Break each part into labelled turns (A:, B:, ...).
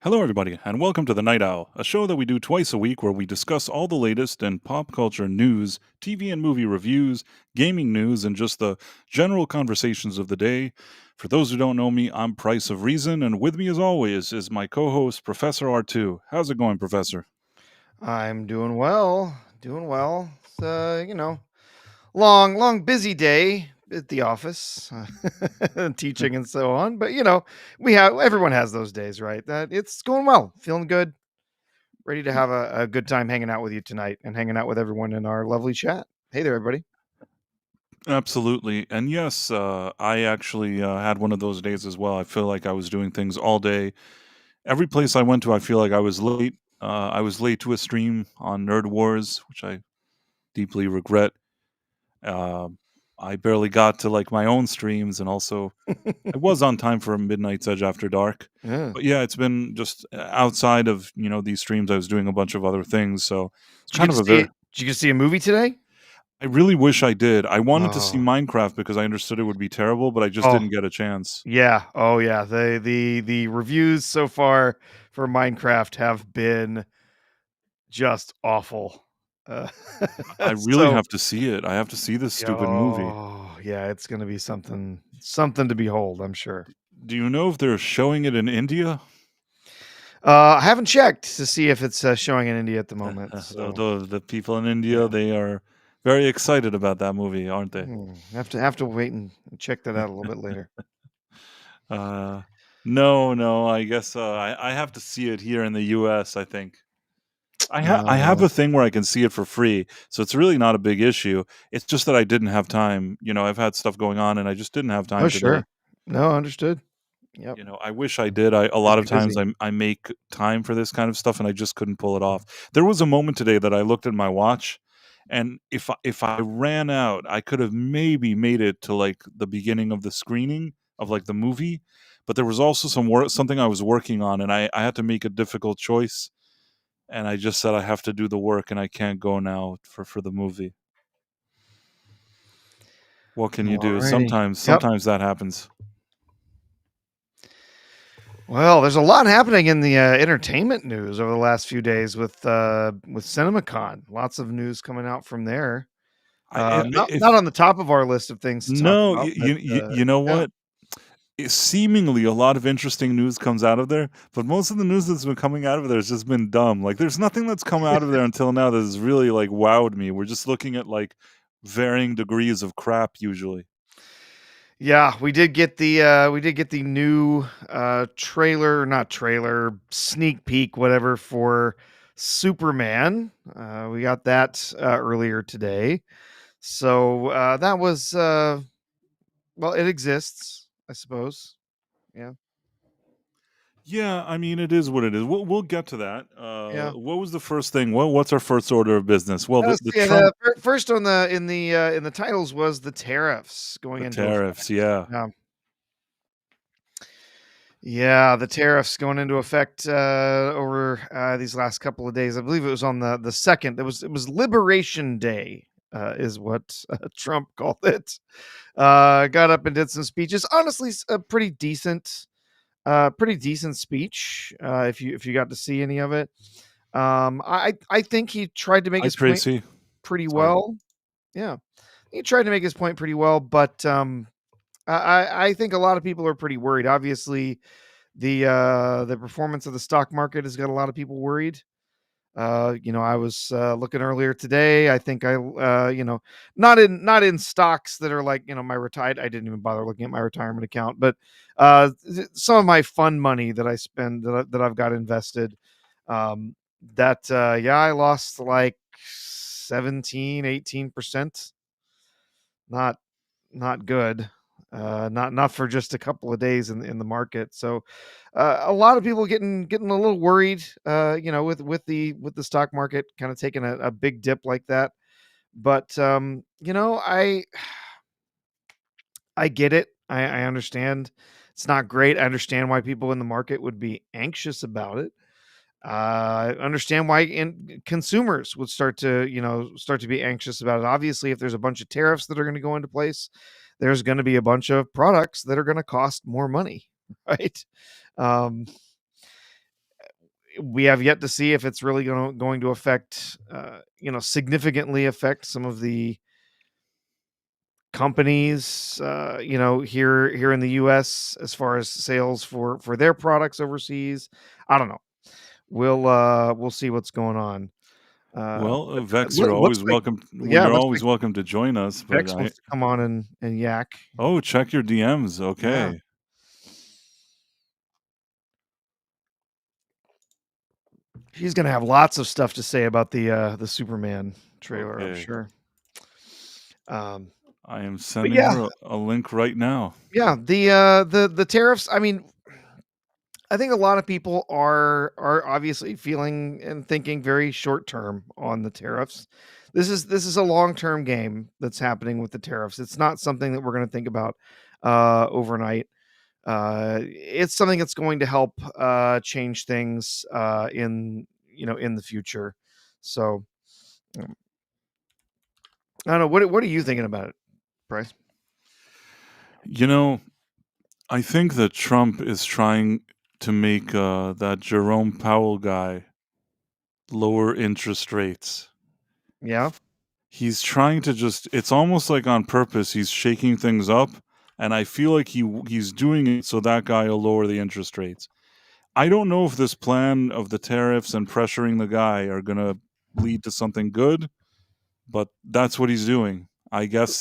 A: Hello, everybody, and welcome to The Night Owl, a show that we do twice a week where we discuss all the latest in pop culture news, TV and movie reviews, gaming news, and just the general conversations of the day. For those who don't know me, I'm Price of Reason, and with me, as always, is my co host, Professor R2. How's it going, Professor?
B: I'm doing well. Doing well. It's, long, busy day at the office, teaching and so on. But everyone has those days, right? That it's going well. Feeling good. Ready to have a good time hanging out with you tonight and hanging out with everyone in our lovely chat. Hey there, everybody.
A: Absolutely. And yes, I actually had one of those days as well. I feel like I was doing things all day. Every place I went to, I feel like I was late. I was late to a stream on Nerd Wars, which I deeply regret. Um, I barely got to like my own streams, and also I was on time for a Midnight's Edge After Dark.
B: Yeah.
A: But yeah, it's been just outside of these streams. I was doing a bunch of other things, so it's
B: Did you
A: kind
B: get
A: of
B: to
A: a
B: see
A: very.
B: it? Did you get to see a movie today?
A: I really wish I did. I wanted to see
B: Oh,
A: Minecraft because I understood it would be terrible, but I just
B: oh,
A: didn't get a chance.
B: yeah. Oh, yeah. The reviews so far for Minecraft have been just awful. Uh,
A: I really
B: so
A: have to see it. I have to see this stupid movie.
B: oh, yeah, it's gonna be something to behold, I'm sure.
A: Do you know if they're showing it in India?
B: I haven't checked to see if it's showing in India at the moment. So
A: The people in India,
B: yeah,
A: they are very excited about that movie, aren't they?
B: have to wait and check that out a little bit later.
A: Uh, no, no. I guess I have to see it here in the U.S. I think I have
B: Uh,
A: a thing where I can see it for free, so it's really not a big issue. It's just that I didn't have time. I've had stuff going on, and I just didn't have
B: oh
A: time today.
B: sure, no, understood. Yep,
A: I wish I did. A lot of times
B: busy.
A: I make time for this kind of stuff, and I just couldn't pull it off. There was a moment today that I looked at my watch, and if I ran out, I could have maybe made it to like the beginning of the screening of like the movie, but there was also something I was working on, and I had to make a difficult choice, and I just said I have to do the work, and I can't go now for the movie. What can you do?
B: Alrighty.
A: Sometimes
B: Yep.
A: sometimes that happens.
B: Well, there's a lot happening in the entertainment news over the last few days with CinemaCon. Lots of news coming out from there. Not
A: If
B: on the top of our list of things to talk
A: no,
B: about, but
A: you know
B: yeah.
A: what? Seemingly a lot of interesting news comes out of there, but most of the news that's been coming out of there has just been dumb. Like, there's nothing that's come out of there until now that has really like wowed me. We're just looking at like varying degrees of crap usually.
B: Yeah, we did get the new trailer, not trailer, sneak peek, whatever, for Superman. We got that earlier today. So that was well, it exists, I suppose. Yeah.
A: Yeah, I mean, it is what it is. We'll get to that.
B: Yeah.
A: What was the first thing? What's our first order of business? Well, the
B: Yeah,
A: Trump,
B: first on the in the titles was the tariffs going
A: the
B: into
A: tariffs.
B: effect.
A: Yeah,
B: Yeah, the tariffs going into effect over these last couple of days. I believe it was on the second. It was Liberation Day, is what Trump called it. Got up and did some speeches. Honestly, a pretty decent speech. If you got to see any of it, I think he tried to make
A: hi
B: his point
A: Tracy.
B: pretty
A: Sorry.
B: well. Yeah, he tried to make his point pretty well, but I think a lot of people are pretty worried. Obviously, the performance of the stock market has got a lot of people worried. I was looking earlier today. I think not in stocks that are like my retired. I didn't even bother looking at my retirement account, but some of my fund money that I spend that I've got invested. Um, that yeah, I lost like 17, 18%. Not not good. Not for just a couple of days in the market. So a lot of people getting a little worried. With the stock market kind of taking a big dip like that. But I get it. I understand. It's not great. I understand why people in the market would be anxious about it. I understand why consumers would start to be anxious about it. Obviously, if there's a bunch of tariffs that are going to go into place, there's going to be a bunch of products that are going to cost more money, right? Um, we have yet to see if it's really going to affect, significantly affect some of the companies, here in the U.S. as far as sales for their products overseas. I don't know. We'll see what's going on.
A: Well,
B: But
A: Vex,
B: it looks like, yeah, it
A: you're
B: looks like
A: always welcome to join us, but
B: Vex
A: I
B: wants to come on and yak.
A: oh, check your DMs.
B: Yeah.
A: Okay.
B: She's gonna have lots of stuff to say about the Superman trailer, I'm
A: Okay.
B: sure. Um,
A: I am
B: but
A: sending
B: yeah,
A: her a link right now.
B: yeah, the tariffs. I mean, I think a lot of people are obviously feeling and thinking very short term on the tariffs. This is a long term game that's happening with the tariffs. It's not something that we're going to think about overnight. It's something that's going to help change things in the future. So um, I don't know. What are you thinking about it, Bryce?
A: You know, I think that Trump is trying to make that Jerome Powell guy lower interest rates.
B: Yeah.
A: He's trying to just it's almost like on purpose he's shaking things up, and I feel like he's doing it so that guy will lower the interest rates. I don't know if this plan of the tariffs and pressuring the guy are going to lead to something good, but that's what he's doing. I
C: Who's
A: guess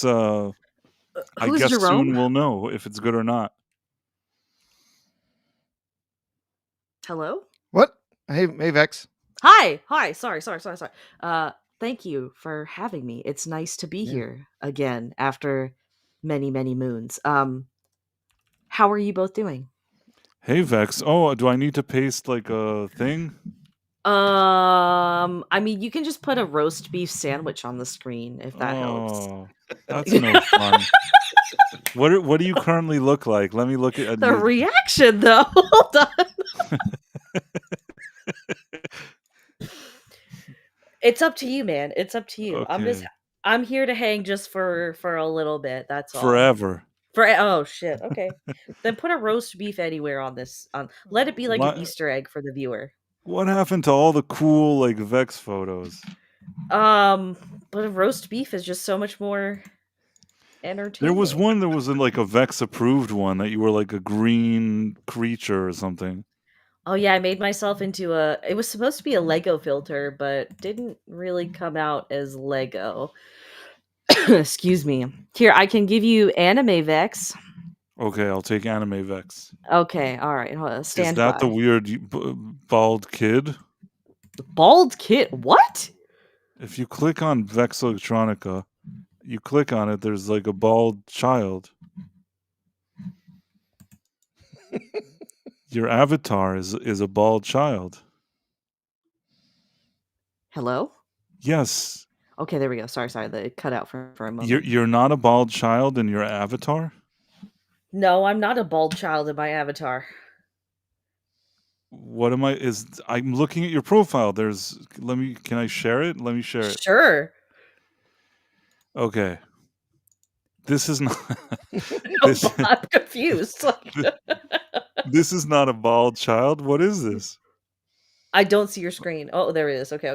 C: Jerome?
A: soon we'll know if it's good or not.
C: Hello?
B: What? Hey, Vex.
C: Hi. Sorry. Thank you for having me. It's nice to be
B: Yeah.
C: here again after many, many moons. How are you both doing?
A: Hey Vex. Oh, do I need to paste like a thing?
C: I mean, you can just put a roast beef sandwich on the screen if that helps.
A: Oh, that's no fun. What do you currently look like? Let me look at
C: The reaction, though. Hold on. It's up to you, man. It's up to you.
A: Okay.
C: I'm here to hang just for a little bit. That's all.
A: Forever.
C: Oh shit. Okay. Then put a roast beef anywhere on this. Let it be like an
A: What
C: Easter egg for the viewer.
A: what happened to all the cool like Vex photos?
C: Um, but a roast beef is just so much more entertaining.
A: There was like a Vex approved one that you were like a green creature or something.
C: Oh yeah, I made myself into a. It was supposed to be a Lego filter, but didn't really come out as Lego. Excuse me. Here, I can give you anime Vex.
A: Okay, I'll take anime Vex.
C: Okay, all right. Hold on,
A: Is
C: stand
A: that the
C: by.
A: weird bald kid?
C: Bald kid. What?
A: If you click on Vex Electronica, you click on it, there's like a bald child. Your avatar is a bald child.
C: Hello?
A: Yes.
C: Okay, there we go. Sorry. It cut out for a moment.
A: You're not a bald child in your avatar?
C: No, I'm not a bald child in my avatar.
A: What am I is I'm looking at your profile. There's can I share it? Let me share it.
C: Sure.
A: Okay. This is not
C: No,
A: this
C: I'm confused.
A: this is not a bald child. What is this?
C: I don't see your screen. Oh, there it is. Okay.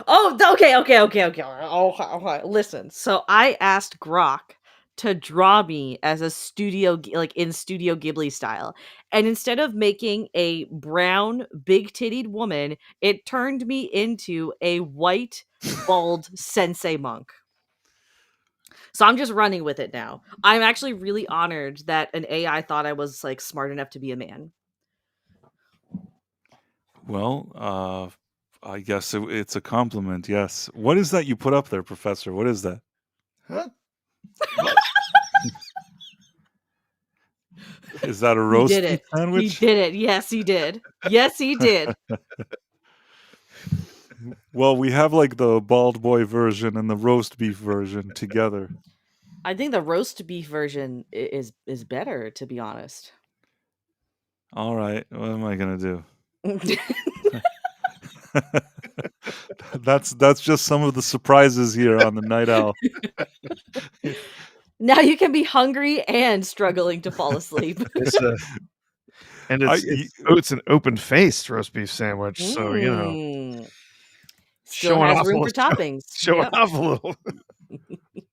C: Oh, okay. Oh, listen. So I asked Grok to draw me as a like in Studio Ghibli style. And instead of making a brown, big tittied woman, it turned me into a white, bald sensei monk. So I'm just running with it now. I'm actually really honored that an AI thought I was like smart enough to be a man.
A: Well, I guess it's a compliment. Yes. What is that you put up there, Professor? What is that?
B: Huh? What?
A: Is that a
C: He
A: roast
C: did
A: beef
C: it. He
A: sandwich?
C: did it. Yes, he did. Yes, he did.
A: Well, we have like the bald boy version and the roast beef version together.
C: I think the roast beef version is better, to be honest.
A: All right. What am I gonna do? That's just some of the surprises here on the Night Owl.
C: Now you can be hungry and struggling to fall asleep.
B: This And
A: I
B: it's oh, it's an open-faced roast beef sandwich, so,
C: Mm. Still
B: showing
C: has
B: off a
C: room
B: little
C: for toppings.
B: showing
C: Yep.
B: off a little.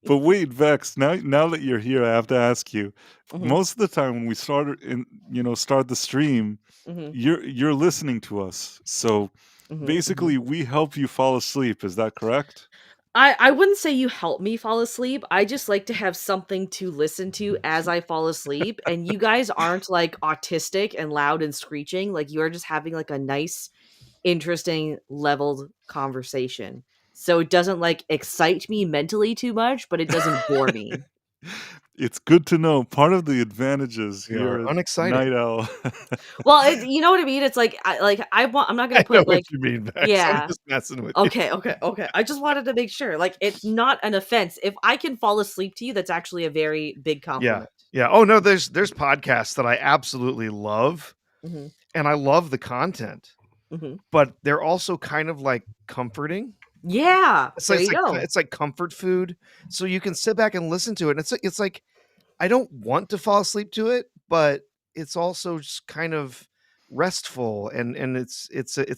A: But wait, Vex, now that you're here, I have to ask you.
C: Mhm.
A: Most of the time when we start the stream,
C: Mhm.
A: you're listening to us. So
C: Mhm. Mhm.
A: basically we help you fall asleep, is that correct?
C: I wouldn't say you help me fall asleep. I just like to have something to listen to as I fall asleep, and you guys aren't, like, autistic and loud and screeching, like, you are just having, like, a nice, interesting, leveled conversation. So it doesn't, like, excite me mentally too much, but it doesn't bore me.
A: It's good to know. Part of the advantages
B: We
A: here
B: are
A: at
B: unexciting.
A: Night Owl.
C: Well, it you know what I mean? It's I'm not gonna
B: I know
C: put,
B: what
C: like
B: you mean, Vex. I'm
C: yeah.
B: just messing with you.
C: Okay, okay, okay. I just wanted to make sure. Like, it's not an offense. If I can fall asleep to you, that's actually a very big
B: Yeah.
C: compliment.
B: Yeah. Oh, no, there's podcasts that I absolutely love,
C: Mhm,
B: and I love the content,
C: mhm.
B: but they're also kind of, like, comforting.
C: Yeah,
B: It's like
C: there you go.
B: it's like comfort food, so you can sit back and listen to it, and it's like I don't want to fall asleep to it, but it's also just kind of restful, and it's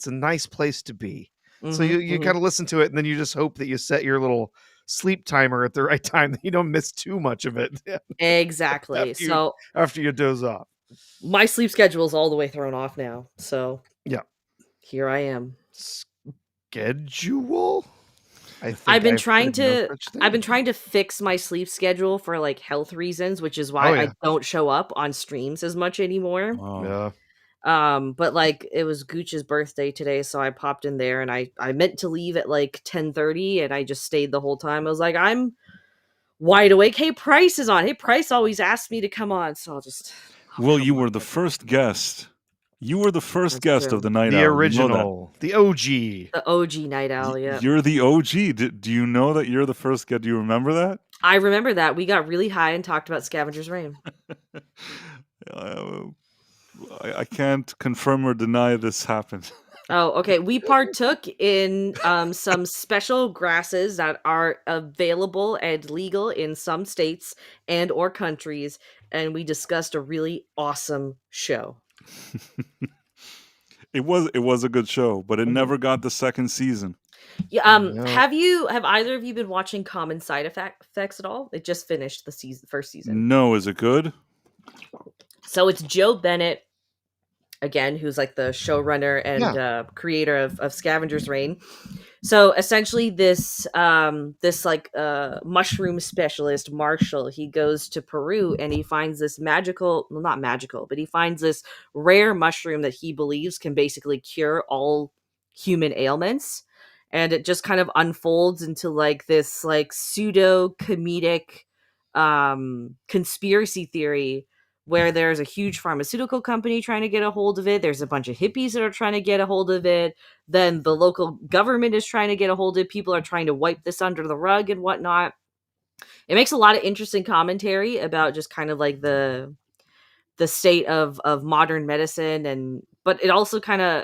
B: a nice place to be. So
C: Mhm,
B: you
C: mhm.
B: kinda listen to it, and then you just hope that you set your little sleep timer at the right time, that you don't miss too much of it
C: Exactly.
B: after you
C: So,
B: after you doze off.
C: my sleep schedule is all the way thrown off now. So,
B: Yeah.
C: here I am.
B: Schedule? I
C: I've
B: think
C: been
B: I've
C: trying
B: heard no
C: to
B: such
C: I've been
B: thing.
C: trying to fix my sleep schedule for, like, health reasons, which is why
B: Oh,
C: I
B: yeah.
C: don't show up on streams as much anymore.
A: Oh.
B: Yeah.
C: But, like, it was Gooch's birthday today, so I popped in there and I meant to leave at, like, 10:30, and I just stayed the whole time. I was like, "I'm wide awake. Hey, Price is on. Hey, Price always asks me to come on, so I'll
A: Well,
C: come
A: you
C: on
A: were the
C: here."
A: first guest. You were the first
C: That's
A: guest of
C: true.
A: the Night
B: The
A: Owl. You know that.
B: original, the OG.
C: The OG night owl, yep.
A: You're the OG. Do you know that you're the first guest? Do you remember that?
C: I remember that. We got really high and talked about Scavenger's Reign.
A: Uh, I can't confirm or deny this happened.
C: Oh, okay. We partook in some special grasses that are available and legal in some states and or countries, and we discussed a really awesome show.
A: It was a good show, but it
C: Mhm.
A: never got the second season.
C: Yeah,
B: No.
C: have either of you been watching Common Effects at all? It just finished the first season.
A: No, is it good?
C: So it's Joe Bennett again, who's like the showrunner and
B: Yeah.
C: creator of Scavenger's Reign. So essentially, this like mushroom specialist Marshall, he goes to Peru and he finds this magical, well, not magical, but he finds this rare mushroom that he believes can basically cure all human ailments, and it just kind of unfolds into like this like pseudo comedic conspiracy theory where there's a huge pharmaceutical company trying to get a hold of it. There's a bunch of hippies that are trying to get a hold of it. Then the local government is trying to get a hold of it. People are trying to wipe this under the rug and whatnot. It makes a lot of interesting commentary about just kind of like the state of modern medicine, and but it also kind of,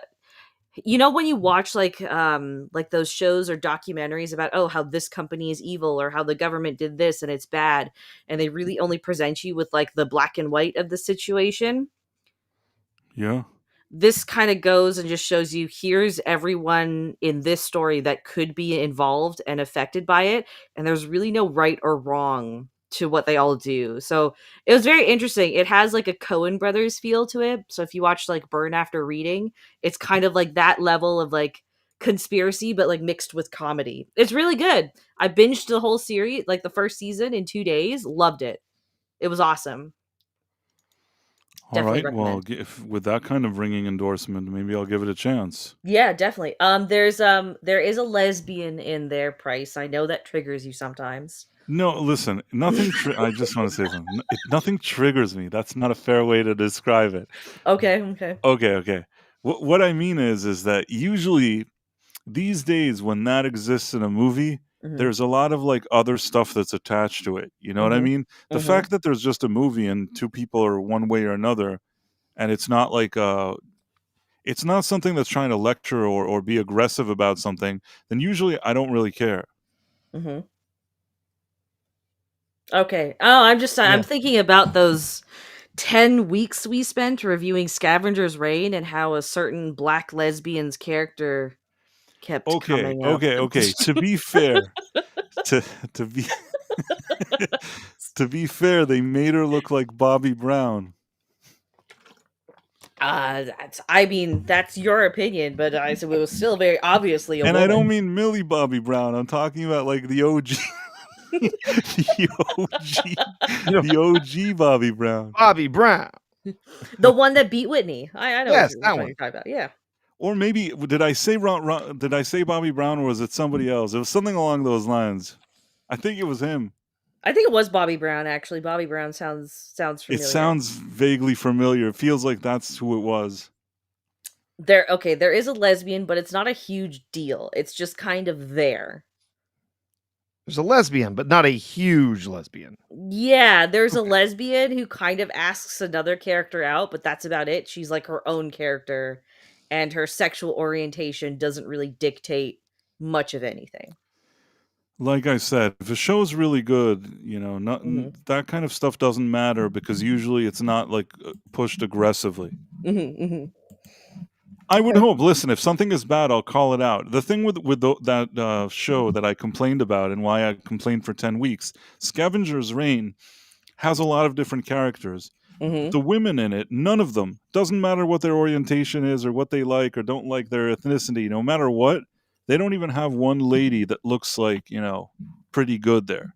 C: you know, when you watch like those shows or documentaries about, oh, how this company is evil or how the government did this and it's bad, and they really only present you with like the black and white of the situation.
A: Yeah.
C: This kind of goes and just shows you, here's everyone in this story that could be involved and affected by it, and there's really no right or wrong to what they all do. So it was very interesting. It has like a Coen brothers feel to it, so if you watch like Burn After Reading, it's kind of like that level of like conspiracy but like mixed with comedy. It's really good. I binged the whole series, like the first season, in 2 days. Loved it. It was awesome.
A: All
C: Definitely
A: right. Well,
C: recommend.
A: if, with that kind of ringing endorsement, maybe I'll give it a chance.
C: Yeah, definitely. There is a lesbian in their Price. I know that triggers you sometimes.
A: No, listen. I just want to say something. Nothing triggers me. That's not a fair way to describe it.
C: Okay, okay.
A: Okay. Okay. What I mean is that usually these days when that exists in a movie,
C: Mhm.
A: there's a lot of like other stuff that's attached to it. You know what I
C: Mhm.
A: mean? The
C: Mhm.
A: fact that there's just a movie and two people are one way or another, and it's not like it's not something that's trying to lecture or be aggressive about something, then usually I don't really care.
C: Mhm. Okay. Oh, I'm
B: Yeah.
C: thinking about those 10 weeks we spent reviewing Scavenger's Reign and how a certain black lesbian's character kept
A: Okay,
C: coming up.
A: okay, okay. To be fair, to to be to be fair, they made her look like Bobby Brown.
C: I mean, that's your opinion, but I said it was still very obviously a
A: And I don't
C: woman.
A: mean Millie Bobby Brown. I'm talking about like the OG, the OG,
B: You know,
A: the OG Bobby Brown.
B: Bobby Brown.
C: The one that beat Whitney. I know
B: Yes,
C: which
B: that
C: one
B: one.
C: you're talking about. Yeah.
A: Or maybe did I say did I say Bobby Brown or was it somebody else? It was something along those lines. I think it was him.
C: I think it was Bobby Brown actually. Bobby Brown sounds
A: It
C: familiar.
A: sounds vaguely familiar. It feels like that's who it was.
C: There is a lesbian, but it's not a huge deal. It's just kind of there.
B: There's a lesbian, but not a huge lesbian.
C: Yeah, there's a lesbian who kind of asks another character out, but that's about it. She's like her own character, and her sexual orientation doesn't really dictate much of anything.
A: Like I said, if a show's really good, not
C: hmm
A: that kind of stuff doesn't matter because usually it's not like pushed aggressively.
C: hmm
A: I would
C: Okay.
A: hope. Listen, if something is bad, I'll call it out. The thing with that show that I complained about and why I complained for 10 weeks, Scavenger's Reign has a lot of different characters. But
C: hmm
A: the women in it, none of them, doesn't matter what their orientation is or what they like or don't like their ethnicity, no matter what, they don't even have one lady that looks like, pretty good there.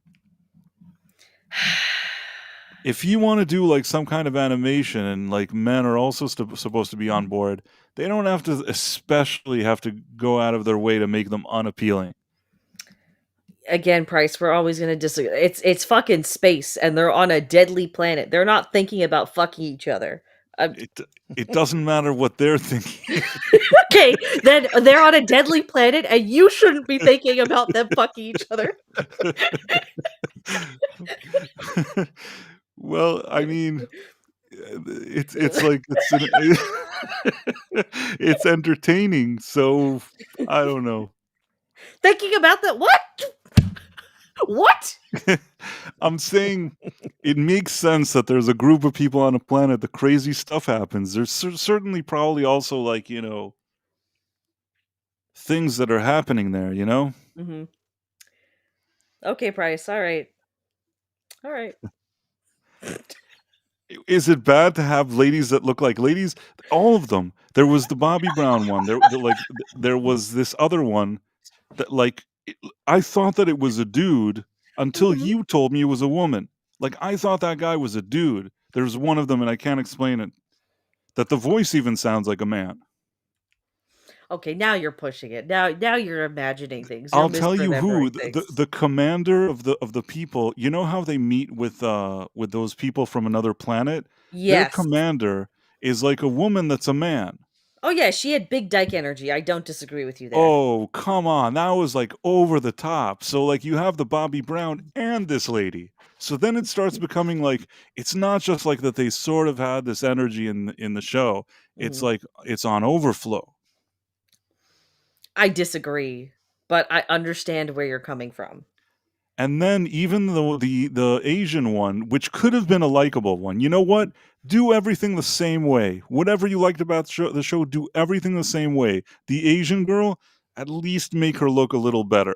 A: If you want to do like some kind of animation and like men are also supposed to be on board, they don't have to especially have to go out of their way to make them unappealing.
C: Again, Price, we're always gonna disagree. It's fucking space, and they're on a deadly planet. They're not thinking about fucking each other.
A: It it doesn't matter what they're thinking.
C: Okay, then they're on a deadly planet, and you shouldn't be thinking about them fucking each other.
A: Well, I mean, it's like it's entertaining, so I don't know.
C: Thinking about that? What? What?
A: I'm saying it makes sense that there's a group of people on a planet that crazy stuff happens. There's certainly probably also like, things that are happening there.
C: hmm Okay, Price. All right. All right.
A: Is it bad to have ladies that look like ladies? All of them. There was the Bobby Brown one. There was this other one that I thought that it was a dude until
C: Mhm.
A: you told me it was a woman. Like I thought that guy was a dude. There's one of them and I can't explain it. That the voice even sounds like a man.
C: Okay, now you're pushing it. Now you're imagining things. You're
A: I'll tell you who
C: misremembering
A: the
C: things.
A: commander of the people. You know how they meet with those people from another planet? Their
C: Yes.
A: commander is like a woman that's a man.
C: Oh yeah, she had big dyke energy. I don't disagree with you there.
A: Oh, come on. That was like over the top. So like you have the Bobby Brown and this lady. So then it starts becoming like it's not just like that they sort of had this energy in the show. It's
C: Mhm.
A: like it's on overflow.
C: I disagree, but I understand where you're coming from.
A: And then even though the Asian one, which could have been a likable one, you know what? Do everything the same way. Whatever you liked about the show, do everything the same way. The Asian girl, at least make her look a little better.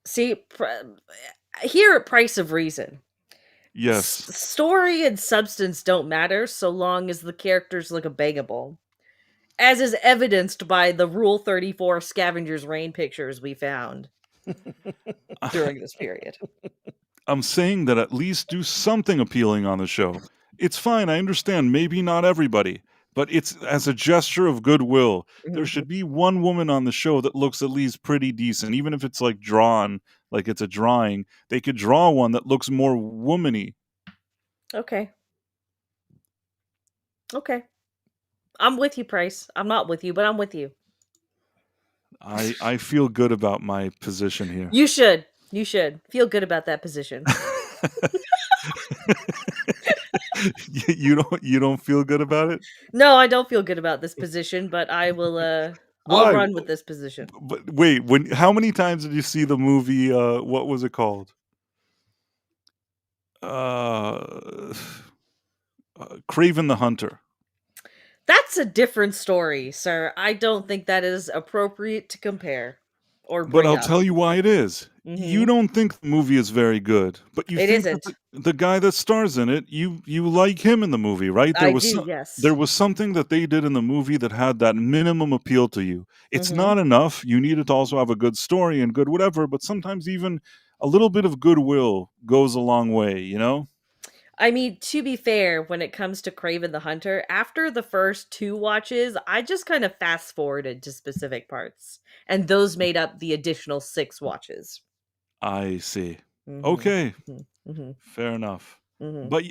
C: See, here at Price of Reason,
A: Yes.
C: story and substance don't matter so long as the characters look bangable, as is evidenced by the Rule 34 Scavengers Reign pictures we found during this period.
A: I'm saying that at least do something appealing on the show. It's fine, I understand, maybe not everybody, but it's as a gesture of goodwill. There
C: Mhm.
A: should be one woman on the show that looks at least pretty decent, even if it's like drawn, like it's a drawing. They could draw one that looks more womany.
C: Okay. Okay. I'm with you, Price. I'm not with you, but I'm with you.
A: I feel good about my position here.
C: You should. You should. Feel good about that position.
A: You don't feel good about it?
C: No, I don't feel good about this position, but I'll
A: Why?
C: run with this position.
A: But wait, how many times did you see the movie, what was it called? Uh, Craven the Hunter.
C: That's a different story, sir. I don't think that is appropriate to compare or
A: But
C: bring
A: I'll
C: up.
A: tell you why it is. You
C: Mhm.
A: don't think the movie is very good, but you
C: It
A: think that
C: isn't.
A: the guy that stars in it, you like him in the movie, right?
C: I do, yes.
A: There was something that they did in the movie that had that minimum appeal to you. It's
C: Mhm.
A: not enough. You need it to also have a good story and good whatever, but sometimes even a little bit of goodwill goes a long way, you know?
C: I mean, to be fair, when it comes to Craven the Hunter, after the first 2 watches, I just kind of fast forwarded to specific parts, and those made up the additional 6 watches.
A: I see.
C: Mhm.
A: Okay,
C: Mhm. Mhm.
A: fair enough.
C: Mhm.
A: But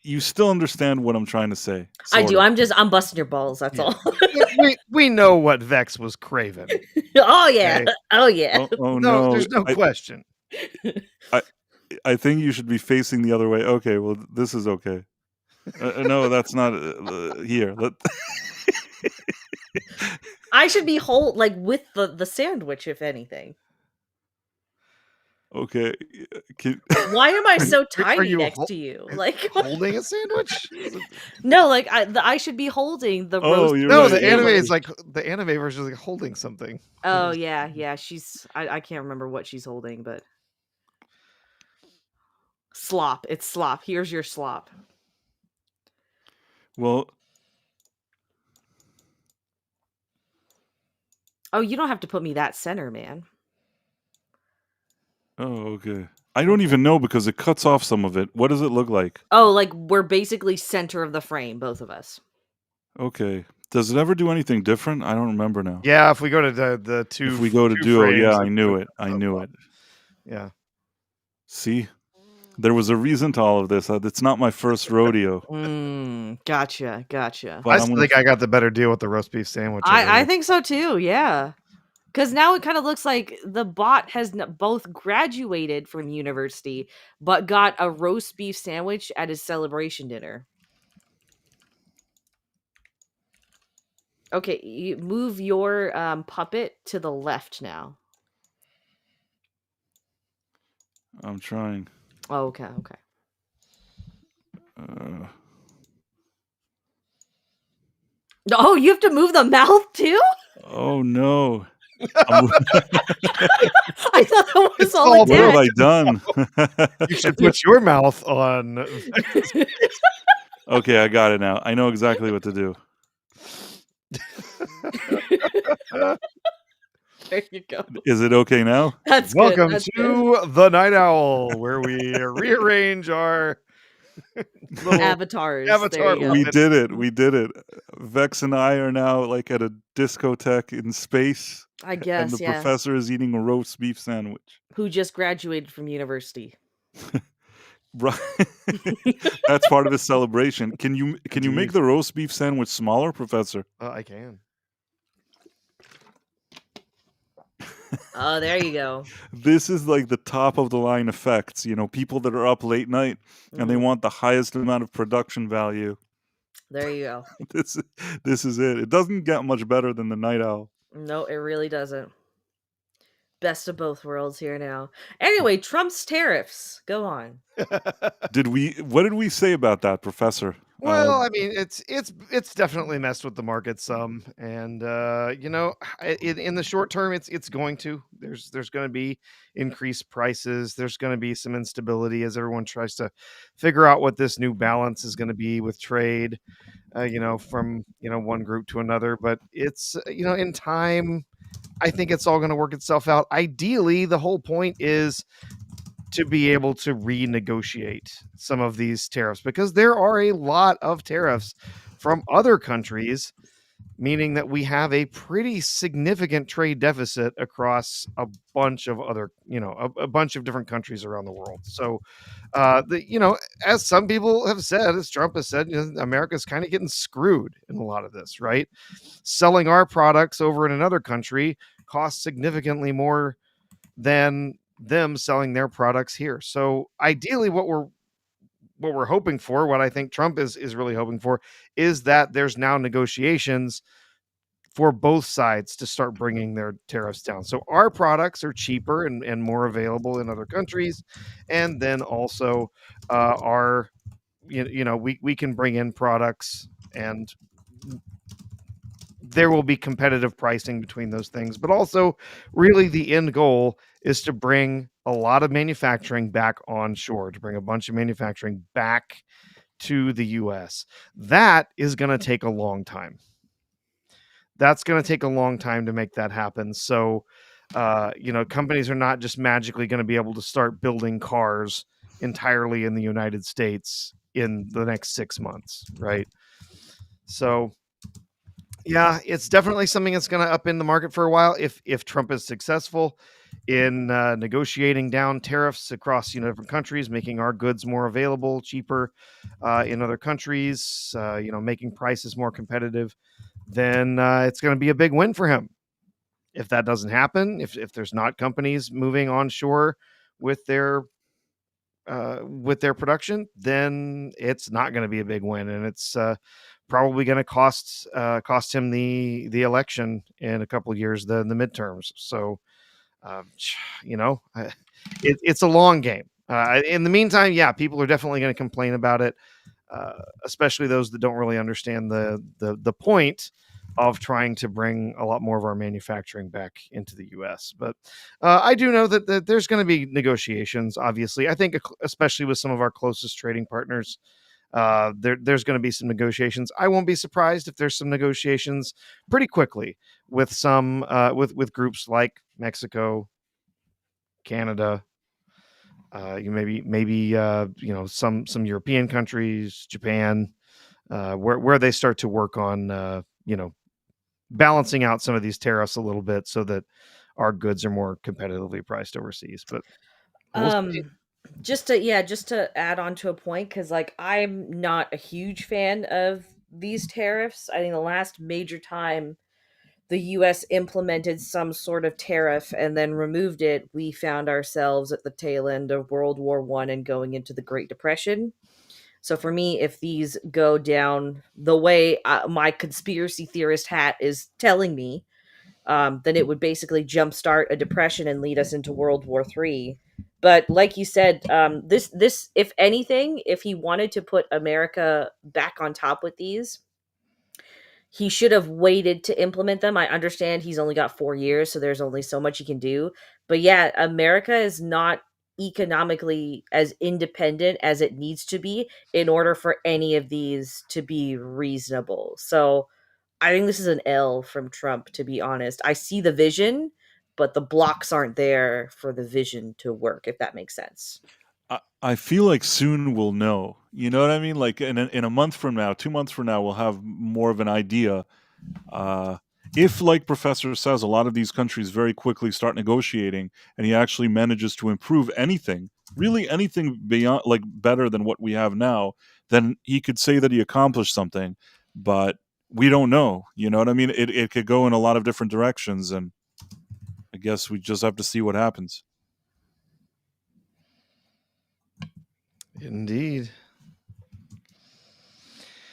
A: you still understand what I'm trying to say,
C: I
A: sort
C: do.
A: of.
C: I'm busting your balls, that's
B: Yeah.
C: all.
B: We know what Vex was craving.
C: Oh, yeah.
B: Okay.
C: Oh, yeah.
A: Oh
B: No,
A: no.
B: there's no question.
A: I I think you should be facing the other way. Okay, well, this is okay. No, that's not here.
C: I should be like, with the sandwich, if anything.
A: Okay, can,
C: Why am I so
B: Are
C: tiny
B: you
C: next to you? Like,
B: holding a sandwich?
C: no, like, I should be holding the
A: oh,
C: roast
A: you're
B: No,
C: beef
A: right.
B: the
A: You're
B: anime
A: right.
B: is
C: sandwich.
B: like the anime version is like holding something.
C: Oh, yeah, yeah, I can't remember what she's holding, but slop, it's slop. Here's your slop.
A: Well,
C: Oh, you don't have to put me that center, man.
A: oh, okay. I don't
C: Okay.
A: even know because it cuts off some of it. What does it look like?
C: Oh, like, we're basically center of the frame, both of us.
A: Okay. Does it ever do anything different? I don't remember now.
B: Yeah, if we go to the
A: If we go to
B: two
A: duo, yeah,
B: frames,
A: I
B: it
A: knew
B: puts
A: it. I
B: stuff
A: knew
B: up.
A: it.
B: Yeah.
A: See, there was a reason to all of this. It's not my first rodeo,
C: Gotcha, gotcha.
A: but
B: I
A: I'm
B: still
A: gonna.
B: think I got the better deal with the roast beef sandwich over
C: I
B: here.
C: think so too, yeah. Because now it kind of looks like the bot has both graduated from university, but got a roast beef sandwich at his celebration dinner. Okay, you move your puppet to the left now.
A: I'm trying.
C: Oh, okay, okay.
A: Uh,
C: Oh, you have to move the mouth too?
A: oh no. I'm,
C: I thought that was
B: It's
C: all
B: all
A: what have
C: attached.
A: I done?
B: You should put your mouth on.
A: Okay, I got it now. I know exactly what to do.
C: There you go.
A: Is it okay now?
C: That's good.
B: Welcome
C: That's good.
B: to the Night Owl, where we rearrange our little
C: Avatars. There
B: avatar
C: you
A: We
C: go.
B: puppet.
A: did it. We did it. Vex and I are now like at a discotheque in space,
C: I
A: and the
C: guess, yeah.
A: professor is eating a roast beef sandwich.
C: Who just graduated from university.
A: Right. That's part of his celebration. Can you make
B: Indeed.
A: the roast beef sandwich smaller, Professor?
B: I can.
C: Oh, there you go.
A: This is like the top of the line effects. You know, people that are up late night and they
C: Mhm.
A: want the highest amount of production value.
C: There you go.
A: This this is it. It doesn't get much better than the Night Owl.
C: No, it really doesn't. Best of both worlds here now. Anyway, Trump's tariffs. Go on.
A: What did we say about that, Professor?
B: Well, I mean, it's definitely messed with the market some, and you know, in the short term, it's going to. There's going to be increased prices. There's going to be some instability as everyone tries to figure out what this new balance is going to be with trade. You know, from one group to another, but it's in time. I think it's all going to work itself out. Ideally, the whole point is to be able to renegotiate some of these tariffs because there are a lot of tariffs from other countries, meaning that we have a pretty significant trade deficit across a bunch of other, a bunch of different countries around the world. So, as some people have said, as Trump has said, America's kind of getting screwed in a lot of this, right? Selling our products over in another country costs significantly more than them selling their products here. So ideally what we're hoping for, what I think Trump is really hoping for, is that there's now negotiations for both sides to start bringing their tariffs down. So our products are cheaper and more available in other countries. And then also our we can bring in products, and there will be competitive pricing between those things. But also, really, the end goal is to bring a lot of manufacturing back onshore, to bring a bunch of manufacturing back to the US. That is going to take a long time. That's going to take a long time to make that happen. So, companies are not just magically going to be able to start building cars entirely in the United States in the next 6 months, right? So, yeah, it's definitely something that's going to up in the market for a while if Trump is successful in negotiating down tariffs across different countries, making our goods more available, cheaper in other countries, making prices more competitive. Then it's going to be a big win for him. If that doesn't happen, if there's not companies moving onshore with their production, then it's not going to be a big win, and it's probably going to cost him the election in a couple of years, the midterms. So, uh, you know, it's a long game. In the meantime, yeah, people are definitely going to complain about it, especially those that don't really understand the point of trying to bring a lot more of our manufacturing back into the U.S. But I do know that there's going to be negotiations. Obviously, I think especially with some of our closest trading partners, there's going to be some negotiations. I won't be surprised if there's some negotiations pretty quickly with some with groups like Mexico, Canada, maybe some European countries, Japan, where they start to work on balancing out some of these tariffs a little bit so that our goods are more competitively priced overseas. But we'll see.
C: Um, just to add on to a point, because like I'm not a huge fan of these tariffs. I think the last major time the US implemented some sort of tariff and then removed it, we found ourselves at the tail end of World War One and going into the Great Depression. So for me, if these go down the way my conspiracy theorist hat is telling me, then it would basically jumpstart a depression and lead us into World War III. But like you said, this if anything, if he wanted to put America back on top with these, he should have waited to implement them. I understand he's only got 4 years, so there's only so much he can do. But yeah, America is not economically as independent as it needs to be in order for any of these to be reasonable. So I think this is an L from Trump, to be honest. I see the vision, but the blocks aren't there for the vision to work, if that makes sense.
A: I feel like soon we'll know. You know what I mean? Like in a month from now, 2 months from now, we'll have more of an idea. Uh, if, like Professor says, a lot of these countries very quickly start negotiating, and he actually manages to improve anything, really anything beyond, like better than what we have now, then he could say that he accomplished something. But we don't know. You know what I mean? It could go in a lot of different directions, and I guess we just have to see what happens.
B: Indeed.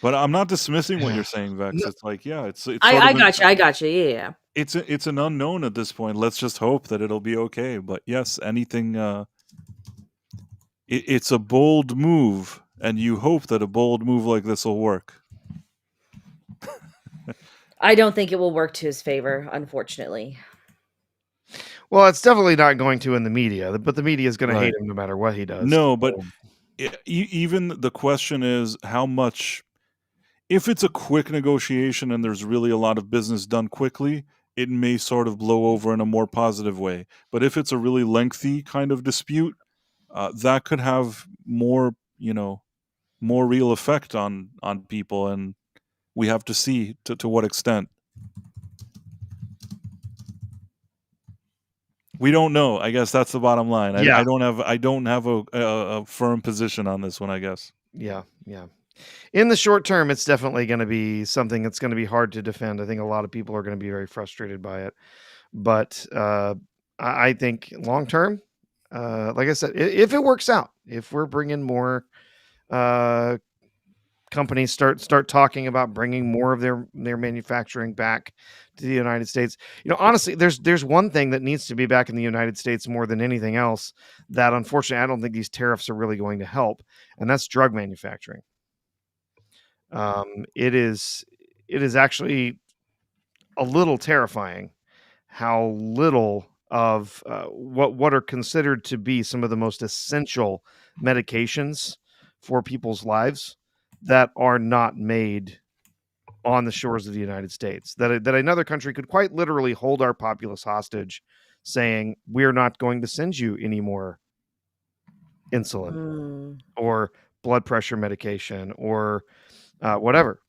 A: But I'm not dismissing what
B: Yeah.
A: you're saying, Vex.
B: No,
A: It's like, yeah, it's sort
C: I
A: of
C: got you. I got you. Yeah.
A: it's an unknown at this point. Let's just hope that it'll be okay. But yes, anything it's a bold move, and you hope that a bold move like this will work.
C: I don't think it will work to his favor, unfortunately.
B: well, it's definitely not going to in the media, but the media is going to hate
A: Right.
B: him no matter what he does.
A: No, but
B: So,
A: even the question is how much. If it's a quick negotiation and there's really a lot of business done quickly, it may sort of blow over in a more positive way. But if it's a really lengthy kind of dispute, that could have more, more real effect on people, and we have to see to what extent. We don't know. I guess that's the bottom line. I
B: yeah,
A: don't have a firm position on this one, I guess.
B: yeah, yeah. In the short term, it's definitely going to be something that's going to be hard to defend. I think a lot of people are going to be very frustrated by it. But I think long term, like I said, if it works out, if we're bringing more uh, companies start talking about bringing more of their manufacturing back to the United States. Honestly, there's one thing that needs to be back in the United States more than anything else that unfortunately I don't think these tariffs are really going to help, and that's drug manufacturing. It is actually a little terrifying how little of what are considered to be some of the most essential medications for people's lives that are not made on the shores of the United States. That another country could quite literally hold our populace hostage, saying we're not going to send you any more insulin
C: Mm.
B: or blood pressure medication or whatever,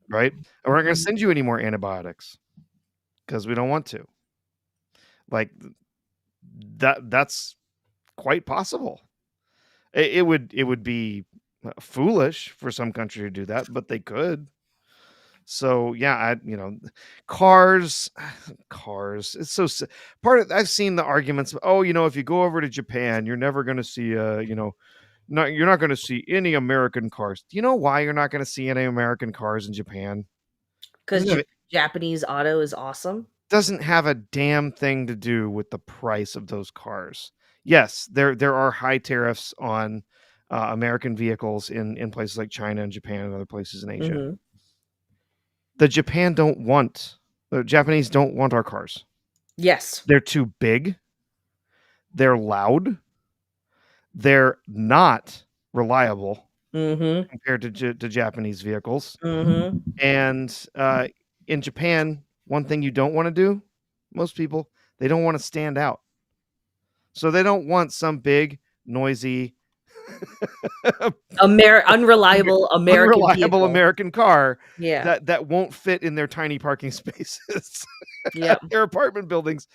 B: right? And we're not going to
C: Mhm.
B: send you any more antibiotics because we don't want to. Like that's quite possible. It would be foolish for some country to do that, but they could. So yeah, cars, cars. It's so part of. I've seen the arguments. Oh, if you go over to Japan, you're never going to see you're not going to see any American cars. Do you know why you're not going to see any American cars in Japan?
C: Because
B: Doesn't have
C: Japanese auto is awesome.
B: doesn't have a damn thing to do with the price of those cars. Yes, there are high tariffs on American vehicles in places like China and Japan and other places in Asia.
C: Mhm.
B: The Japanese don't want our cars.
C: Yes.
B: They're too big. They're loud. They're not reliable
C: Mhm.
B: compared to Japanese vehicles.
C: Mhm.
B: And in Japan, one thing you don't want to do, most people, they don't want to stand out. So they don't want some big, noisy,
C: Unreliable American
B: unreliable
C: vehicle.
B: American car
C: Yeah.
B: that won't fit in their tiny parking spaces
C: Yep.
B: at their apartment buildings.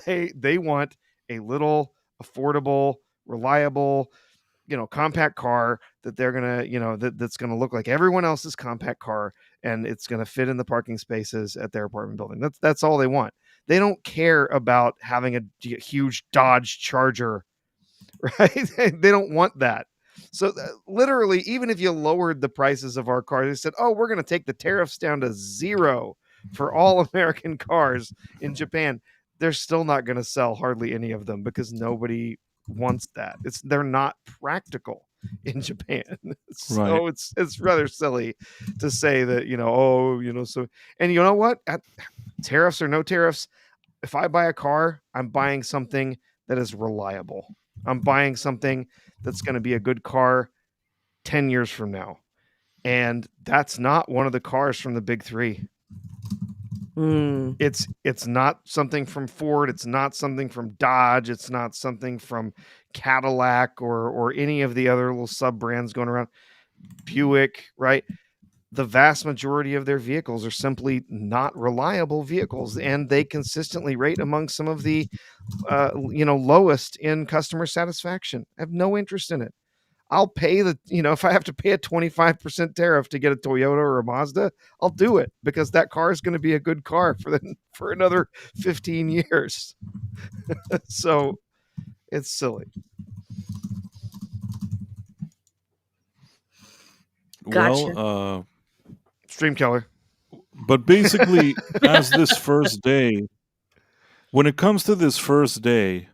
B: They want a little affordable, reliable, compact car that they're gonna, that's gonna look like everyone else's compact car, and it's gonna fit in the parking spaces at their apartment building. That's all they want. They don't care about having a huge Dodge Charger, right? They don't want that. So literally, even if you lowered the prices of our cars, they said, "Oh, we're going to take the tariffs down to zero for all American cars in Japan." They're still not going to sell hardly any of them because nobody wants that. They're not practical in Japan.
A: Right.
B: So it's rather silly to say that, oh, so. And you know what? Tariffs or no tariffs, if I buy a car, I'm buying something that is reliable. I'm buying something that's going to be a good car 10 years from now. And that's not one of the cars from the big 3.
C: Mm.
B: It's not something from Ford, it's not something from Dodge, it's not something from Cadillac or any of the other little sub brands going around. Buick, right? The vast majority of their vehicles are simply not reliable vehicles, and they consistently rate among some of the lowest in customer satisfaction. I have no interest in it. I'll pay if I have to pay a 25% tariff to get a Toyota or a Mazda, I'll do it because that car is going to be a good car for another 15 years. So it's silly.
C: Gotcha.
A: Well,
B: Stream killer.
A: but basically, as this first day, when it comes to this first day,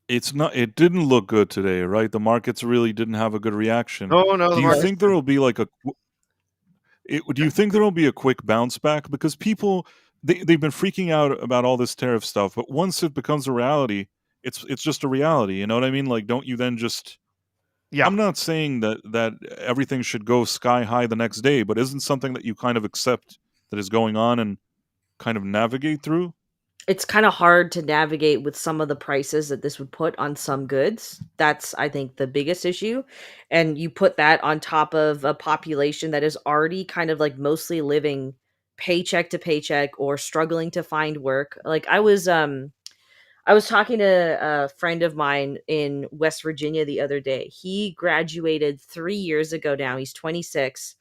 A: it didn't look good today, right? The markets really didn't have a good reaction.
B: Oh no,
A: Do
B: the
A: you
C: No.
B: market's
A: think there will be like do you think there will be a quick bounce back? Because people they've been freaking out about all this tariff stuff, but once it becomes a reality, it's just a reality. You know what I mean? Like, don't you then just?
B: yeah.
A: I'm not saying that everything should go sky high the next day, but isn't something that you kind of accept that is going on and kind of navigate through?
C: It's kind of hard to navigate with some of the prices that this would put on some goods. That's, I think, the biggest issue. And you put that on top of a population that is already kind of like mostly living paycheck to paycheck or struggling to find work. Like I was talking to a friend of mine in West Virginia the other day. He graduated 3 years ago now. He's 26.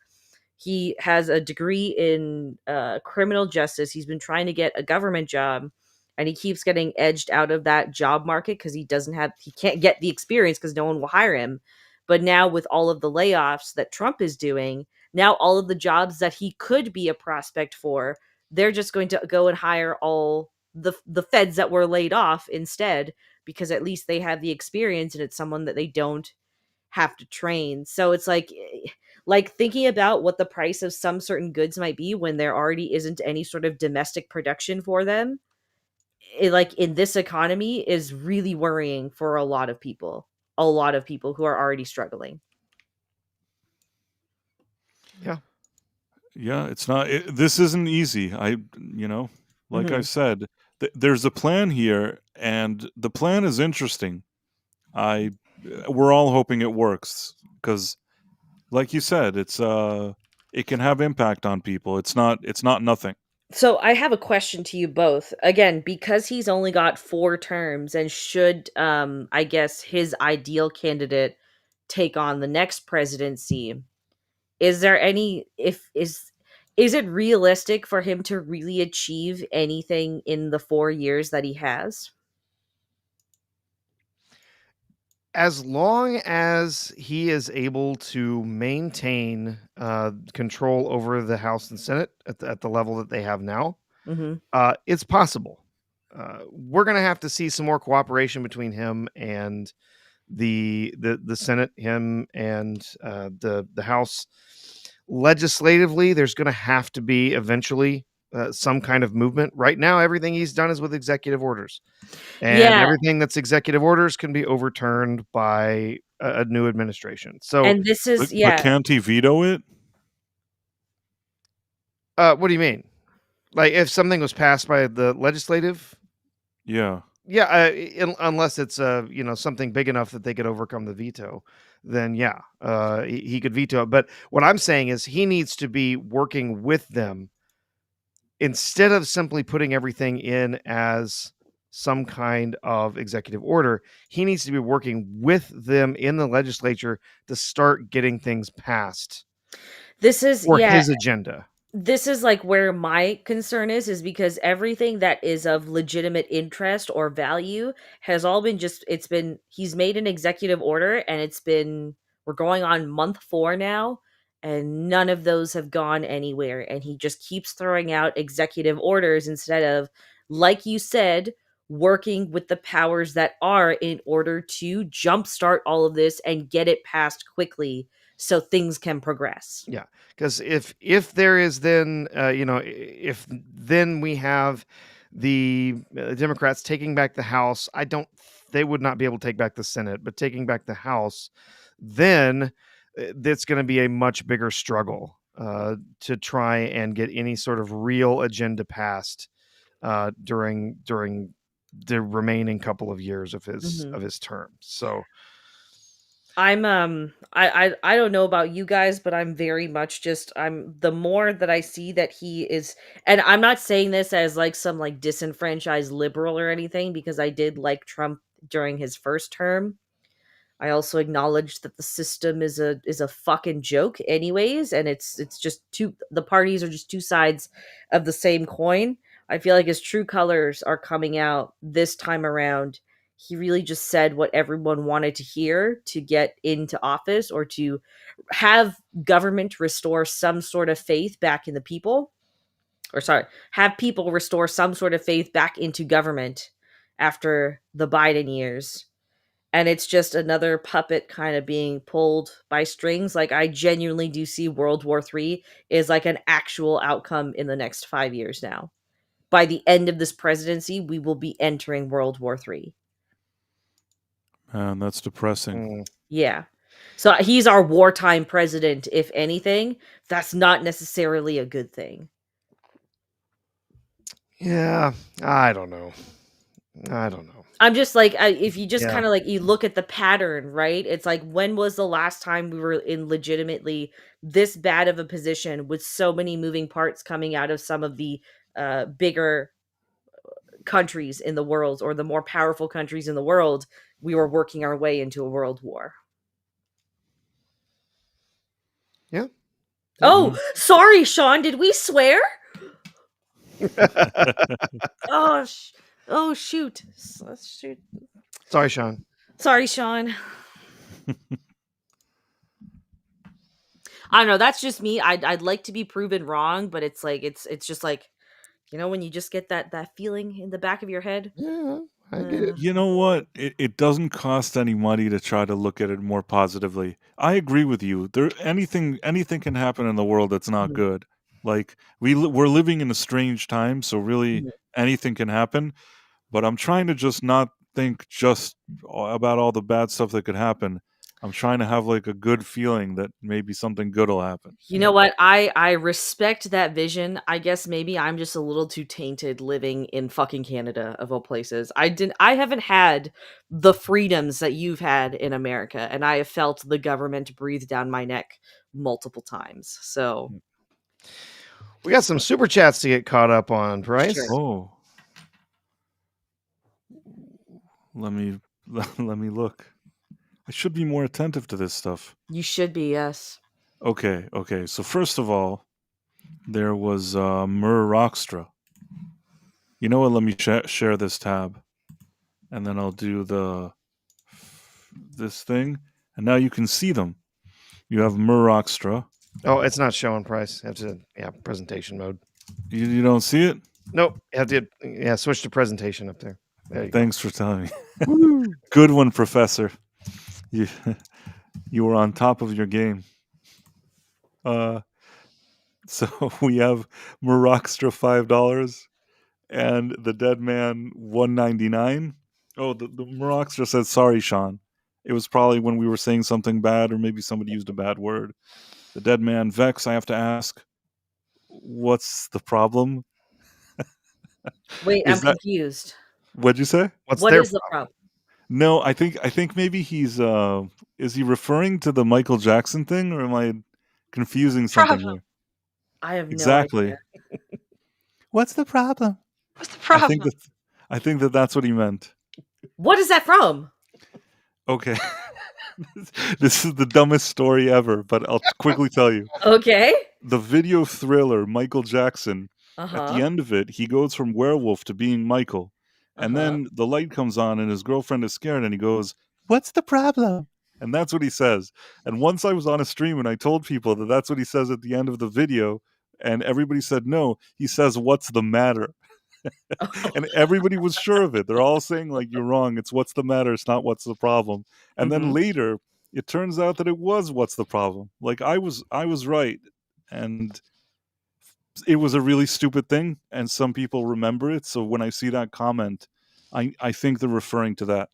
C: He has a degree in criminal justice. He's been trying to get a government job, and he keeps getting edged out of that job market because he can't get the experience because no one will hire him. But now with all of the layoffs that Trump is doing, now all of the jobs that he could be a prospect for, they're just going to go and hire all the feds that were laid off instead, because at least they have the experience and it's someone that they don't have to train. So it's like thinking about what the price of some certain goods might be when there already isn't any sort of domestic production for them, like in this economy, is really worrying for a lot of people. A lot of people who are already struggling.
B: Yeah.
A: Yeah, it's not. This isn't easy. Like I
C: Mhm.
A: said, there's a plan here, and the plan is interesting. I We're all hoping it works because, like you said, it can have impact on people. It's not nothing.
C: So I have a question to you both. Again, because he's only got 4 terms, and should I guess his ideal candidate take on the next presidency, is there any if is it realistic for him to really achieve anything in the 4 years that he has?
B: As long as he is able to maintain control over the House and Senate at the level that they have now,
C: Mhm.
B: it's possible. We're going to have to see some more cooperation between him and the Senate, him and the House. Legislatively, there's going to have to be eventually some kind of movement. Right now, everything he's done is with executive orders, and
C: Yeah,
B: everything that's executive orders can be overturned by a new administration. So,
C: and this is
A: But
C: yeah.
A: can't he veto it?
B: what do you mean? Like if something was passed by the legislative?
A: Yeah.
B: Yeah, unless it's something big enough that they could overcome the veto, then yeah, he could veto it. But what I'm saying is he needs to be working with them instead of simply putting everything in as some kind of executive order. He needs to be working with them in the legislature to start getting things passed
C: This is
B: for
C: yeah,
B: his agenda.
C: this is like where my concern is because everything that is of legitimate interest or value has all been just it's been he's made an executive order, and it's been we're going on month 4 now, and none of those have gone anywhere, and he just keeps throwing out executive orders instead of, like you said, working with the powers that are in order to jumpstart all of this and get it passed quickly so things can progress.
B: Yeah, because if there is then if then we have the Democrats taking back the House, I don't. They would not be able to take back the Senate, but taking back the House, then that's going to be a much bigger struggle to try and get any sort of real agenda passed during the remaining couple of years of
C: Mhm.
B: his term. So
C: I don't know about you guys, but I'm very much just I'm the more that I see that he is, and I'm not saying this as like some like disenfranchised liberal or anything, because I did like Trump during his first term. I also acknowledge that the system is a fucking joke anyways, and it's just two the parties are just two sides of the same coin. I feel like his true colors are coming out this time around. He really just said what everyone wanted to hear to get into office, or to have government restore some sort of faith back in the people, or sorry, have people restore some sort of faith back into government after the Biden years. And it's just another puppet kind of being pulled by strings. Like, I genuinely do see World War III is like an actual outcome in the next 5 years now. By the end of this presidency, we will be entering World War III.
A: Man, that's depressing.
B: mm,
C: Yeah. So he's our wartime president, if anything. That's not necessarily a good thing.
B: yeah, I don't know. I don't know.
C: I'm just like, if you just
B: Yeah.
C: kind of like you look at the pattern, right? It's like, when was the last time we were in legitimately this bad of a position with so many moving parts coming out of some of the bigger countries in the world, or the more powerful countries in the world? We were working our way into a world war.
B: Yeah.
C: Oh,
A: Yeah.
C: sorry, Sean. Did we swear? Oh, oh, shoot. Shoot.
B: Sorry, Sean.
C: Sorry, Sean. I don't know. That's just me. I'd like to be proven wrong, but it's like it's just like when you just get that feeling in the back of your head.
B: Yeah, I get it.
C: Uh,
A: You know what? It doesn't cost any money to try to look at it more positively. I agree with you. Anything can happen in the world that's not
C: mhm,
A: good. Like we're living in a strange time, so really
C: mhm.
A: anything can happen. But I'm trying to just not think just about all the bad stuff that could happen. I'm trying to have like a good feeling that maybe something good will happen.
C: You know what? I respect that vision. I guess maybe I'm just a little too tainted living in fucking Canada of all places. I haven't had the freedoms that you've had in America, and I have felt the government breathe down my neck multiple times. So,
B: We got some super chats to get caught up on,
C: sure.
B: Price.
A: Oh, let me let me look. I should be more attentive to this stuff.
C: You should be, yes.
A: Okay. So first of all, there was Mur Rockstra. You know what? Let me share this tab, and then I'll do this thing, and now you can see them. You have Mur Rockstra.
B: Oh, it's not showing, Price. Have to presentation mode.
A: You don't see it?
B: Nope. Have to switch to presentation up there. There you
A: Thanks for telling me.
B: go. Woo!
A: Good one, Professor. You you were on top of your game. Uh, so we have Mur Rockstra $5 and the Dead Man 199. Oh, the Marox just said sorry, Sean. It was probably when we were saying something bad, or maybe somebody used a bad word. The Dead Man Vex. I have to ask, what's the problem?
C: Wait, I'm
A: Is that
C: confused.
A: what'd you say?
B: What's
C: What
B: their
C: is the problem?
A: No, I think maybe he's is he referring to the Michael Jackson thing, or am I confusing something
C: Problem.
A: here?
C: I have no idea.
A: Exactly. What's the problem?
C: What's the
A: I think
C: problem?
A: that I think that that's what he meant.
C: What is that from?
A: Okay. This is the dumbest story ever, but I'll quickly tell you.
C: Okay.
A: The video thriller Michael Jackson, at the
C: Uh-huh.
A: end of it, he goes from werewolf to being Michael. And
C: Uh-huh.
A: then the light comes on and his girlfriend is scared and he goes, "What's the problem?" And that's what he says. And once I was on a stream and I told people that that's what he says at the end of the video, and everybody said, "No, he says, 'What's the matter?'" And everybody was sure of it. They're all saying like, "You're wrong. It's what's the matter. It's not what's the problem." And then
C: Mhm.
A: later, it turns out that it was what's the problem. Like I was right, and it was a really stupid thing, and some people remember it. So when I see that comment, I think they're referring to that.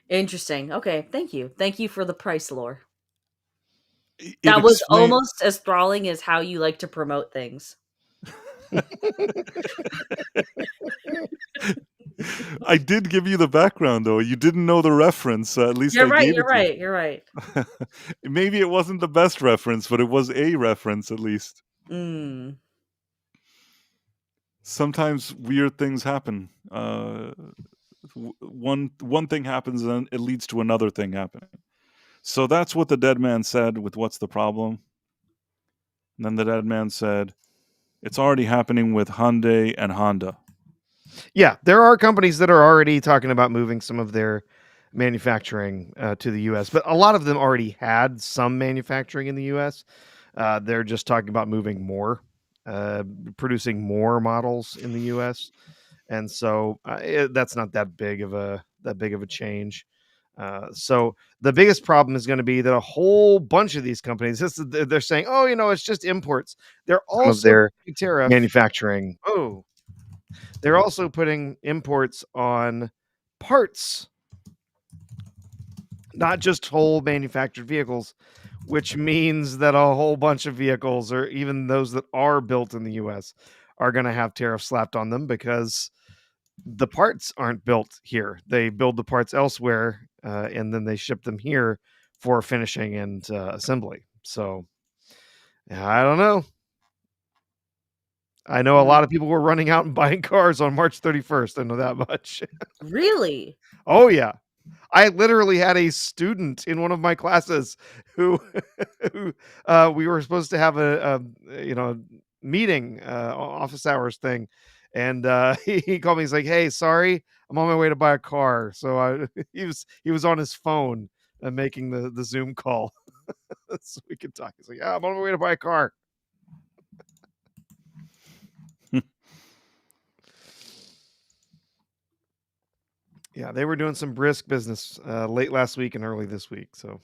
C: Interesting. Okay, thank you. Thank you for the price lore.
A: It
C: That was
A: explains.
C: almost as sprawling as how you like to promote things.
A: I did give you the background though. You didn't know the reference. So at least
C: You're
A: I
C: right,
A: gave
C: you're
A: it to
C: right, you're right.
A: you. Maybe it wasn't the best reference, but it was a reference at least.
C: Mm.
A: Sometimes weird things happen. One thing happens and it leads to another thing happening. So that's what the dead man said with "What's the problem?" And then the dead man said, "It's already happening with Hyundai and Honda."
B: Yeah, there are companies that are already talking about moving some of their manufacturing to the U.S., but a lot of them already had some manufacturing in the U.S. They're just talking about moving more, uh, producing more models in the U.S., and so that's not that big of a change. So the biggest problem is going to be that a whole bunch of these companies, they're saying, oh, it's just imports. They're some of
C: Also
B: their
C: tariff.
B: manufacturing. Oh, they're also putting imports on parts, not just whole manufactured vehicles, which means that a whole bunch of vehicles, or even those that are built in the US, are going to have tariffs slapped on them because the parts aren't built here. They build the parts elsewhere, and then they ship them here for finishing and assembly. So I don't know. I know a lot of people were running out and buying cars on March 31st. I know that much.
C: Really?
B: Oh yeah. I literally had a student in one of my classes who, who we were supposed to have a meeting, office hours thing, and he called me. He's like, "Hey, sorry, I'm on my way to buy a car." So he was on his phone making the Zoom call. so we can talk. He's like, yeah, I'm on my way to buy a car. Yeah, they were doing some brisk business late last week and early this week. So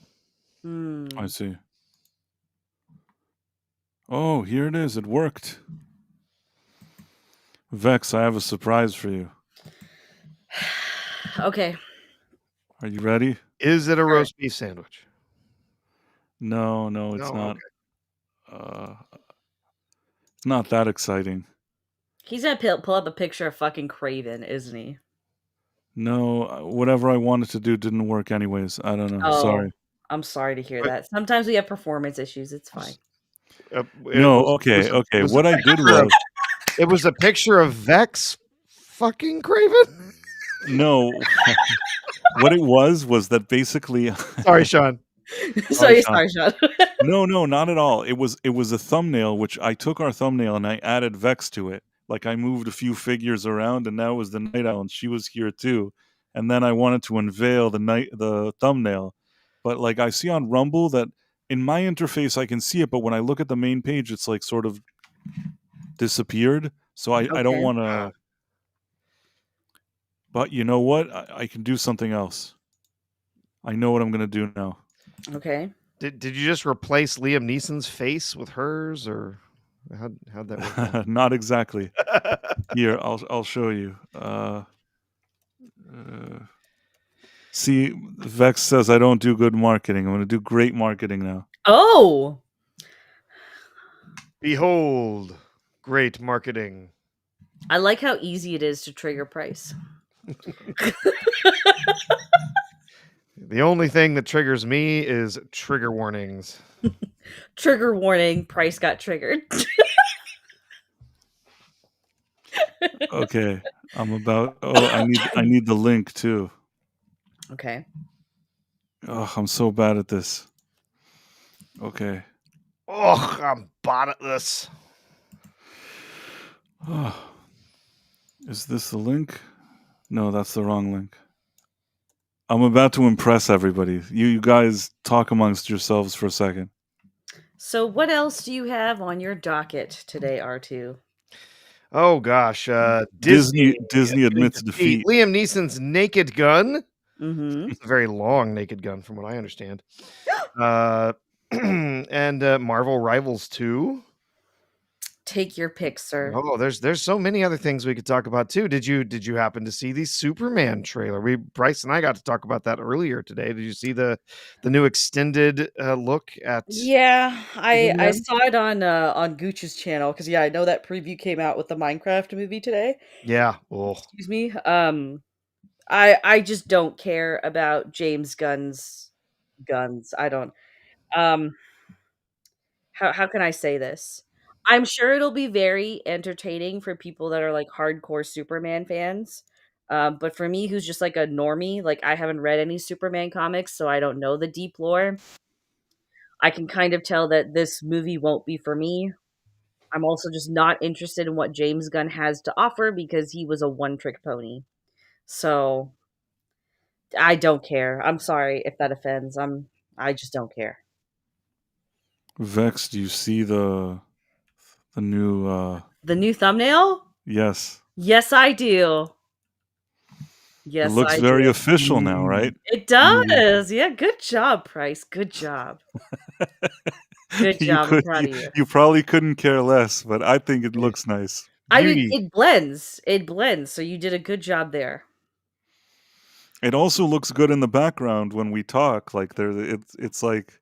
A: I see. Oh, here it is. It worked. Vex, I have a surprise for you.
C: Okay.
A: Are you ready?
B: is it a
C: Sure.
B: roast beef sandwich?
A: No, it's
B: No,
A: not.
B: okay.
A: It's not that exciting.
C: He's gonna pull up a picture of fucking Craven, isn't he?
A: No, whatever I wanted to do didn't work anyways. I don't know.
C: Oh,
A: Sorry.
C: I'm sorry to hear
B: But-
C: that. Sometimes we have performance issues. It's fine.
A: No, okay. What I did was
B: it was a picture of Vex fucking Craven.
A: no. What it was that basically.
B: Sorry, Sean.
C: Sorry,
A: Sean.
C: Sean.
A: No, not at all. It was a thumbnail, which I took our thumbnail and I added Vex to it. Like I moved a few figures around, and that was the Night Owl, and she was here too. And then I wanted to unveil the thumbnail, but like I see on Rumble that in my interface I can see it, but when I look at the main page, it's like sort of disappeared. So I don't
C: Okay.
A: want to. But you know what? I can do something else. I know what I'm gonna do now.
C: Okay.
B: Did you just replace Liam Neeson's face with hers, or how'd that work out?
A: Not exactly. Here, I'll show you. See, Vex says I don't do good marketing. I'm going to do great marketing now.
C: Oh.
B: Behold, great marketing.
C: I like how easy it is to trigger price.
B: The only thing that triggers me is trigger warnings.
C: Trigger warning, price got triggered.
A: Okay, I'm about. Oh, I need the link too.
C: Okay.
A: Oh, I'm so bad at this. Okay.
B: Oh, I'm bad at this.
A: Oh. Is this the link? No, that's the wrong link. I'm about to impress everybody. You guys talk amongst yourselves for a second.
C: So what else do you have on your docket today, R2?
B: Oh gosh,
A: Disney
B: admitting
A: admits defeat.
B: Liam Neeson's Naked Gun.
C: Mm-hmm.
B: It's a very long Naked Gun, from what I understand. And Marvel Rivals 2.
C: Take your pick, sir.
B: Oh, there's so many other things we could talk about too. Did you happen to see the Superman trailer? Bryce and I got to talk about that earlier today. Did you see the new extended look at?
C: Yeah, I
B: Superman?
C: saw it on Gooch's channel because I know that preview came out with the Minecraft movie today.
B: Yeah. Oh.
C: Excuse me. I just don't care about James Gunn's guns. I don't. How can I say this? I'm sure it'll be very entertaining for people that are like hardcore Superman fans. But for me, who's just like a normie, like I haven't read any Superman comics, so I don't know the deep lore. I can kind of tell that this movie won't be for me. I'm also just not interested in what James Gunn has to offer because he was a one-trick pony. So I don't care. I'm sorry if that offends. I just don't care.
A: Vex, do you see the new
C: The new thumbnail?
A: yes.
C: Yes, I do.
A: It
C: Yes,
A: looks
C: I
A: very
C: do.
A: official now, right?
C: It does. Yeah, good job, Price. Good job. Good job. I'm proud of you.
A: You probably couldn't care less, but I think it looks nice.
C: I did.
B: Beauty.
C: It blends. It blends. So you did a good job there.
A: It also looks good in the background when we talk. Like it's like,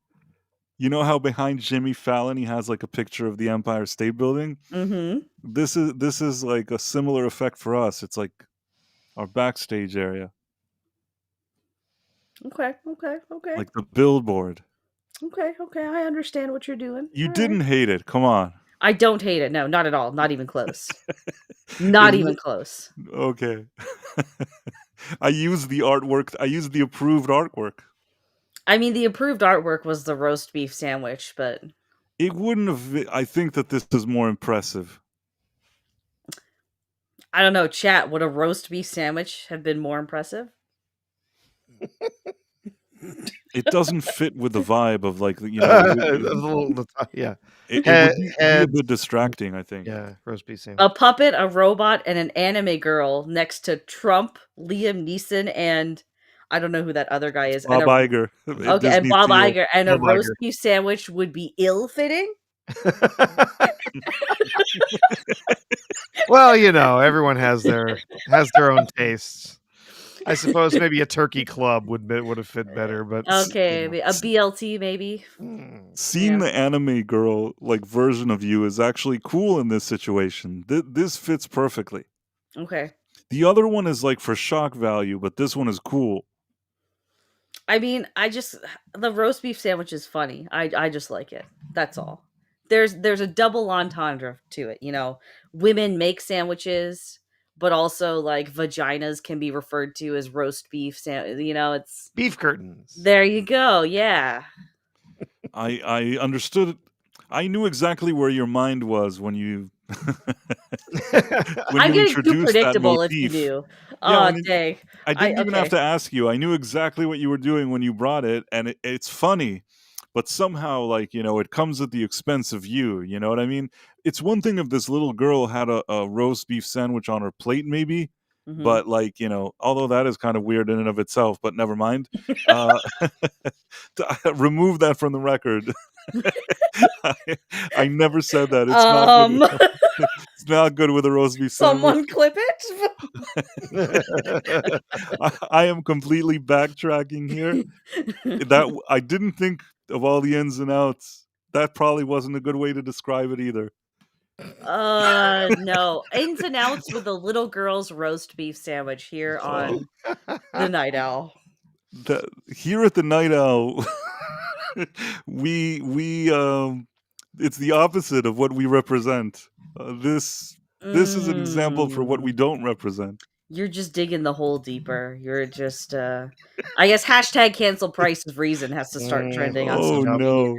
A: you know how behind Jimmy Fallon he has like a picture of the Empire State Building.
C: Mm-hmm.
A: This is like a similar effect for us. It's like our backstage area,
C: Okay.
A: like the billboard.
C: Okay. I understand what you're doing.
A: You
C: All right.
A: didn't hate it. Come on.
C: I don't hate it. No, not at all. Not even close. Not
A: It
C: even
A: loo-
C: close.
A: Okay. I used the artwork. I used the approved artwork.
C: I mean, the approved artwork was the roast beef sandwich, but
A: It wouldn't have. I think that this is more impressive.
C: I don't know. Chat, would a roast beef sandwich have been more impressive?
A: It doesn't fit with the vibe of, like,
B: The little yeah.
A: it
B: Head
A: would be a
B: heads
A: bit distracting, I think.
B: yeah, roast beef
C: A
B: sandwich.
C: puppet, a robot, and an anime girl next to Trump, Liam Neeson, and I don't know who that other guy is, and
A: Bob
C: a
A: Iger,
C: okay, and
A: Disney
C: Bob
A: CEO.
C: Iger, and a
B: Bob
C: roast
B: Iger.
C: beef sandwich would be ill-fitting?
B: Well, everyone has their own tastes. I suppose maybe a turkey club would have fit better, but,
C: Okay, a BLT maybe?
A: Seeing
C: Yeah,
A: the anime girl, like, version of you is actually cool in this situation. This fits perfectly.
C: okay.
A: The other one is, like, for shock value, but this one is cool.
C: I mean, the roast beef sandwich is funny. I just like it. That's all. There's a double entendre to it, Women make sandwiches, but also like vaginas can be referred to as roast beef it's
B: beef curtains.
C: there you go. Yeah.
A: I understood I knew exactly where your mind was when you when
C: I'm
A: you
C: getting too
A: introduced that
C: predictable if you
A: motif.
C: knew.
A: Yeah,
C: Oh, dang.
A: I
C: I
A: didn't even have
C: okay.
A: to ask you. I knew exactly what you were doing when you brought it, and it's funny, but somehow, like, it comes at the expense of you. You know what I mean? It's one thing if this little girl had a roast beef sandwich on her plate, maybe,
C: Mhm.
A: but, like, although that is kind of weird in and of itself, but never mind. Uh, remove that from the record. I, I never said that. It's not good.
C: Um,
A: It's not good with a roast beef sandwich.
C: someone clip it?
A: I am completely backtracking here. I didn't think of all the ins and outs. That probably wasn't a good way to describe it either.
C: No. Ins and outs with the little girl's roast beef sandwich here
A: Oh,
C: on The Night Owl.
A: here at the Night Owl, we it's the opposite of what we represent. This is an example for what we
C: Mm,
A: don't represent.
C: you're just digging the hole deeper. You're just, I guess hashtag cancel Price of Reason has to start trending on
A: Oh
C: social
B: Yep.
C: media.
A: no.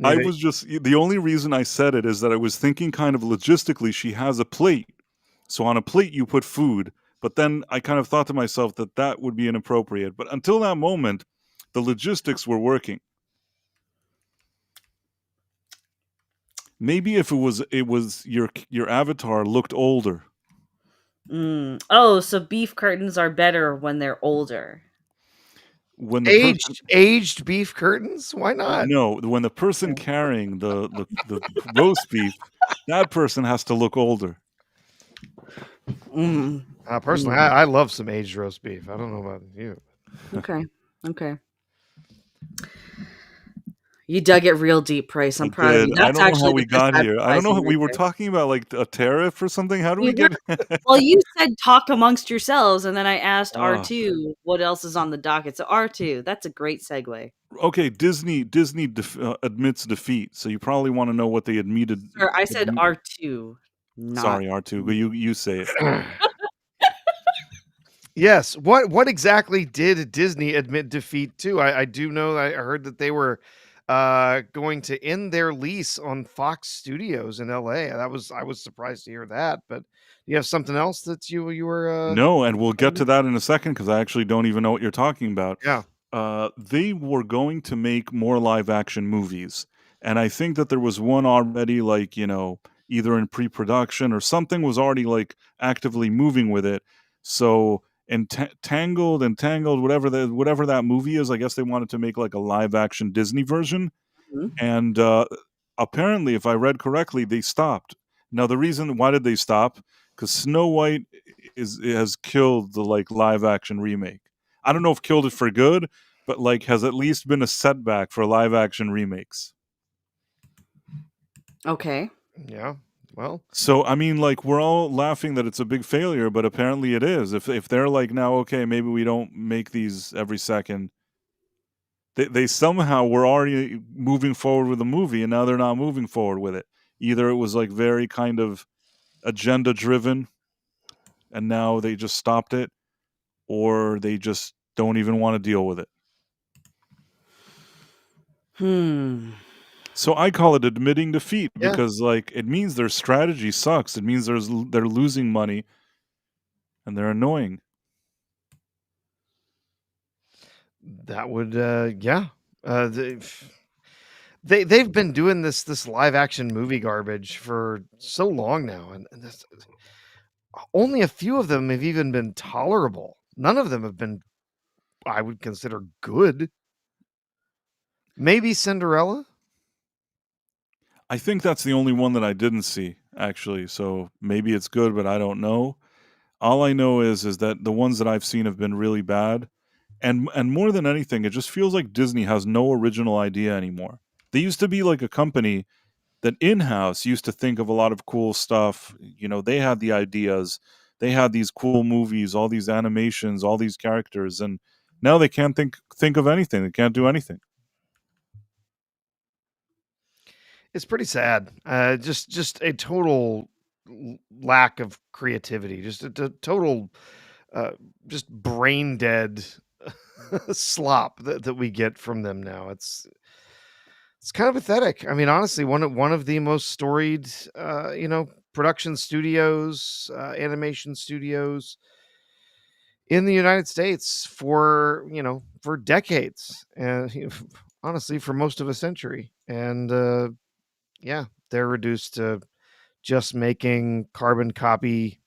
A: I
B: Need it.
A: was just the only reason I said it is that I was thinking kind of logistically she has a plate. So on a plate you put food, but then I kind of thought to myself that that would be inappropriate. But until that moment, the logistics were working. Maybe if it was your avatar looked older.
C: Oh, so beef curtains are better when they're older.
A: When the person
B: Aged beef curtains? Why not?
A: no, when the person carrying the roast beef, that person has to look older.
C: Mm,
B: Personally,
C: mm.
B: I love some aged roast beef. I don't know about you.
C: Okay. Okay. You dug it real deep, Price.
A: I
C: I'm proud of
A: did.
C: you.
A: I
C: That's
A: don't know how
C: actually the
A: we
C: best
A: got here. I don't know how
C: advertising
A: we
C: right
A: were
C: there.
A: talking about, like, a tariff or something. How do we
C: We were
A: get
C: well, you said talk amongst yourselves, and then I asked
A: Ah,
C: R2 what else is on the docket. So R2, that's a great segue.
A: okay, Disney admits defeat, so you probably wanna know what they
C: Sir, I said
A: admi
C: R2, not
A: sorry, R2, but you say it.
B: Yes. What exactly did Disney admit defeat to? I do know I heard that they were going to end their lease on Fox Studios in LA. I was surprised to hear that, but you have something else that you were
A: No, and we'll get
B: saying?
A: to that in a second because I actually don't even know what you're talking about.
B: Yeah.
A: They were going to make more live action movies, and I think that there was one already, like, either in pre-production or something was already, like, actively moving with it. So, Entangled, whatever that movie is, I guess they wanted to make, like, a live action Disney version,
C: Mhm.
A: and, apparently, if I read correctly, they stopped. Now the reason why did they stop? Because Snow White has killed the, like, live action remake. I don't know if killed it for good, but, like, has at least been a setback for live action remakes.
C: Okay.
B: Yeah. Well,
A: So, I mean, like, we're all laughing that it's a big failure, but apparently it is. If they're like, "Now, okay, maybe we don't make these every second," they somehow were already moving forward with the movie, and now they're not moving forward with it. Either it was, like, very kind of agenda driven, and now they just stopped it, or they just don't even wanna deal with it.
C: Hmm.
A: So I call it admitting defeat
B: yeah.
A: because, like, it means their strategy sucks. It means they're losing money and they're annoying.
B: That would, yeah. They've been doing this live action movie garbage for so long now, and this, only a few of them have even been tolerable. None of them have been, I would consider, good. Maybe Cinderella.
A: I think that's the only one that I didn't see, actually, so maybe it's good, but I don't know. All I know is that the ones that I've seen have been really bad, and more than anything, it just feels like Disney has no original idea anymore. They used to be like a company that in-house used to think of a lot of cool stuff. You know, they had the ideas, they had these cool movies, all these animations, all these characters, and now they can't think of anything. They can't do anything.
B: It's pretty sad. Just a total lack of creativity. Just a total, uh, just brain dead slop that we get from them now. It's kind of pathetic. I mean, honestly, one of the most storied, production studios, animation studios in the United States for for decades, and honestly, for most of a century. And yeah, they're reduced to just making carbon copy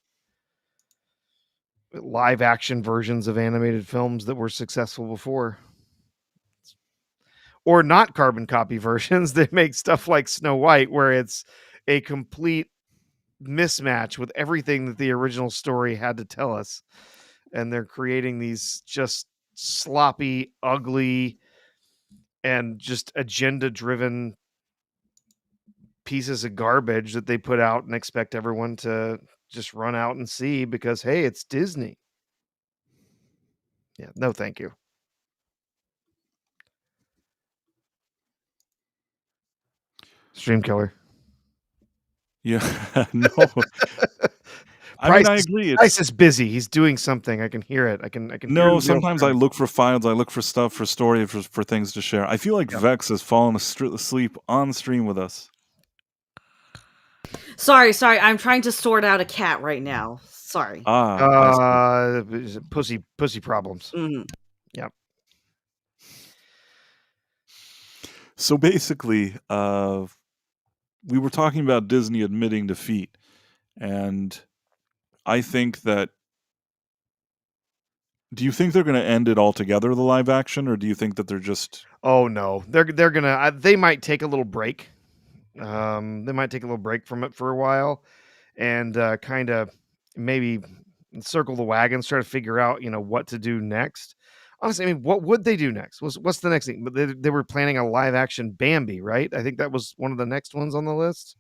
B: live action versions of animated films that were successful before, or not carbon copy versions that make stuff like Snow White, where it's a complete mismatch with everything that the original story had to tell us. And they're creating these just sloppy, ugly, and just agenda driven pieces of garbage that they put out and expect everyone to just run out and see because, hey, it's Disney. Yeah, no, thank you. Stream killer.
A: Yeah, no. I mean,
B: Price
A: I
B: is
A: agree.
B: Price is busy. He's doing something. I can hear it. I can hear
A: No,
B: the wheels
A: sometimes I
B: turning.
A: look for files, I look for stuff, for story, for things to share. I feel like
B: Yeah.
A: Vex has fallen asleep on stream with us.
C: Sorry, I'm trying to sort out a cat right now. Sorry.
A: Ah, I see.
B: Is it pussy problems.
C: Mhm.
B: Yep.
A: So basically, we were talking about Disney admitting defeat, and I think that. Do you think they're going to end it altogether, the live action, or do you think that they're just?
B: Oh no, they're gonna. They might take a little break. They might take a little break from it for a while, and kind of maybe circle the wagons, try to figure out what to do next. Honestly, I mean, what would they do next? What's the next thing? But they were planning a live action Bambi, right? I think that was one of the next ones on the list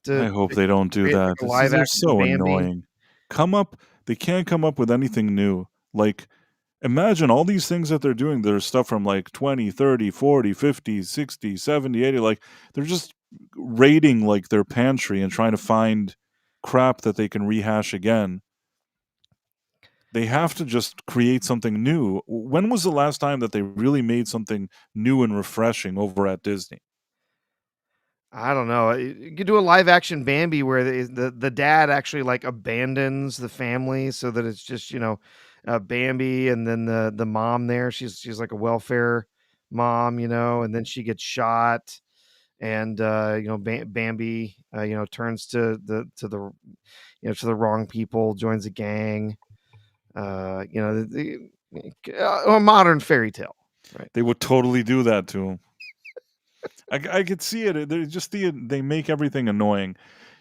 A: I
B: to
A: hope they don't do
B: create like
A: that.
B: a
A: This is
B: live
A: They're
B: action
A: so
B: Bambi.
A: annoying. Come up. They can't come up with anything new. Like, imagine all these things that they're doing. There's stuff from like 20, 30, 40, 50, 60, 70, 80. Like, they're just raiding like their pantry and trying to find crap that they can rehash again. They have to just create something new. When was the last time that they really made something new and refreshing over at Disney?
B: I don't know. You could do a live action Bambi where the dad actually like abandons the family so that it's just Bambi, and then the mom there. She's like a welfare mom, and then she gets shot, and Bambi turns to the wrong people, joins a gang. A modern fairy tale, right?
A: They would totally do that to him. I could see it. They make everything annoying.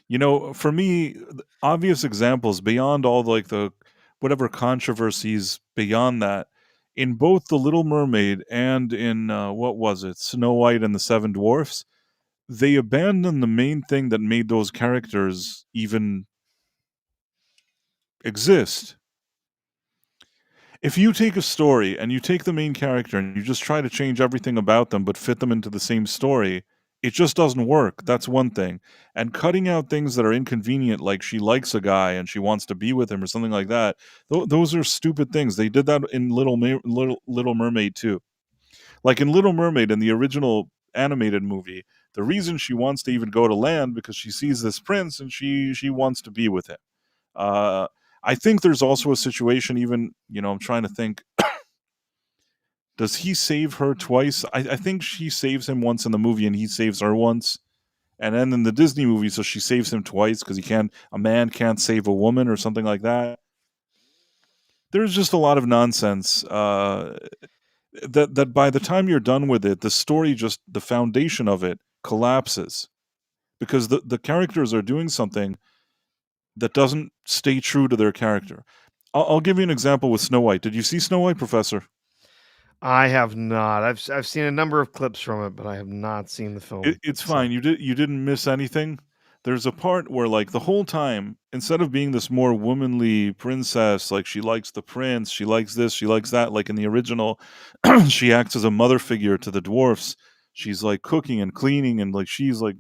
A: You know, for me, obvious examples beyond all like the whatever controversies beyond that, in both the Little Mermaid and in what was it, Snow White and the Seven Dwarfs, they abandoned the main thing that made those characters even exist. If you take a story and you take the main character and you just try to change everything about them but fit them into the same story, it just doesn't work. That's one thing. And cutting out things that are inconvenient, like she likes a guy and she wants to be with him or something like that, those are stupid things. They did that in Little Mermaid too. Like in Little Mermaid, in the original animated movie, the reason she wants to even go to land because she sees this prince and she wants to be with him. Uh, I think there's also a situation, even, I'm trying to think. Does he save her twice? I think she saves him once in the movie, and he saves her once. And then in the Disney movie, so she saves him twice because a man can't save a woman or something like that. There's just a lot of nonsense. That by the time you're done with it, the story the foundation of it collapses because the characters are doing something that doesn't stay true to their character. I'll give you an example with Snow White. Did you see Snow White, Professor?
B: I have not. I've seen a number of clips from it, but I have not seen the film
A: It's
B: itself.
A: fine. You didn't miss anything. There's a part where, like, the whole time, instead of being this more womanly princess, like she likes the prince, she likes this, she likes that, like in the original, she acts as a mother figure to the dwarfs. She's like cooking and cleaning, and like she's like,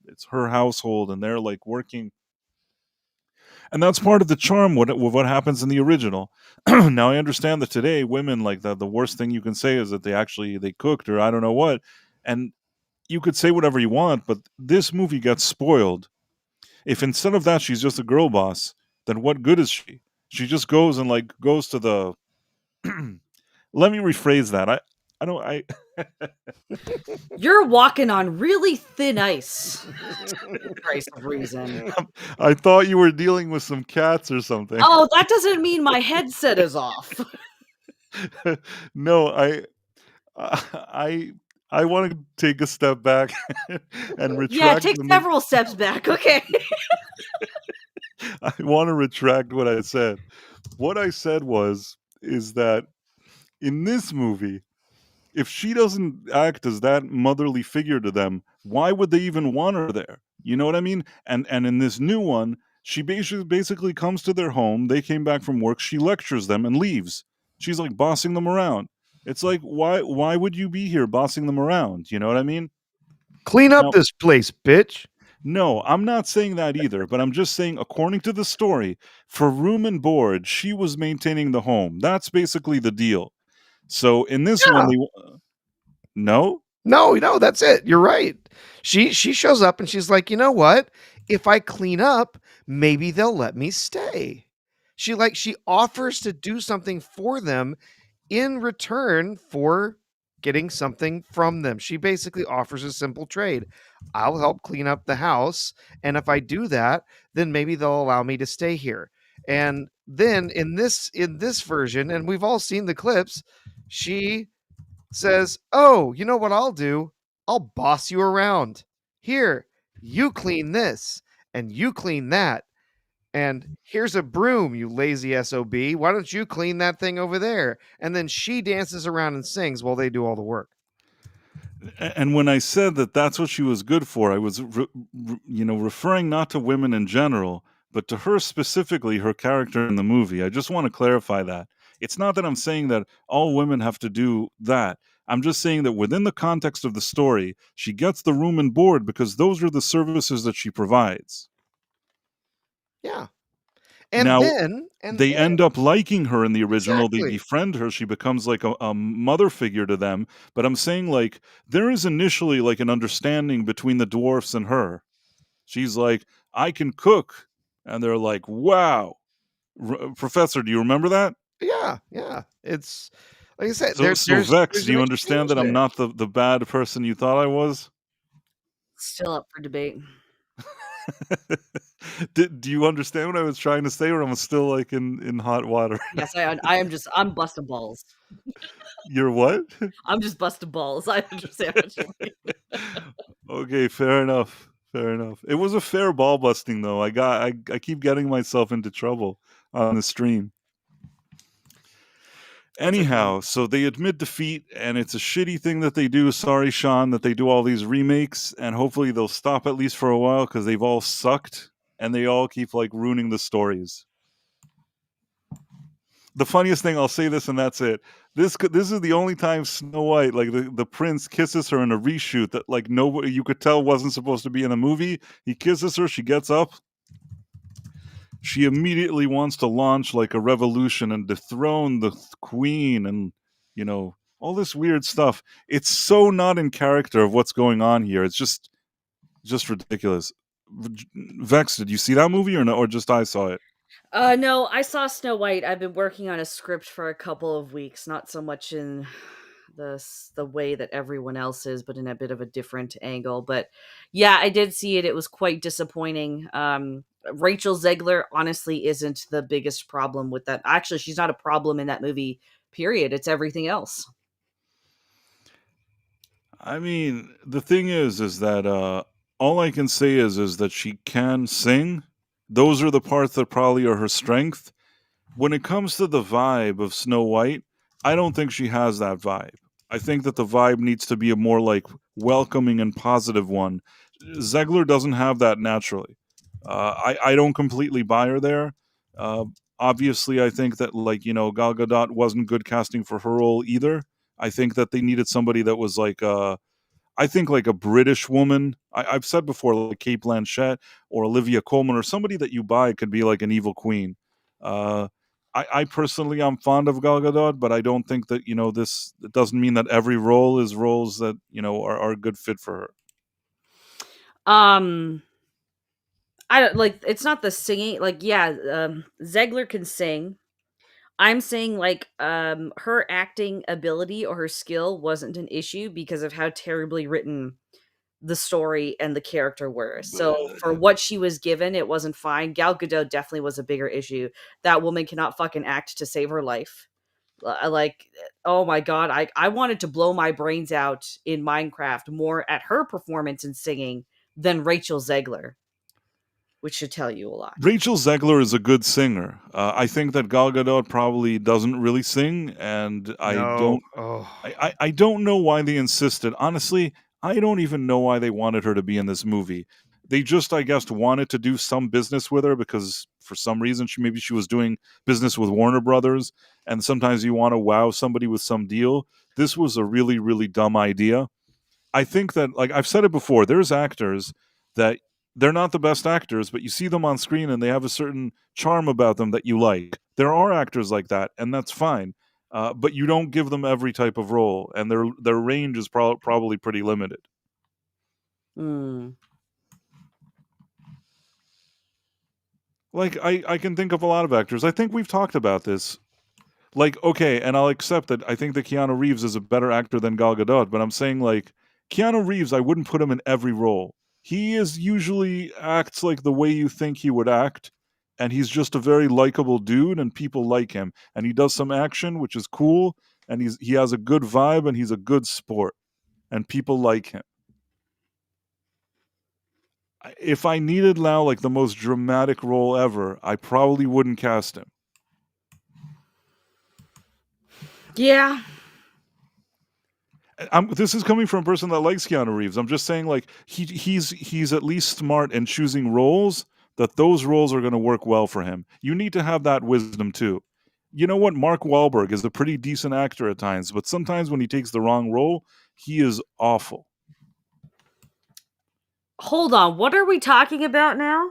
A: it's her household, and they're like working, and that's part of the charm what happens in the original. Now I understand that today women, like, the worst thing you can say is that they cooked or I don't know what, and you could say whatever you want, but this movie got spoiled. If instead of that she's just a girl boss, then what good is she? She just goes and like goes to the let me rephrase that. I don't I
C: You're walking on really thin ice. Christ of reason.
A: I thought you were dealing with some cats or something.
C: Oh, that doesn't mean my headset is off.
A: No, I I want to take a step back and
C: Yeah,
A: retract
C: take several steps back. Okay.
A: I want to retract what I said. What I said is that in this movie, if she doesn't act as that motherly figure to them, why would they even want her there? You know what I mean? And in this new one, she basically comes to their home. They came back from work. She lectures them and leaves. She's like bossing them around. It's like, why would you be here bossing them around? You know what I mean?
B: Clean up
A: Now,
B: this place, bitch.
A: no, I'm not saying that either, but I'm just saying, according to the story, for room and board, she was maintaining the home. That's basically the deal. So in this one,
B: Yeah.
A: no,
B: No, that's it. You're right. She shows up and she's like, "You know what? If I clean up, maybe they'll let me stay." She offers to do something for them in return for getting something from them. She basically offers a simple trade. I'll help clean up the house, and if I do that, then maybe they'll allow me to stay here. And then in this version, and we've all seen the clips, she says, "Oh, you know what I'll do? I'll boss you around. Here, you clean this, and you clean that. And here's a broom, you lazy SOB. Why don't you clean that thing over there?" And then she dances around and sings while they do all the work.
A: And when I said that that's what she was good for, I was, referring not to women in general, but to her specifically, her character in the movie. I just want to clarify that. It's not that I'm saying that all women have to do that. I'm just saying that within the context of the story, she gets the room and board because those are the services that she provides.
B: Yeah. And
A: Now,
B: then
A: they end up liking her in the original. They
B: exactly.
A: befriend her. She becomes like a mother figure to them. But I'm saying, like, there is initially like an understanding between the dwarfs and her. She's like, I can cook. And they're like, wow. Professor, do you remember that?
B: Yeah. It's like I said,
A: So Vex,
B: there's
A: do
B: an
A: you understand
B: exchange
A: that I'm
B: there.
A: not the bad person you thought I was?
C: Still up for debate.
A: Do you understand what I was trying to say, or am I still like in hot water?
C: Yes, I'm busting balls.
A: You're what?
C: I'm just busting balls. I understand what you mean.
A: Okay, fair enough. Fair enough. It was a fair ball busting though. I keep getting myself into trouble on the stream.
C: It's okay.
A: Anyhow, so they admit defeat, and it's a shitty thing that they do. Sorry, Sean, that they do all these remakes, and hopefully they'll stop at least for a while because they've all sucked, and they all keep like ruining the stories. The funniest thing, I'll say this, and that's it. This is the only time Snow White, like the prince, kisses her in a reshoot that like nobody you could tell wasn't supposed to be in a movie. He kisses her, she gets up, she immediately wants to launch like a revolution and dethrone the queen, and all this weird stuff. It's so not in character of what's going on here. It's just ridiculous. Vex, did you see that movie or no, or just I saw it?
C: No, I saw Snow White. I've been working on a script for a couple of weeks, not so much in the way that everyone else is, but in a bit of a different angle. But yeah, I did see it. It was quite disappointing. Rachel Zegler honestly isn't the biggest problem with that. Actually, she's not a problem in that movie. Period. It's everything else.
A: I mean, the thing is that all I can say is that she can sing. Those are the parts that probably are her strength. When it comes to the vibe of Snow White, I don't think she has that vibe. I think that the vibe needs to be a more like welcoming and positive one. Zegler doesn't have that naturally. I don't completely buy her there. Uh, Obviously, I think that like Gal Gadot wasn't good casting for her role either. I think that they needed somebody that was like I think like a British woman. I've said before, like Kate Blanchett or Olivia Colman, or somebody that you buy could be like an evil queen. Uh, I personally I'm fond of Gal Gadot, but I don't think that this. It doesn't mean that every role is roles that are a good fit for her.
C: Um, I don't like. It's not the singing. Like, yeah, Zegler can sing. I'm saying like her acting ability or her skill wasn't an issue because of how terribly written the story and the character were. So for what she was given, it wasn't fine. Gal Gadot definitely was a bigger issue. That woman cannot fucking act to save her life. Like, oh my god, I wanted to blow my brains out in Minecraft more at her performance and singing than Rachel Zegler, which should tell you a lot.
A: Rachel Zegler is a good singer. I think that Gal Gadot probably doesn't really sing, and
B: No. Oh.
A: I don't know why they insisted. Honestly, I don't even know why they wanted her to be in this movie. They just, I guess, wanted to do some business with her because for some reason maybe she was doing business with Warner Brothers, and sometimes you want to wow somebody with some deal. This was a really, really dumb idea. I think that, like I've said it before, there's actors that they're not the best actors, but you see them on screen and they have a certain charm about them that you like. There are actors like that, and that's fine. But you don't give them every type of role, and their range is probably pretty limited.
C: Mm.
A: Like I can think of a lot of actors. I think we've talked about this. Like, okay, and I'll accept that I think that Keanu Reeves is a better actor than Gal Gadot, but I'm saying like Keanu Reeves, I wouldn't put him in every role. He is usually acts like the way you think he would act, and he's just a very likable dude, and people like him. And he does some action, which is cool, and he has a good vibe, and he's a good sport, and people like him. If I needed now like the most dramatic role ever, I probably wouldn't cast him.
C: Yeah.
A: This is coming from a person that likes Keanu Reeves. I'm just saying, like he's at least smart in choosing roles that those roles are going to work well for him. You need to have that wisdom too. You know what? Mark Wahlberg is a pretty decent actor at times, but sometimes when he takes the wrong role, he is awful.
C: Hold on. What are we talking about now?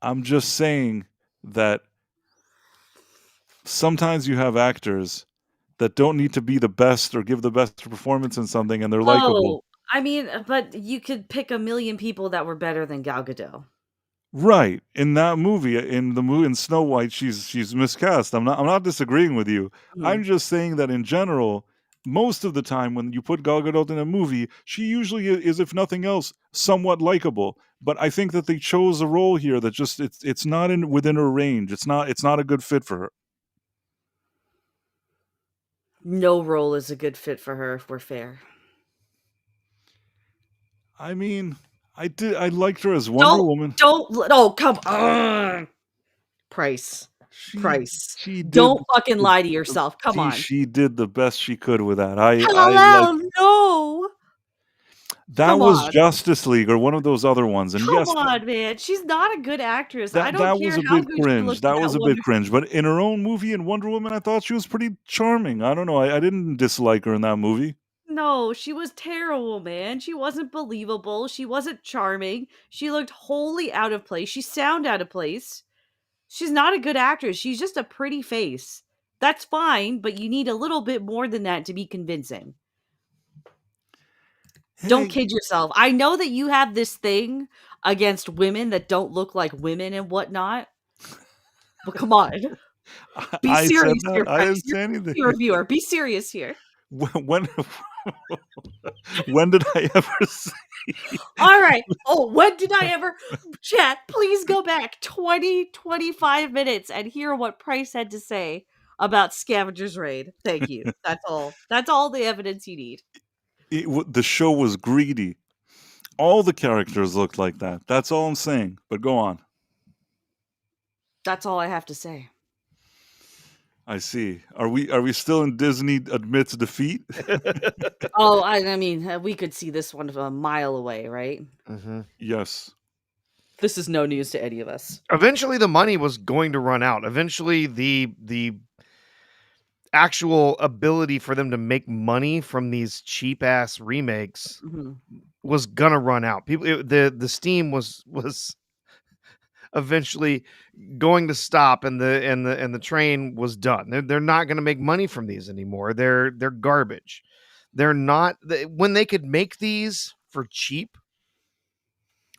A: I'm just saying that sometimes you have actors that don't need to be the best or give the best performance in something, and they're likable.
C: Oh, I mean, but you could pick a million people that were better than Gal Gadot.
A: Right. In that movie, in the movie in Snow White, she's miscast. I'm not disagreeing with you. I'm
C: Mhm.
A: just saying that in general, most of the time when you put Gal Gadot in a movie, she usually is, if nothing else, somewhat likable. But I think that they chose a role here that just it's not in within her range. It's not a good fit for her.
C: No role is a good fit for her if we're fair.
A: I mean, I liked her as Wonder
C: Don't
A: Woman.
C: oh, come on. Price.
A: She
C: Price.
A: she did
C: Don't fucking
A: the,
C: lie to yourself. Come on.
A: she did the best she could with that. I like
C: Hello, no.
A: that
C: Come
A: was
C: on.
A: Justice League or one of those other ones. And
C: Come
A: yes,
C: on, man. She's not a good actress. I
A: that
C: don't
A: that
C: care
A: was a
C: how
A: bit
C: good she
A: cringe.
C: looked in
A: That
C: that
A: was a bit
C: Wonder.
A: cringe. But in her own movie in Wonder Woman, I thought she was pretty charming. I don't know. I didn't dislike her in that movie.
C: No, she was terrible, man. She wasn't believable. She wasn't charming. She looked wholly out of place. She sounded out of place. She's not a good actress. She's just a pretty face. That's fine, but you need a little bit more than that to be convincing. Don't
A: Hey,
C: kid yourself. I know that you have this thing against women that don't look like women and whatnot, but come on. Be
A: I said
C: serious here,
A: that. I
C: Price.
A: didn't
C: You're
A: say
C: a
A: anything.
C: movie reviewer. Be serious here.
A: when when did I ever say?
C: All right. Oh, when did I ever chat? Please go back 25 minutes and hear what Price had to say about Scavenger's Raid. Thank you. That's all. That's all the evidence you need.
A: The show was greedy. All the characters looked like that. That's all I'm saying. But go on.
C: That's all I have to say.
A: I see. Are we still in Disney admits defeat?
C: Oh, I mean, we could see this one a mile away, right?
B: Mm-hmm.
A: Yes.
C: This is no news to any of us.
B: Eventually, the money was going to run out. Eventually, the actual ability for them to make money from these cheap ass remakes
C: Hmm.
B: was gonna run out. The steam was eventually going to stop, and the train was done. They're not going to make money from these anymore. They're garbage. They're not when they could make these for cheap.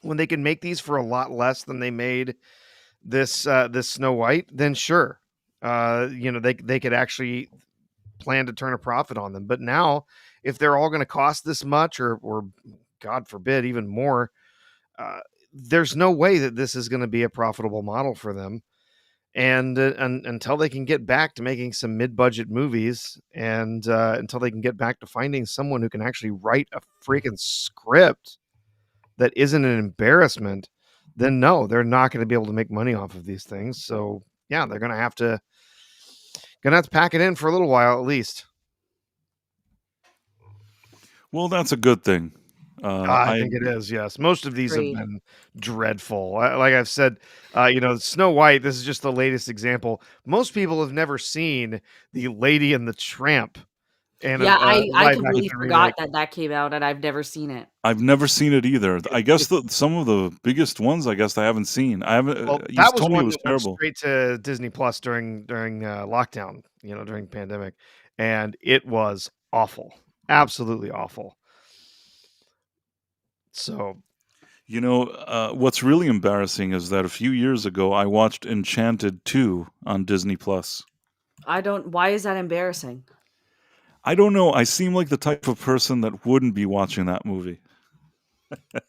B: When they could make these for a lot less than they made this Snow White, then sure, they could actually plan to turn a profit on them. But now, if they're all going to cost this much, or God forbid, even more, there's no way that this is going to be a profitable model for them. And until they can get back to making some mid-budget movies, and until they can get back to finding someone who can actually write a freaking script that isn't an embarrassment, then no, they're not going to be able to make money off of these things. So yeah, they're going to have to pack it in for a little while at least.
A: Well, that's a good thing.
B: I think it is, yes. Most of these have
C: Agreed.
B: been dreadful. Like I've said, Snow White, this is just the latest example. Most people have never seen The Lady and the Tramp and
C: Yeah, I
B: live
C: completely
B: action
C: forgot
B: remake.
C: that came out, and I've never seen it.
A: I've never seen it either. I guess some of the biggest ones, I guess I haven't seen. I haven't.
B: Well,
A: You
B: that was
A: told me it
B: one
A: was
B: that went
A: terrible.
B: straight to Disney Plus during lockdown, during the pandemic, and it was awful, absolutely awful. So
A: What's really embarrassing is that a few years ago I watched Enchanted 2 on Disney Plus.
C: Why is that embarrassing?
A: I don't know. I seem like the type of person that wouldn't be watching that movie.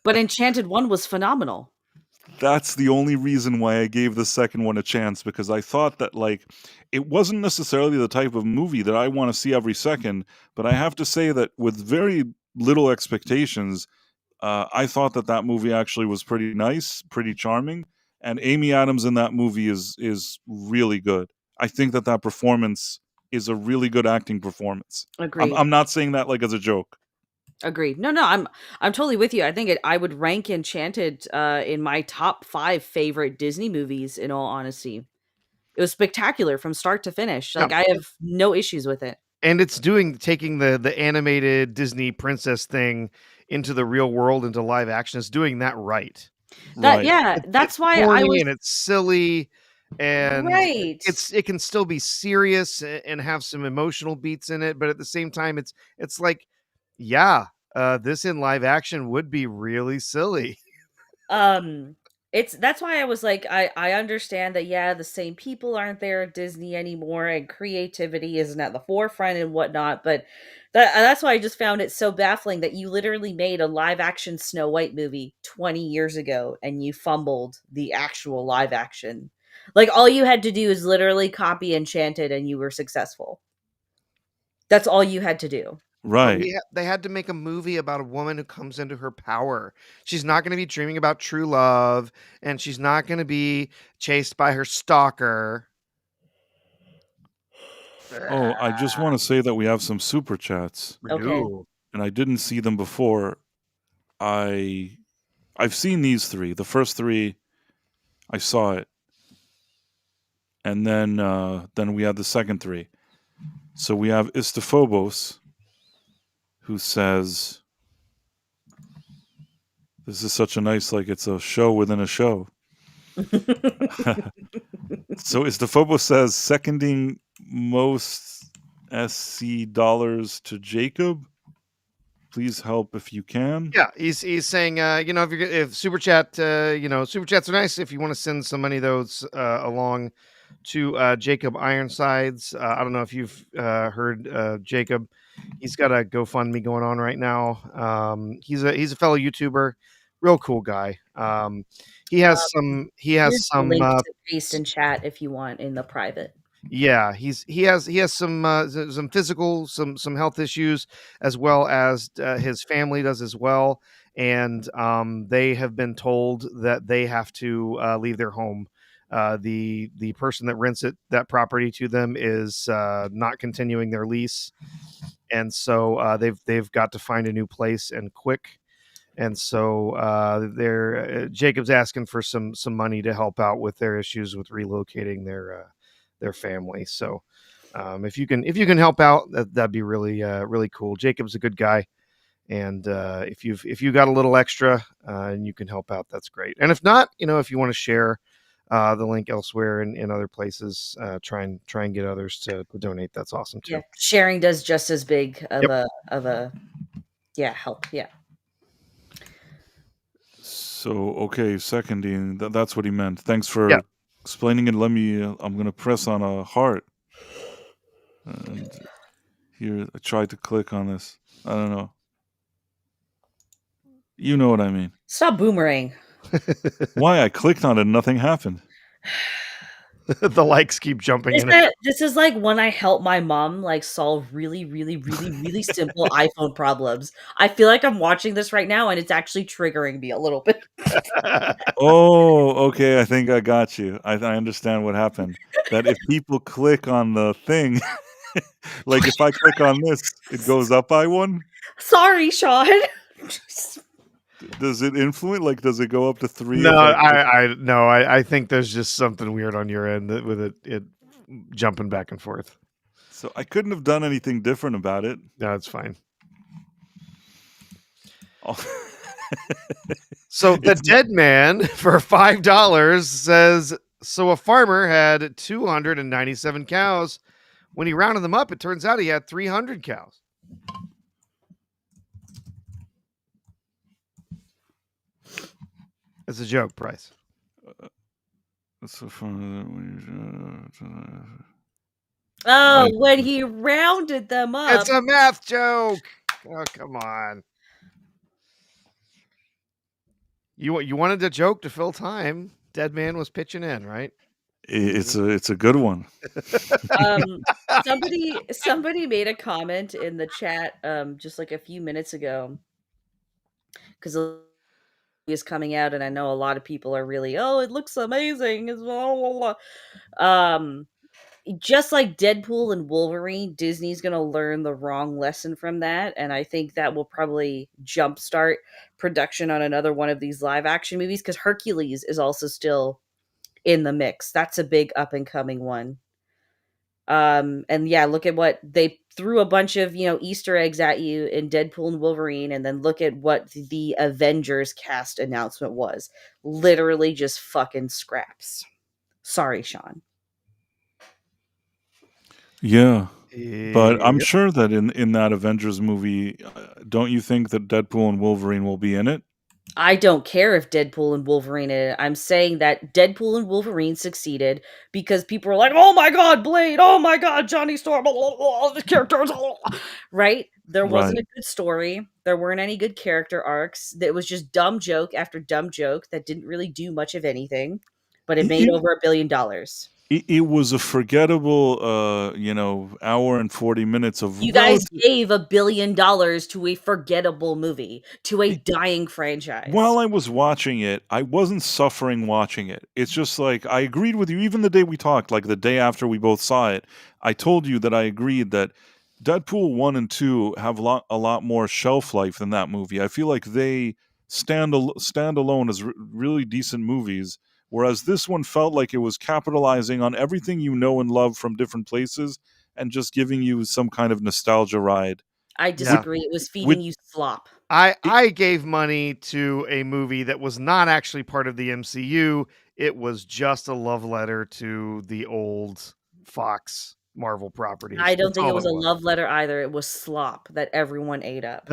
C: But Enchanted 1 was phenomenal.
A: That's the only reason why I gave the second one a chance, because I thought that it wasn't necessarily the type of movie that I want to see every second, but I have to say that with very little expectations, I thought that movie actually was pretty nice, pretty charming, and Amy Adams in that movie is really good. I think that performance is a really good acting performance.
C: Agreed.
A: I'm not saying that as a joke.
C: Agreed. No, I'm totally with you. I think I would rank Enchanted in my top 5 favorite Disney movies, in all honesty. It was spectacular from start to finish.
B: yeah,
C: Like, I have no issues with it.
B: and it's taking the animated Disney princess thing into the real world, into live action. It's doing that right.
C: That
A: Right.
C: Yeah, that's
B: It's
C: why I
B: corny
C: was
B: and it's silly, and
C: right.
B: it can still be serious and have some emotional beats in it, but at the same time, it's like, yeah, this in live action would be really silly.
C: Um that's why I was like, I understand that, yeah, the same people aren't there at Disney anymore, and creativity isn't at the forefront and whatnot, but that's why I just found it so baffling that you literally made a live action Snow White movie 20 years ago and you fumbled the actual live action. Like, all you had to do is literally copy Enchanted and you were successful. That's all you had to do.
B: But
A: Right.
B: they had to make a movie about a woman who comes into her power. She's not going to be dreaming about true love, and she's not going to be chased by her stalker.
A: Oh, I just want to say that we have some super chats,
C: Okay.
B: Ooh.
A: and I didn't see them before. I've seen these 3. The first 3, I saw it, and then we had the second 3. So we have Istophobos, who says, "This is such a nice, it's a show within a show." So Istophobos says, "Seconding most SC dollars to Jacob. Please help if you can."
B: Yeah, he's saying, if super chat, super chats are nice if you want to send some money those along to Jacob Ironsides. I don't know if you've heard Jacob. He's got a GoFundMe going on right now. He's a fellow YouTuber, real cool guy. He
C: Here's
B: has
C: the
B: some
C: link to paste in chat if you want in the private.
B: yeah, he has some physical some health issues, as well as his family does as well, and they have been told that they have to leave their home. The person that rents that property to them is not continuing their lease, and so they've got to find a new place and quick. And so they're Jacob's asking for some money to help out with their issues with relocating their family. So if you can help out, that'd be really cool. Jacob's a good guy, and if you got a little extra and you can help out, that's great. And if not, if you want to share the link elsewhere in other places, try and get others to donate. That's awesome too.
C: Yeah, sharing does just as big of
B: Yep.
C: a help. Yeah.
A: So, okay, seconding, that's what he meant. Thanks
B: Yeah.
A: for explaining it. Let me, I'm going to press on a heart. And here, I tried to click on this. I don't know. You know what I mean.
C: Stop boomerang.
A: Why? I clicked on it and nothing happened.
B: The likes keep jumping in it.
C: This is like when I help my mom like solve really, really, really, really simple iPhone problems. I feel like I'm watching this right now and it's actually triggering me a little bit.
A: Oh, okay. I think I got you. I understand what happened. That if people click on the thing, like if I click on this, it goes up by one.
C: Sorry, Sean.
A: Does it influence? Like, does it go up to 3?
B: No,
A: if
B: I think there's just something weird on your end with it jumping back and forth.
A: So I couldn't have done anything different about it.
B: No, it's fine.
A: Oh.
B: So the dead man for $5 says, so a farmer had 297 cows. When he rounded them up, it turns out he had 300 cows. It's a joke, Bryce.
A: That's so funny.
C: Oh, when he rounded them up.
B: It's a math joke. Oh, come on. You wanted a joke to fill time. Dead man was pitching in, right?
A: It's a good one.
C: Somebody made a comment in the chat just like a few minutes ago, because is coming out and I know a lot of people are really, oh, it looks amazing, it's blah, blah, blah. Just like Deadpool and Wolverine, Disney's gonna learn the wrong lesson from that, and I think that will probably jumpstart production on another one of these live action movies, because Hercules is also still in the mix. That's a big up and coming one. And yeah, look at what they threw a bunch of, Easter eggs at you in Deadpool and Wolverine, and then look at what the Avengers cast announcement was. Literally just fucking scraps. Sorry, Sean.
A: Yeah. But I'm sure that in that Avengers movie, don't you think that Deadpool and Wolverine will be in it?
C: I don't care if Deadpool and Wolverine. I'm saying that Deadpool and Wolverine succeeded because people were like, "Oh my god, Blade! Oh my god, Johnny Storm! All the characters!" Right? There wasn't a good story. There weren't any good character arcs. It was just dumb joke after dumb joke that didn't really do much of anything, but it made over $1 billion.
A: It was a forgettable, hour and 40 minutes of.
C: You guys gave $1 billion to a forgettable movie, to a dying franchise.
A: While I was watching it, I wasn't suffering watching it. It's just like, I agreed with you, even the day we talked, like the day after we both saw it, I told you that I agreed that Deadpool 1 and 2 have a lot more shelf life than that movie. I feel like they stand alone as really decent movies. Whereas this one felt like it was capitalizing on everything you know and love from different places and just giving you some kind of nostalgia ride.
C: I disagree. It was feeding you slop.
B: I gave money to a movie that was not actually part of the MCU. It was just a love letter to the old Fox Marvel
C: I
B: properties.
C: don't
B: That's
C: think it
B: all
C: was
B: it
C: a
B: was.
C: love letter either. It was slop that everyone ate up.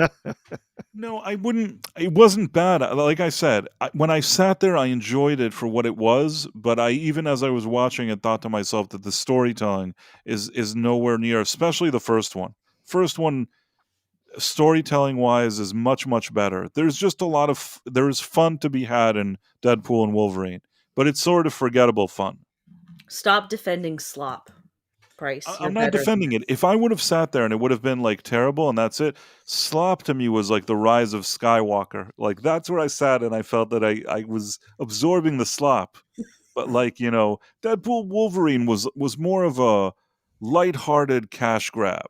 A: No, I wouldn't. It wasn't bad. Like I said, when I sat there, I enjoyed it for what it was. But I, even as I was watching it, thought to myself that the storytelling is nowhere near, especially the first one. First one, storytelling wise, is much better. There's just a lot of there's fun to be had in Deadpool and Wolverine, but it's sort of forgettable fun.
C: Stop defending slop, Price. You're
A: I'm not
C: better than
A: defending it. If I would have sat there and it would have been like terrible and that's it, Slop to me was like the rise of Skywalker. Like that's where I sat and I felt that I was absorbing the slop. But like, Deadpool Wolverine was more of a lighthearted cash grab.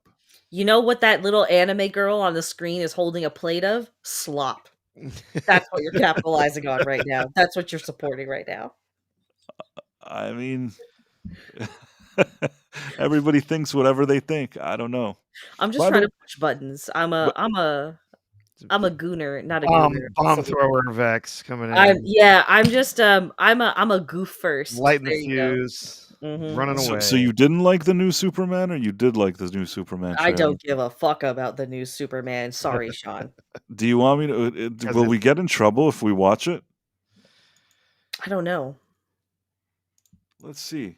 C: You know what that little anime girl on the screen is holding a plate of? Slop. That's what you're capitalizing on right now. That's what you're supporting right now.
A: I mean, everybody thinks whatever they think. I don't know.
C: I'm just
A: By
C: trying
A: the
C: to push buttons. I'm a
A: but
C: I'm a I'm a gooner, not a
B: Bomb
C: gooner.
B: bomb thrower Vex coming
C: I'm
B: in,
C: yeah, I'm just I'm a goof first.
B: lighting the
C: There you go.
B: fuse, running
A: so
B: away.
A: you didn't like the new Superman, or you did like the new Superman
C: I
A: trailer?
C: don't give a fuck about the new Superman. Sorry, Sean.
A: Do you want me to?
B: Because
A: Will we get in trouble if we watch it?
C: I don't know.
A: Let's see.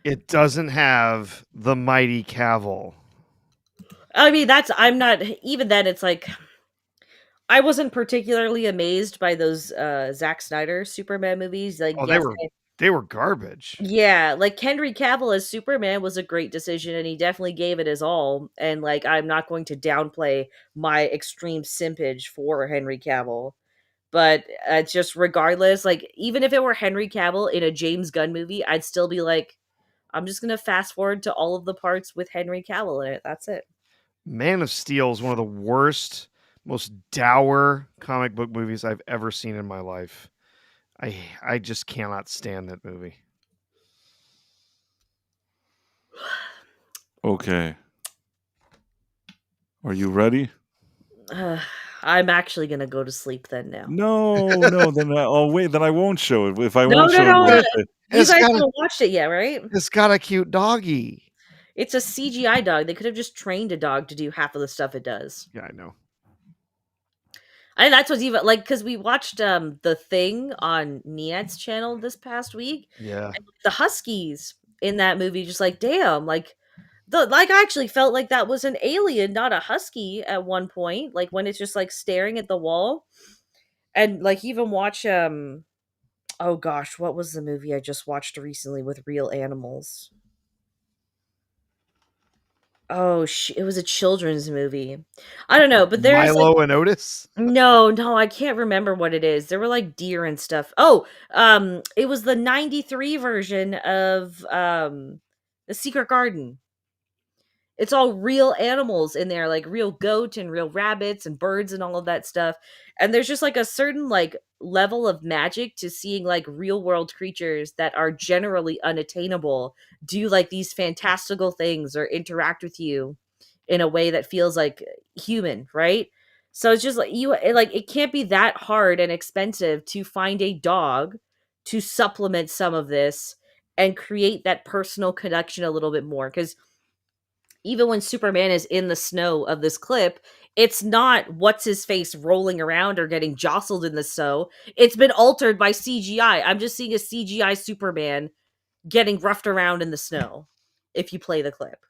B: it doesn't have the mighty Cavill.
C: I mean, I'm not even then. It's like I wasn't particularly amazed by those Zack Snyder Superman movies. Like,
B: Oh,
C: yes,
B: they were garbage.
C: yeah, like Henry Cavill as Superman was a great decision, and he definitely gave it his all. And like, I'm not going to downplay my extreme simpage for Henry Cavill, but just regardless, like even if it were Henry Cavill in a James Gunn movie, I'd still be like, I'm just gonna fast forward to all of the parts with Henry Cavill in it. That's it.
B: Man of Steel is one of the worst, most dour comic book movies I've ever seen in my life. I just cannot stand that movie.
A: Okay. Are you ready?
C: I'm actually gonna go to sleep then now.
A: No. Then wait. Then I won't show it. If I
C: No,
A: won't
C: no,
A: show it,
C: no.
A: you'll say,
C: You
B: It's
C: guys
B: got a
C: haven't watched it yet, right?
B: it's got a cute doggy.
C: It's a CGI dog. They could have just trained a dog to do half of the stuff it does.
B: Yeah, I know.
C: And that's what's even like because we watched The Thing on Niet's channel this past week.
B: Yeah.
C: And the huskies in that movie, just like damn, like I actually felt like that was an alien, not a husky at one point. Like when it's just like staring at the wall, and like even watch oh gosh, what was the movie I just watched recently with real animals? Oh, it was a children's movie. I don't know, but there's like
B: Milo and Otis.
C: no, I can't remember what it is. There were like deer and stuff. Oh, it was the 93 version of The Secret Garden. It's all real animals in there, like real goat and real rabbits and birds and all of that stuff. And there's just like a certain like level of magic to seeing like real world creatures that are generally unattainable do like these fantastical things or interact with you in a way that feels like human, right? So it's just like it can't be that hard and expensive to find a dog to supplement some of this and create that personal connection a little bit more, cuz even when Superman is in the snow of this clip, it's not what's his face rolling around or getting jostled in the snow. It's been altered by CGI. I'm just seeing a CGI Superman getting roughed around in the snow if you play the clip.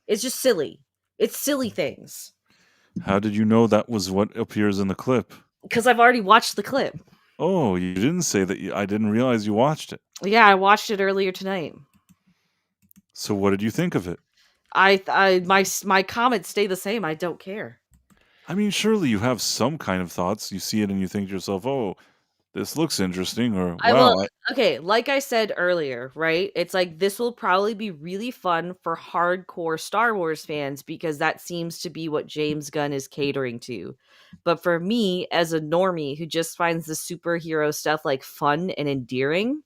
C: It's just silly. It's silly things.
A: how did you know that was what appears in the clip?
C: Because I've already watched the clip.
A: Oh, you didn't say that. I didn't realize you watched it.
C: Yeah, I watched it earlier tonight.
A: So what did you think of it?
C: My comments stay the same. I don't care.
A: I mean, surely you have some kind of thoughts. You see it and you think to yourself, "Oh, this looks interesting," or
C: I will.
A: "Wow,
C: Okay, like I said earlier, right? It's like this will probably be really fun for hardcore Star Wars fans because that seems to be what James Gunn is catering to. But for me, as a normie who just finds the superhero stuff like fun and endearing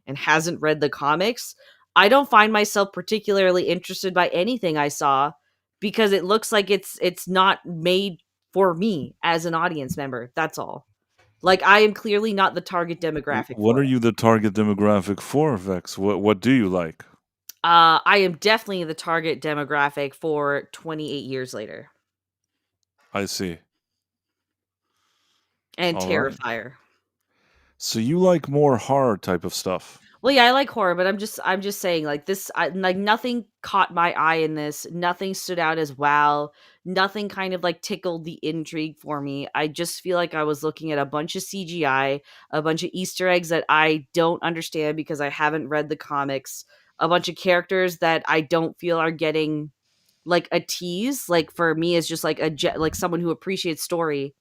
C: and hasn't read the comics, I don't find myself particularly interested by anything I saw because it looks like it's not made for me as an audience member. That's all. Like I am clearly not the target demographic
A: what
C: for
A: are
C: it.
A: you the target demographic for, Vex? What do you like?"
C: I am definitely the target demographic for 28 years later
A: I see.
C: and
A: All right.
C: Terrifier.
A: So you like more horror type of stuff.
C: Well, yeah, I like horror, but I'm just saying like this like nothing caught my eye in this. Nothing stood out as wow. Nothing kind of like tickled the intrigue for me. I just feel like I was looking at a bunch of CGI, a bunch of Easter eggs that I don't understand because I haven't read the comics, a bunch of characters that I don't feel are getting like a tease. Like for me is just like like someone who appreciates story,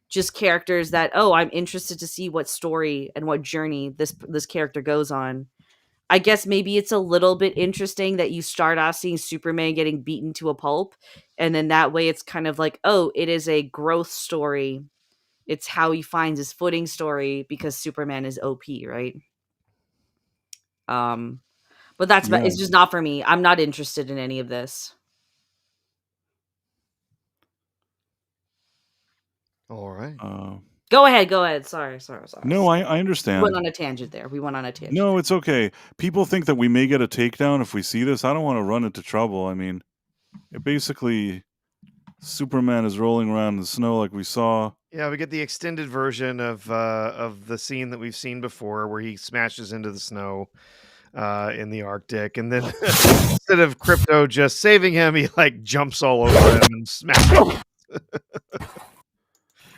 C: just characters that, oh, I'm interested to see what story and what journey this character goes on. I guess maybe it's a little bit interesting that you start off seeing Superman getting beaten to a pulp, and then that way it's kind of like, oh, it is a growth story. It's how he finds his footing story because Superman is OP, right? Um, but
A: Yeah.
C: it's just not for me. I'm not interested in any of this.
B: All right.
C: Go ahead, go ahead. Sorry.
A: No, I
C: We went
A: understand.
C: on a tangent there. We went on a tangent.
A: No, it's okay. People think that we may get a takedown if we see this. I don't want to run into trouble. I mean, it basically Superman is rolling around in the snow like we saw.
B: Yeah, we get the extended version of the scene that we've seen before, where he smashes into the snow in the Arctic, and then instead of Crypto just saving him, he like jumps all over him and smashes.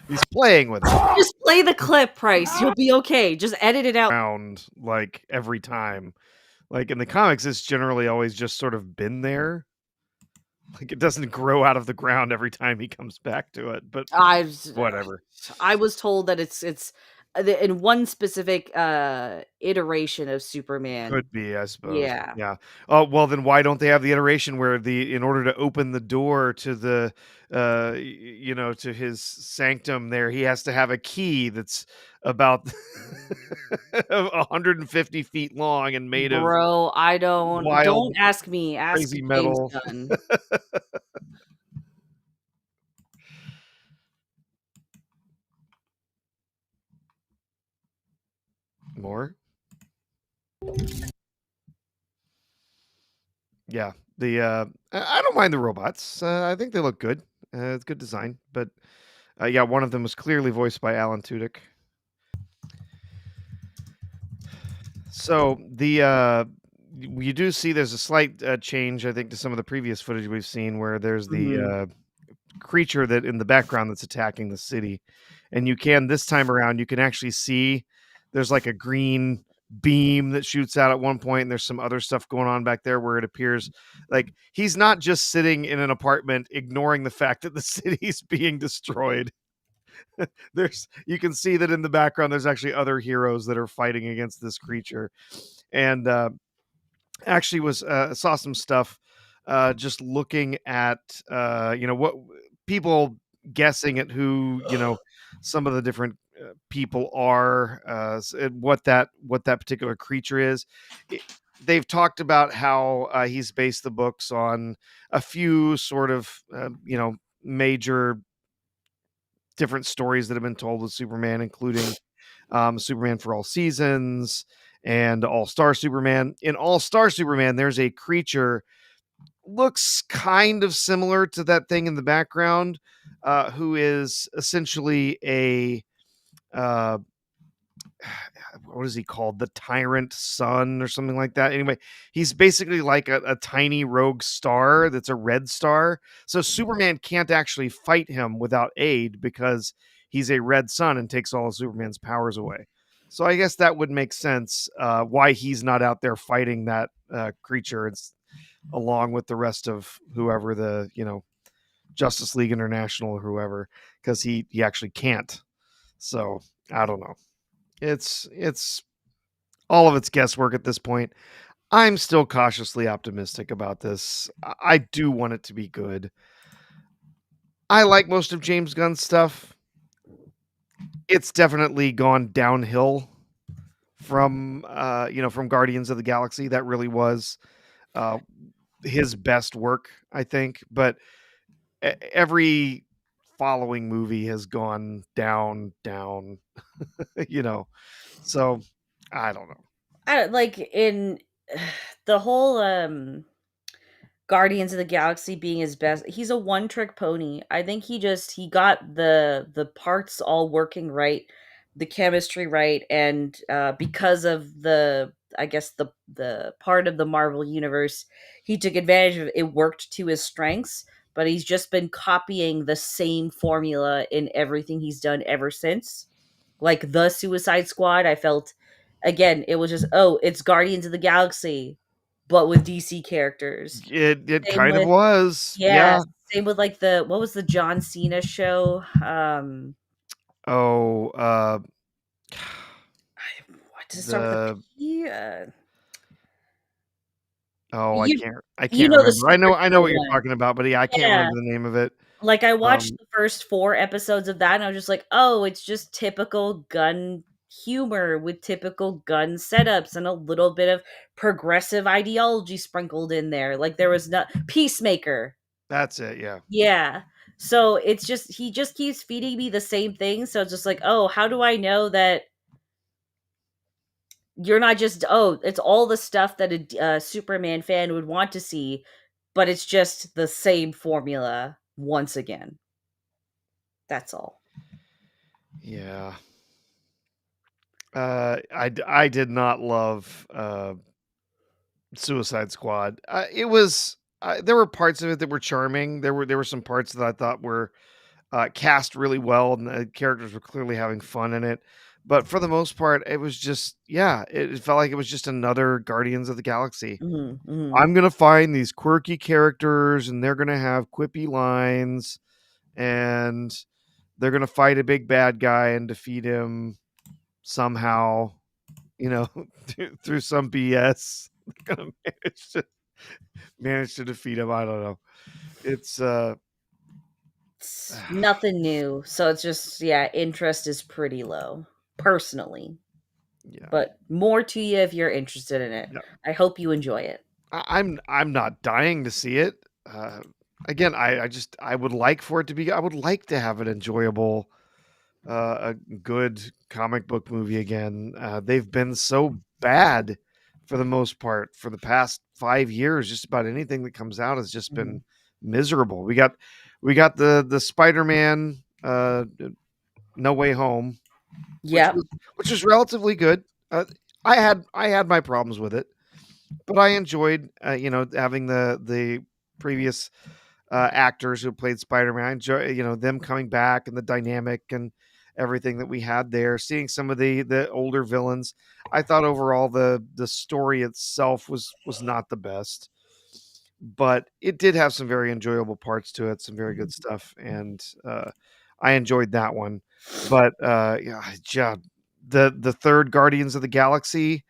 B: He's playing with it
C: Just play the clip, Price. You'll be okay. Just edit it out.
B: around like every time. Like in the comics, it's generally always just sort of been there. Like it doesn't grow out of the ground every time he comes back to it, but
C: I
B: whatever.
C: I was told that it's in one specific iteration of Superman.
B: Could be, I suppose.
C: Yeah.
B: Yeah. Oh, well, then why don't they have the iteration where in order to open the door to the, to his sanctum there, he has to have a key that's about 150 feet long and made of
C: Bro, I
B: wild,
C: don't ask me. Ask
B: crazy
C: James
B: metal.
C: Gunn.
B: More? Yeah. I don't mind the robots. I think they look good. It's good design, but yeah, one of them was clearly voiced by Alan Tudyk. So you do see there's a slight change, I think, to some of the previous footage we've seen, where there's the
C: Mhm.
B: creature that in the background that's attacking the city, and you can this time around you can actually see there's like a green beam that shoots out at one point, and there's some other stuff going on back there where it appears like he's not just sitting in an apartment ignoring the fact that the city's being destroyed. There's you can see that in the background there's actually other heroes that are fighting against this creature, and actually was saw some stuff just looking at what people guessing at who some of the different people are, and what that particular creature is. It- they've talked about how he's based the books on a few sort of major different stories that have been told with Superman, including Superman for All Seasons and All Star Superman. In All Star Superman, there's a creature looks kind of similar to that thing in the background, who is essentially a uh, what is he called? The Tyrant Sun or something like that. Anyway, he's basically like a tiny rogue star that's a red star. So Superman can't actually fight him without aid because he's a red sun and takes all of Superman's powers away. So I guess that would make sense why he's not out there fighting that creature. It's along with the rest of whoever the Justice League International or whoever, because he actually can't. So I don't know. It's all of it's guesswork at this point. I'm still cautiously optimistic about this. I do want it to be good. I like most of James Gunn's stuff. It's definitely gone downhill from from Guardians of the Galaxy. That really was uh, his best work, I think. But every following movie has gone down. you know, so I don't know.
C: I like in the whole Guardians of the Galaxy being his best. He's a one-trick pony. I think he got the parts all working right, the chemistry right, and because of the I guess the part of the Marvel universe he took advantage of, it worked to his strengths, but he's just been copying the same formula in everything he's done ever since. Like the Suicide Squad, I felt again, it was just, oh, it's Guardians of the Galaxy but with DC characters.
B: It
C: Same
B: kind of
C: with
B: was.
C: yeah,
B: Yeah.
C: same with like the what was the John Cena show?
B: Oh,
C: What does it start with a
B: the
C: P?
B: oh,
C: You
B: I
C: you
B: can't
C: know the
B: remember. I know
C: superhero
B: what you're
C: one.
B: talking about, but yeah, I can't
C: Yeah.
B: remember the name of it.
C: Like I watched
B: Um,
C: the first 4 episodes of that and I was just like, "Oh, it's just typical gun humor with typical gun setups and a little bit of progressive ideology sprinkled in there." Like there was not Peacemaker.
B: that's it. Yeah.
C: Yeah. So it's just he just keeps feeding me the same thing. So it's just like, oh, how do I know that you're not just oh, it's all the stuff that a Superman fan would want to see, but it's just the same formula once again. That's all.
B: Yeah. I did not love Suicide Squad. It was there were parts of it that were charming. There were some parts that I thought were cast really well, and the characters were clearly having fun in it. But for the most part, it was just yeah, it felt like it was just another Guardians of the Galaxy.
C: Mhm, mhm.
B: I'm gonna find these quirky characters, and they're gonna have quippy lines, and they're gonna fight a big bad guy and defeat him somehow. You know, through some BS. They're gonna manage to defeat him. I don't know. It's
C: It's nothing new. So it's just yeah, interest is pretty low personally.
B: yeah.
C: But more to you if you're interested in it.
B: Yeah.
C: I hope you enjoy it.
B: I'm not dying to see it. Again, I just I would like for it to be. I would like to have an enjoyable, a good comic book movie again. They've been so bad for the most part for the past 5 years. Just about anything that comes out has just been
C: Mhm.
B: miserable. We got the Spider-Man No Way Home, which
C: Yep.
B: was relatively good. Uh, I had my problems with it, but I enjoyed having the previous actors who played Spider-Man. I enjoy them coming back and the dynamic and everything that we had there. Seeing some of the older villains, I thought overall the story itself was not the best, but it did have some very enjoyable parts to it, some very good stuff, and I enjoyed that one. But yeah, the third Guardians of the Galaxy,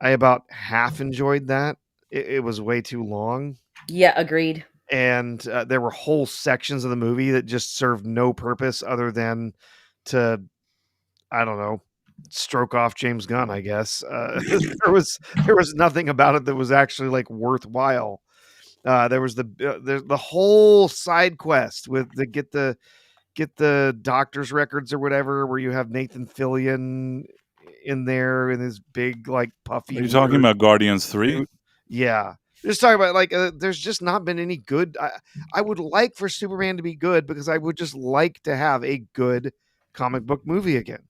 B: I about half enjoyed that. It was way too long,
C: Yeah, agreed.
B: and there were whole sections of the movie that just served no purpose other than to, I don't know, stroke off James Gunn, I guess. There was nothing about it that was actually like worthwhile. There was the whole side quest with the get the doctor's records or whatever, where you have Nathan Fillion in there in his big like
A: Are
B: puffy
A: you talking
B: weird
A: about Guardians 3?
B: suit. Yeah. Just talking about like there's just not been any good. I would like for Superman to be good because I would just like to have a good comic book movie again.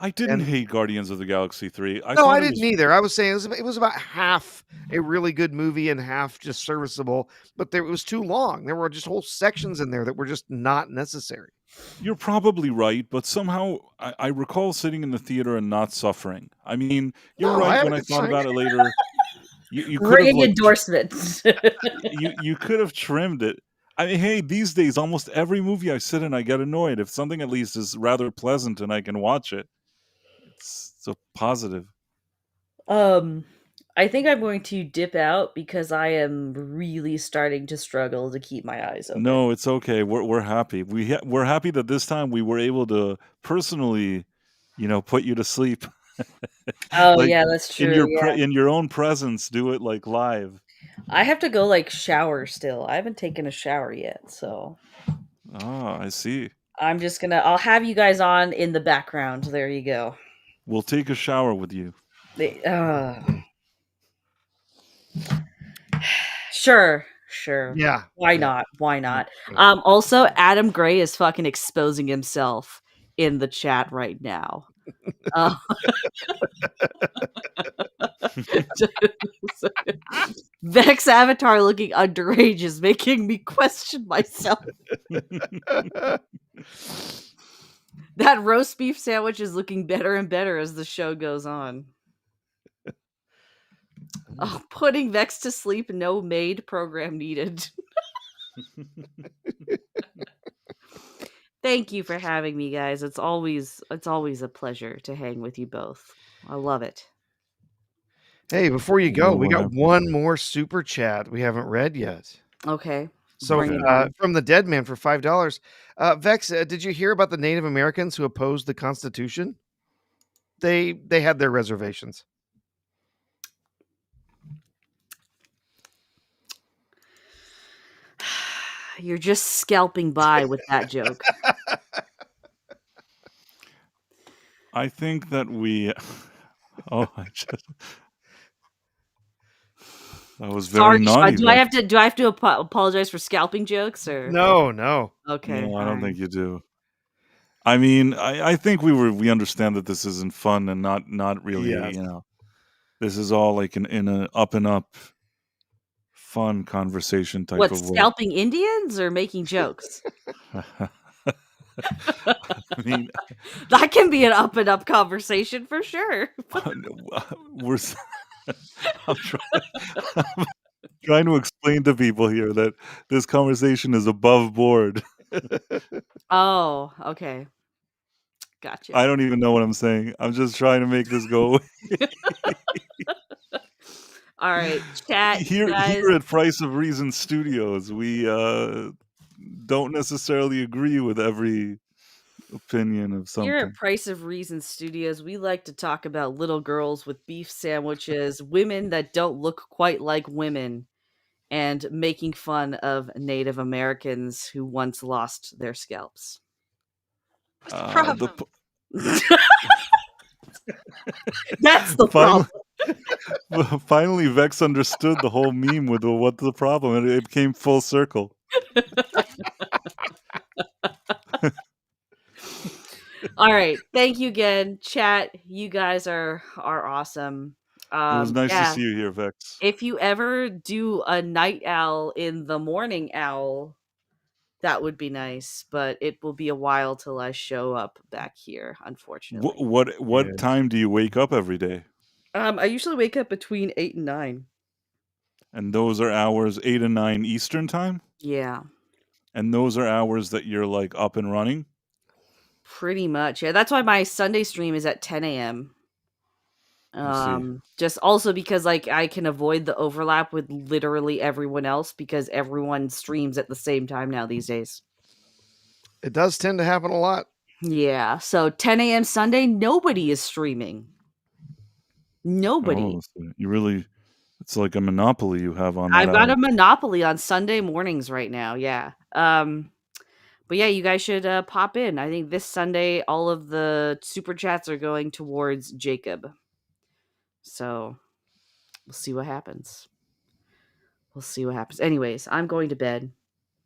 A: I didn't
B: And
A: hate Guardians of the Galaxy 3. I
B: no, I
A: thought it
B: didn't
A: was
B: either. I was saying it was about half a really good movie and half just serviceable, but it was too long. There were just whole sections in there that were just not necessary.
A: you're probably right, but somehow I recall sitting in the theater and not suffering. I mean, you're
B: No, I
A: right.
B: had a
A: When I
B: good
A: thought
B: time.
A: about it later, you could have
C: Ringing
A: like
C: endorsements.
A: you could have trimmed it. I mean, hey, these days almost every movie I sit in, I get annoyed if something at least is rather pleasant and I can watch it. It's so positive.
C: um, I think I'm going to dip out because I am really starting to struggle to keep my eyes open.
A: No, it's okay. We're happy. We're happy that this time we were able to personally, put you to sleep.
C: Oh,
A: Like
C: yeah, that's true, yeah.
A: in your own presence, do it like live.
C: I have to go, like, shower still. I haven't taken a shower yet, so
A: Ah, I see.
C: I'll have you guys on in the background. There you go.
A: We'll take a shower with you.
C: They Sure, sure.
B: Yeah.
C: Why
B: Yeah.
C: not? Why
B: Yeah.
C: not?
B: Yeah.
C: Also, Adam Gray is fucking exposing himself in the chat right now. Uh, Vex avatar looking underage is making me question myself. That roast beef sandwich is looking better and better as the show goes on. Oh, putting Vex to sleep, no maid program needed. Thank you for having me, guys. It's always a pleasure to hang with you both. I love it.
B: Hey, before you go,
A: Well,
B: we got
A: whatever.
B: one more super chat we haven't read yet.
C: Okay,
B: So,
C: bring
A: Okay.
C: it on.
B: from the Dead Man for $5, Vex, did you hear about the Native Americans who opposed the Constitution? They had their reservations.
C: You're just scalping by with that joke.
A: I think that we. Oh, that was very
C: Sorry, Sean.
A: naughty,
C: Do I
A: Vex.
C: have to do I have to apologize for scalping jokes or
B: No, no.
C: okay,
A: No, I
C: all
A: don't
C: right.
A: think you do. I mean, I think we understand that this isn't fun and not really,
B: Yes.
A: this is all like in a up and up fun conversation type
C: What,
A: of way.
C: scalping Indians or making jokes?
A: I mean,
C: That can be an up and up conversation for sure.
A: we're I'm trying to explain to people here that this conversation is above board.
C: Oh, okay. Gotcha.
A: I don't even know what I'm saying. I'm just trying to make this go away.
C: All right, chat, you
A: Here
C: guys.
A: at Price of Reason Studios, we don't necessarily agree with every opinion of
C: Here at
A: something.
C: Price of Reason Studios, we like to talk about little girls with beef sandwiches, women that don't look quite like women, and making fun of Native Americans who once lost their scalps.
A: The
C: That's the
A: finally,
C: problem.
A: finally, Vex understood the whole meme with the what's the problem, and it came full circle.
C: All right, thank you again, chat. You guys are awesome.
A: It was nice to
C: Yeah,
A: see you here, Vex.
C: if you ever do a night owl in the morning owl, that would be nice, but it will be a while till I show up back here, unfortunately.
A: What
B: Yeah.
A: time do you wake up every day?
C: I usually wake up between 8 and 9.
A: And those are hours 8 and 9 Eastern time?
C: Yeah,
A: And those are hours that you're, like, up and running?
C: pretty much. Yeah, that's why my Sunday stream is at 10 AM.
A: I see.
C: Just also because, like, I can avoid the overlap with literally everyone else because everyone streams at the same time now these days.
B: It does tend to happen a lot.
C: Yeah, so 10 AM Sunday, nobody is streaming. Nobody.
A: Oh, so you really it's like a monopoly you have on that
C: I've got
A: hour.
C: a monopoly on Sunday mornings right now, yeah. But yeah, you guys should, pop in. I think this Sunday, all of the super chats are going towards Jacob. So, we'll see what happens. We'll see what happens. Anyways, I'm going to bed.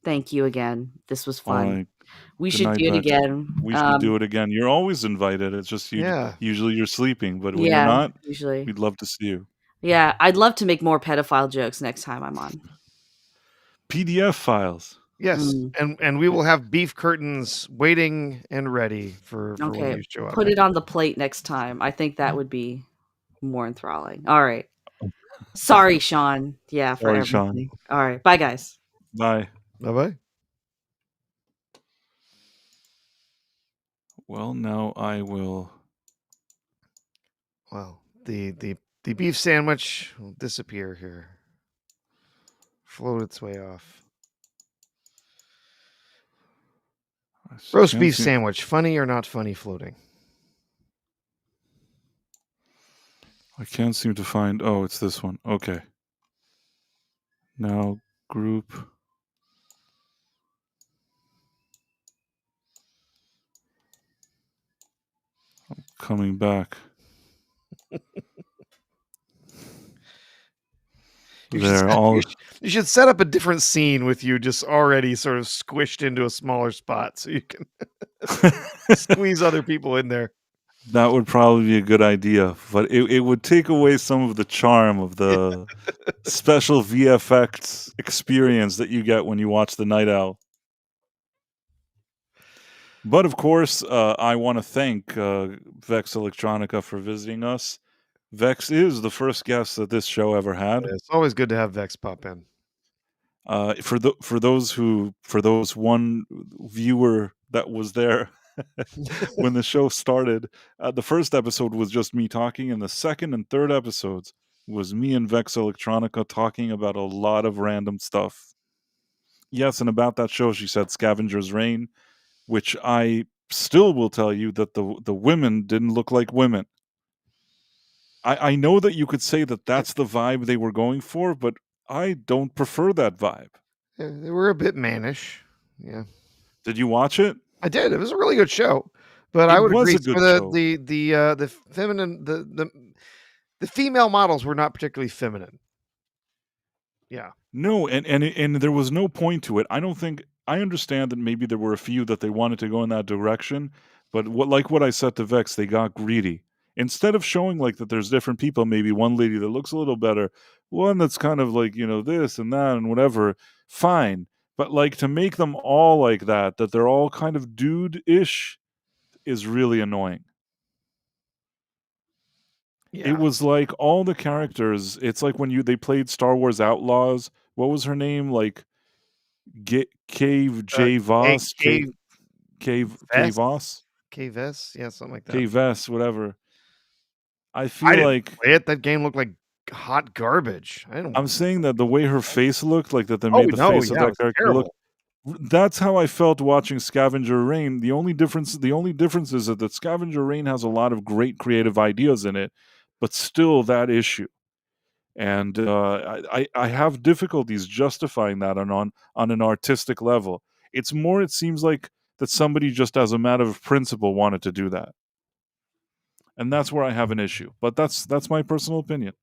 C: Thank you again. This was fun.
A: Alright.
C: We
A: Good
C: should
A: night,
C: do it
A: Vex.
C: again.
A: We should do it again. You're always invited. It's just
B: Yeah.
A: usually you're sleeping, but when you're
C: Yeah,
A: not,
C: usually.
A: we'd love to see you.
C: Yeah, I'd love to make more pedophile jokes next time I'm on.
A: PDF files.
B: Yes.
C: Mm.
B: And we will have beef curtains waiting and ready for when
C: Okay,
B: you show up.
C: put it on the plate next time. I think that would be more enthralling. All right. Sorry, Sean. Yeah, for
A: Sorry, Sean.
C: everything. All right. Bye, guys.
A: Bye.
B: Bye-bye.
A: Well, now I will
B: Well, the beef sandwich will disappear here. Float its way off. Roast beef sandwich, funny or not funny floating?
A: I can't seem to find. Oh, it's this one. Okay. Now group. I'm coming back.
B: You
A: There,
B: should,
A: all.
B: you You should set up a different scene with you just already sort of squished into a smaller spot so you can squeeze other people in there.
A: That would probably be a good idea, but it would take away some of the charm of the special VFX experience that you get when you watch The Night Owl. But of course, I want to thank Vex Electronica for visiting us. Vex is the first guest that this show ever had.
B: It's always good to have Vex pop in.
A: For those one viewer that was there when the show started, the first episode was just me talking, and the second and third episodes was me and Vex Electronica talking about a lot of random stuff. Yes, and about that show, she said Scavenger's Reign, which I still will tell you that the women didn't look like women. I know that you could say that that's the vibe they were going for, but I don't prefer that vibe.
B: They were a bit mannish. Yeah.
A: Did you watch it?
B: I did. It was a really good show. But I
A: It
B: would
A: was
B: agree
A: a
B: some
A: good
B: of
A: show.
B: the feminine the female models were not particularly feminine. Yeah.
A: No, and there was no point to it. I don't think I understand that maybe there were a few that they wanted to go in that direction, but what I said to Vex, they got greedy. Instead of showing like that there's different people, maybe one lady that looks a little better, one that's kind of like, this and that and whatever, fine. But like to make them all like that they're all kind of dude-ish is really annoying.
B: Yeah.
A: It was like all the characters, it's like when they played Star Wars Outlaws. What was her name? Like Cave J Voss,
B: Cave
A: K Voss,
B: Cave S, yeah, something like that.
A: K Vess, whatever. I
B: I
A: feel
B: didn't
A: like
B: play it. That game looked like hot garbage. I don't
A: I'm saying that the way her face looked, like that they
B: Oh,
A: made the
B: no,
A: face of
B: yeah, it
A: that
B: was
A: character look.
B: terrible.
A: That's how I felt watching Scavenger Reign. The only difference is that Scavenger Reign has a lot of great creative ideas in it, but still that issue. And I have difficulties justifying that on an artistic level. It seems like that somebody just as a matter of principle wanted to do that. And that's where I have an issue. But that's my personal opinion.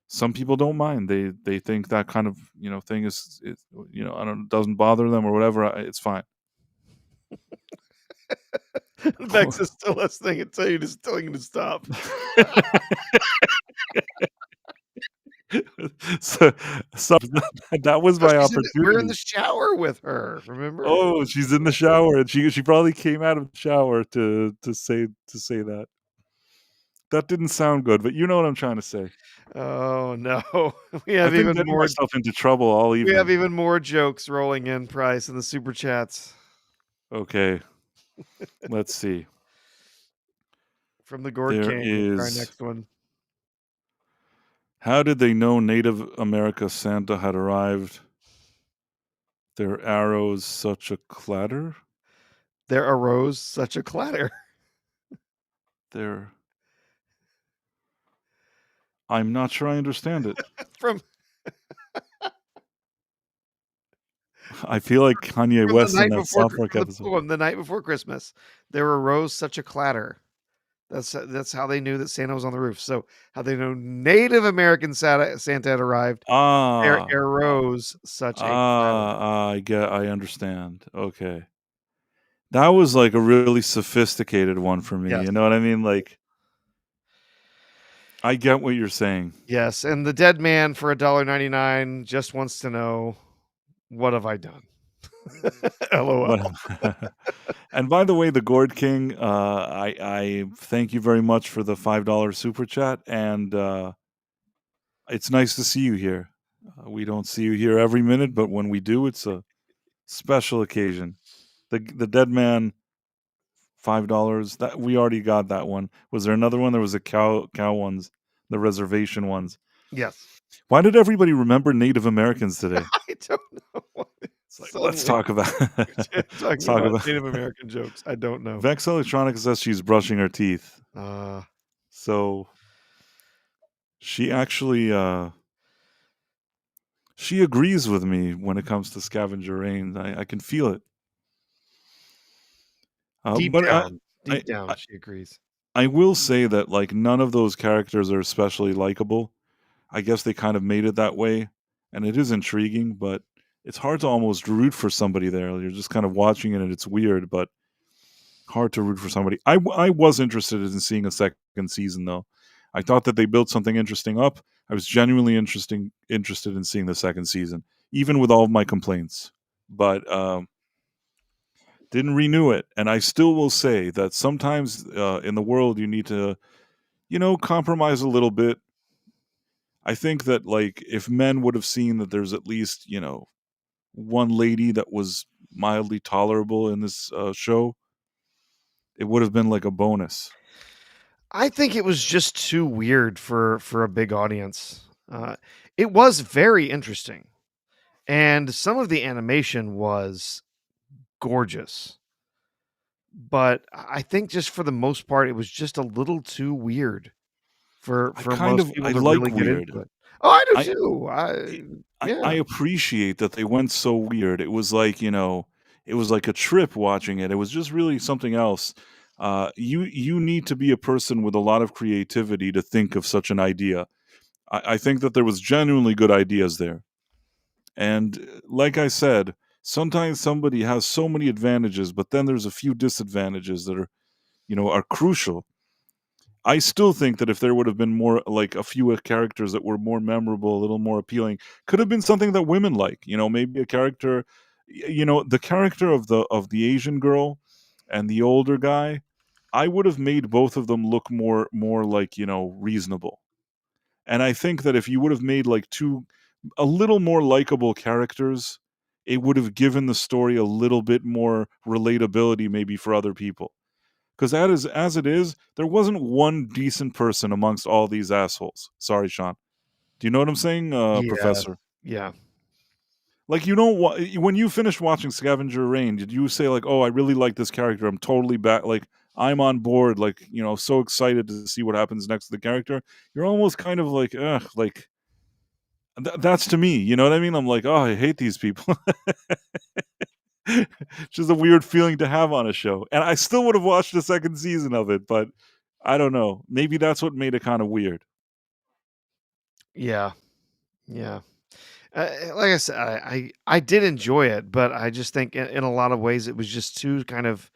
A: Some people don't mind. They think that kind of, thing is I don't doesn't bother them or whatever. It's fine.
B: Vex is still listening and telling you to stop.
A: so, so that was
B: No,
A: my
B: we're in
A: opportunity.
B: the shower with her, remember?
A: Oh, she's in the shower, and she probably came out of the shower to say that. That didn't sound good, but you know what I'm trying to say.
B: Oh, no. We
A: I've
B: have
A: been
B: even
A: getting
B: more
A: myself into trouble all
B: we have
A: evening.
B: even more jokes rolling in, Price, in the super chats
A: Okay. Let's see.
B: from the Gourd
A: There
B: King. Our
A: is
B: next one.
A: How did they know Native America Santa had arrived? Their arrows such a clatter?
B: There arose such a clatter.
A: I'm not sure I understand it.
B: From
A: I feel like Kanye
B: the
A: West in
B: night
A: that
B: before
A: South Park
B: the
A: episode.
B: poem, The Night Before Christmas, there arose such a clatter. That's how they knew that Santa was on the roof. So how they know Native American Santa had arrived. There
A: Ah.
B: arose such a clatter.
A: I understand. Okay. That was like a really sophisticated one for me.
B: Yes.
A: You know what I mean? Like, I get what you're saying.
B: Yes, and the dead man for $1.99 just wants to know, what have I done? LOL.
A: But and by the way, the Gourd King, I thank you very much for the $5 super chat, and it's nice to see you here. We don't see you here every minute, but when we do, it's a special occasion. The dead man, $5. That we already got that one. Was there another one? There was a cow ones, the reservation ones.
B: Yes.
A: Why did everybody remember Native Americans today?
B: I don't know.
A: It's like, let's talk about
B: talking about Native American jokes. I don't know.
A: Vex Electronica says she's brushing her teeth. So she actually she agrees with me when it comes to Scavenger Reign. I can feel it.
B: Deep down, she agrees.
A: I will say that like none of those characters are especially likable. I guess they kind of made it that way, and it is intriguing, but it's hard to almost root for somebody there. You're just kind of watching it, and it's weird, but hard to root for somebody. I was interested in seeing a second season, though. I thought that they built something interesting up. I was genuinely interested in seeing the second season, even with all of my complaints. But didn't renew it, and I still will say that sometimes in the world you need to, compromise a little bit. I think that like if men would have seen that there's at least one lady that was mildly tolerable in this show, it would have been like a bonus.
B: I think it was just too weird for a big audience. It was very interesting, and some of the animation was gorgeous. But I think just for the most part, it was just a little too weird for most
A: I
B: people to
A: like
B: really get
A: weird.
B: into it. Oh, I do
A: I
B: too.
A: I
B: Yeah.
A: appreciate that they went so weird. It was like, it was like a trip watching it. It was just really something else. You need to be a person with a lot of creativity to think of such an idea. I think that there was genuinely good ideas there. And like I said, sometimes somebody has so many advantages, but then there's a few disadvantages that are crucial. I still think that if there would have been more like a few characters that were more memorable, a little more appealing, could have been something that women like. Maybe a character, the character of the Asian girl and the older guy. I would have made both of them look more like reasonable. And I think that if you would have made like two a little more likable characters, it would have given the story a little bit more relatability, maybe for other people. Because as it is, there wasn't one decent person amongst all these assholes. Sorry, Sean. Do you know what I'm saying,
B: Yeah.
A: Professor?
B: Yeah.
A: Like, you don't when you finished watching Scavenger Rain, did you say like, "Oh, I really like this character. I'm totally back. Like, I'm on board. Like, so excited to see what happens next to the character." You're almost kind of like, ugh, like that's to me. You know what I mean? I'm like, oh, I hate these people. Just a weird feeling to have on a show. And I still would have watched the second season of it, but I don't know. Maybe that's what made it kind of weird.
B: Yeah. Yeah. Like I said, I did enjoy it, but I just think in a lot of ways it was just too kind of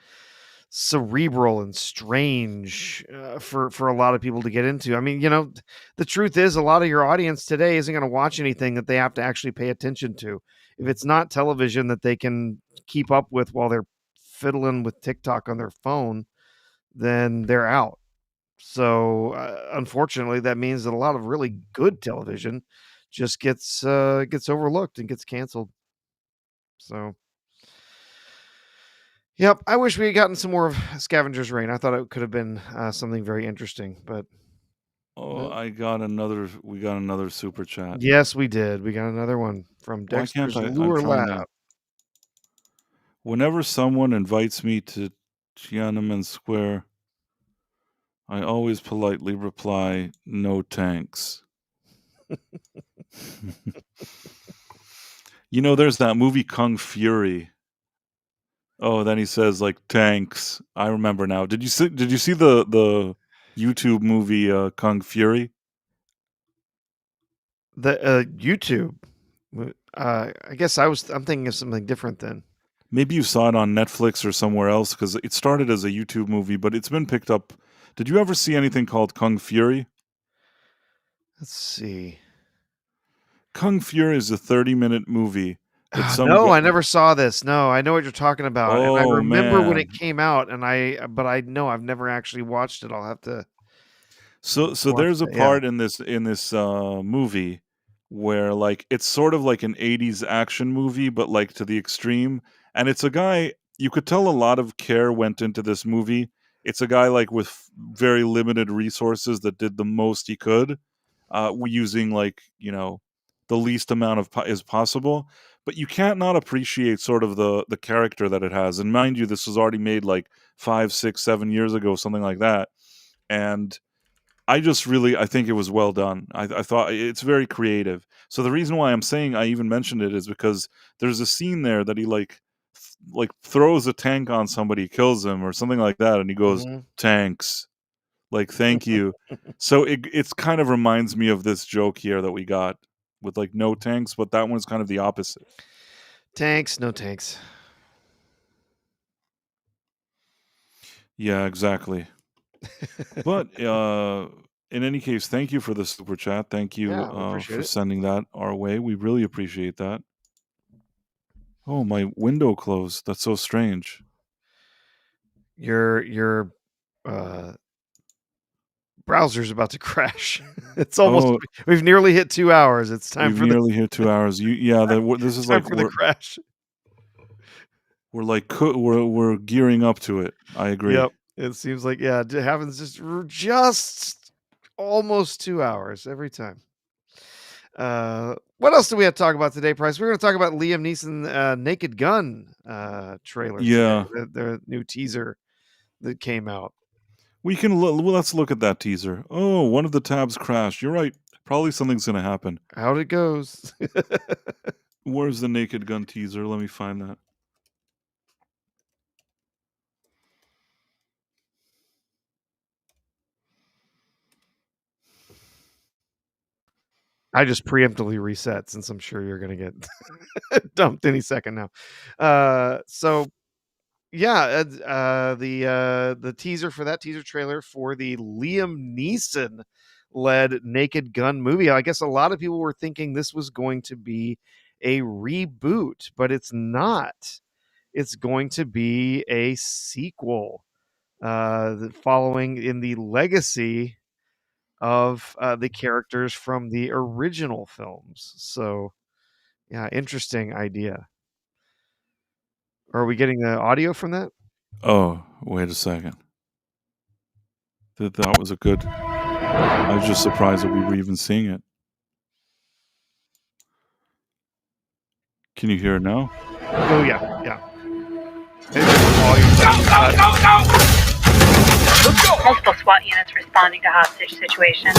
B: cerebral and strange for a lot of people to get into. I mean, the truth is, a lot of your audience today isn't going to watch anything that they have to actually pay attention to. If it's not television that they can keep up with while they're fiddling with TikTok on their phone, then they're out. So, unfortunately, that means that a lot of really good television just gets overlooked and gets canceled. So, yep, I wish we had gotten some more of Scavenger's Reign. I thought it could have been something very interesting, but
A: Oh,
B: no.
A: we got another super chat.
B: Yes, we did. We got another one from
A: Why can't
B: Dexter's
A: I'm
B: Lure
A: trying to
B: Lab.
A: whenever someone invites me to Tiananmen Square, I always politely reply, "No tanks." There's that movie Kung Fury. Oh, then he says like tanks. I remember now. Did you see the YouTube movie Kung Fury?
B: The YouTube. I guess I'm thinking of something different then.
A: Maybe you saw it on Netflix or somewhere else because it started as a YouTube movie, but it's been picked up. Did you ever see anything called Kung Fury?
B: Let's see.
A: Kung Fury is a 30-minute movie that some
B: No,
A: guy.
B: I never saw this. No, I know what you're talking about, and I
A: Oh
B: remember when it
A: man.
B: came out, but I know I've never actually watched it. I'll have to
A: So
B: watch
A: there's a
B: that. Yeah.
A: part in this movie where like it's sort of like an 80s action movie, but like to the extreme. And it's a guy, you could tell a lot of care went into this movie. It's a guy like with very limited resources that did the most he could, using like, the least amount of is possible. But you can't not appreciate sort of the character that it has. And mind you, this was already made like 5, 6, 7 years ago, something like that. And I think it was well done. I thought it's very creative. So the reason why I'm saying I even mentioned it is because there's a scene there that he like throws a tank on somebody, kills him or something like that, and he goes,
B: Mhm.
A: "Tanks." Like, thank you. So it's kind of reminds me of this joke here that we got. with like no tanks, but that one's kind of the opposite.
B: Tanks, no tanks.
A: Yeah, exactly. But in any case, thank you for the super chat. Thank you
B: Yeah, we appreciate
A: for
B: it.
A: sending that our way. We really appreciate that. Oh, my window closed. That's so strange.
B: Your browser's about to crash. It's almost
A: Oh,
B: we've nearly hit 2 hours. It's time
A: we've
B: for the
A: nearly hit 2 hours. Yeah, this is
B: time
A: like
B: for the crash.
A: we're like we're gearing up to it. I agree.
B: Yep. It seems like yeah, it happens just almost 2 hours every time. What else do we have to talk about today, Price? We're going to talk about Liam Neeson Naked Gun trailer today.
A: Yeah,
B: The new teaser that came out.
A: we can let's look at that teaser. Oh, one of the tabs crashed. You're right. Probably something's gonna happen.
B: Out it goes.
A: Where's the Naked Gun teaser? Let me find that.
B: I just preemptively reset since I'm sure you're going to get dumped any second now. So yeah, the teaser for that teaser trailer for the Liam Neeson led Naked Gun movie. I guess a lot of people were thinking this was going to be a reboot, but it's not. It's going to be a sequel, following in the legacy of the characters from the original films. So yeah, interesting idea. Are we getting the audio from that?
A: Oh, wait a second. That was a good. I was just surprised that we were even seeing it. Can you hear it now?
B: Oh yeah, yeah. Maybe the volume down.
D: Multiple SWAT units responding to hostage situation.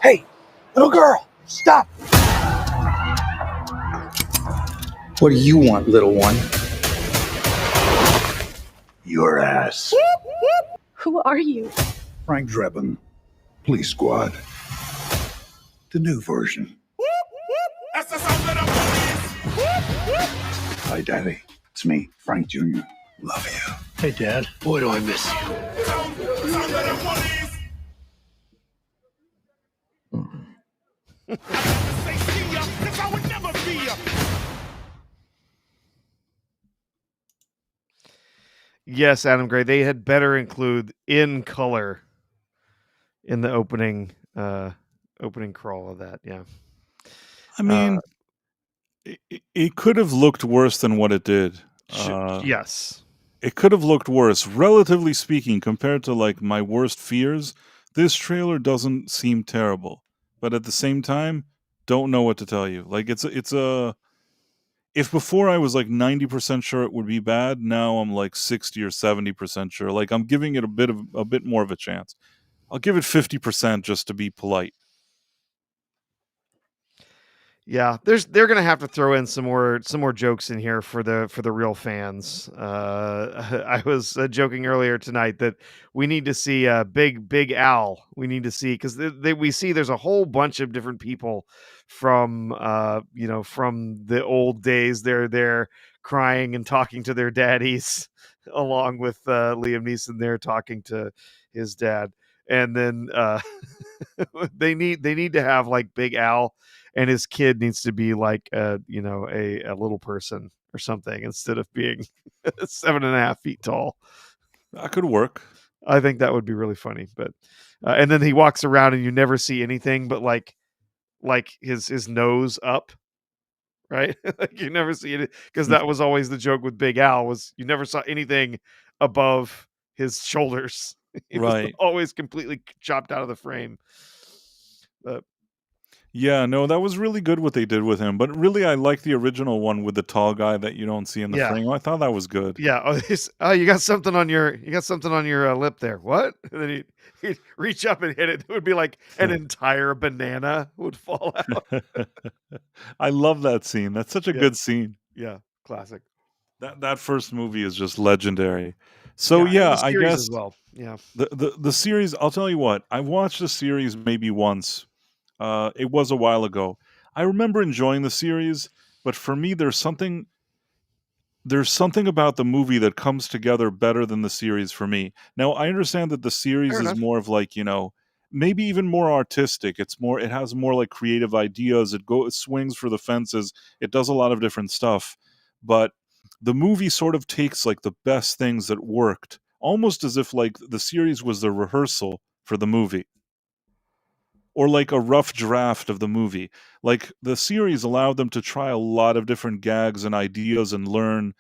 E: Hey, little girl, stop! What do you want, little one?
F: Your ass.
D: Who are you?
F: Frank Drebin, Police Squad. The new version. Hi, Daddy. It's me, Frank Jr. Love you.
E: Hey, Dad. Boy, do I miss you.
B: Yes, Adam Gray. They had better include in color in the opening crawl of that. Yeah.
A: I mean, it could have looked worse than what it did.
B: Yes.
A: It could have looked worse, relatively speaking, compared to like my worst fears. This trailer doesn't seem terrible, but at the same time, don't know what to tell you. Like it's a. If before I was like 90% sure it would be bad, now I'm like 60 or 70% sure. Like I'm giving it a bit more of a chance. I'll give it 50% just to be polite.
B: Yeah, they're gonna have to throw in some more jokes in here for the real fans. I was joking earlier tonight that we need to see Big Al. We need to see because we see there's a whole bunch of different people from from the old days. They're there crying and talking to their daddies, along with Liam Neeson there talking to his dad, and then they need to have like Big Al, and his kid needs to be like a little person or something instead of being 7.5 feet tall.
A: That could work.
B: I think that would be really funny. But and then he walks around and you never see anything but like his nose up, right? Like you never see it because that was always the joke with Big Al was you never saw anything above his shoulders. He was
A: Right.
B: always completely chopped out of the frame. But
A: Yeah, no, that was really good what they did with him. But really, I like the original one with the tall guy that you don't see in the
B: yeah,
A: frame. I thought that was good.
B: yeah. Oh, you got something on your lip there. What? And then he'd reach up and hit it. It would be like an entire banana would fall out.
A: I love that scene. That's such a
B: Yeah.
A: good scene.
B: Yeah, classic.
A: That first movie is just legendary. So,
B: Yeah, and
A: yeah,
B: the
A: I
B: series as
A: guess
B: well. Yeah.
A: the series, I'll tell you what, I watched the series maybe once. It was a while ago. I remember enjoying the series, but for me, there's something about the movie that comes together better than the series for me. Now, I understand that the series
B: Fair
A: is
B: enough.
A: more of like, maybe even more artistic. It has more like creative ideas. It swings for the fences. It does a lot of different stuff. But the movie sort of takes like the best things that worked, almost as if like the series was the rehearsal for the movie or like a rough draft of the movie. Like the series allowed them to try a lot of different gags and ideas and learn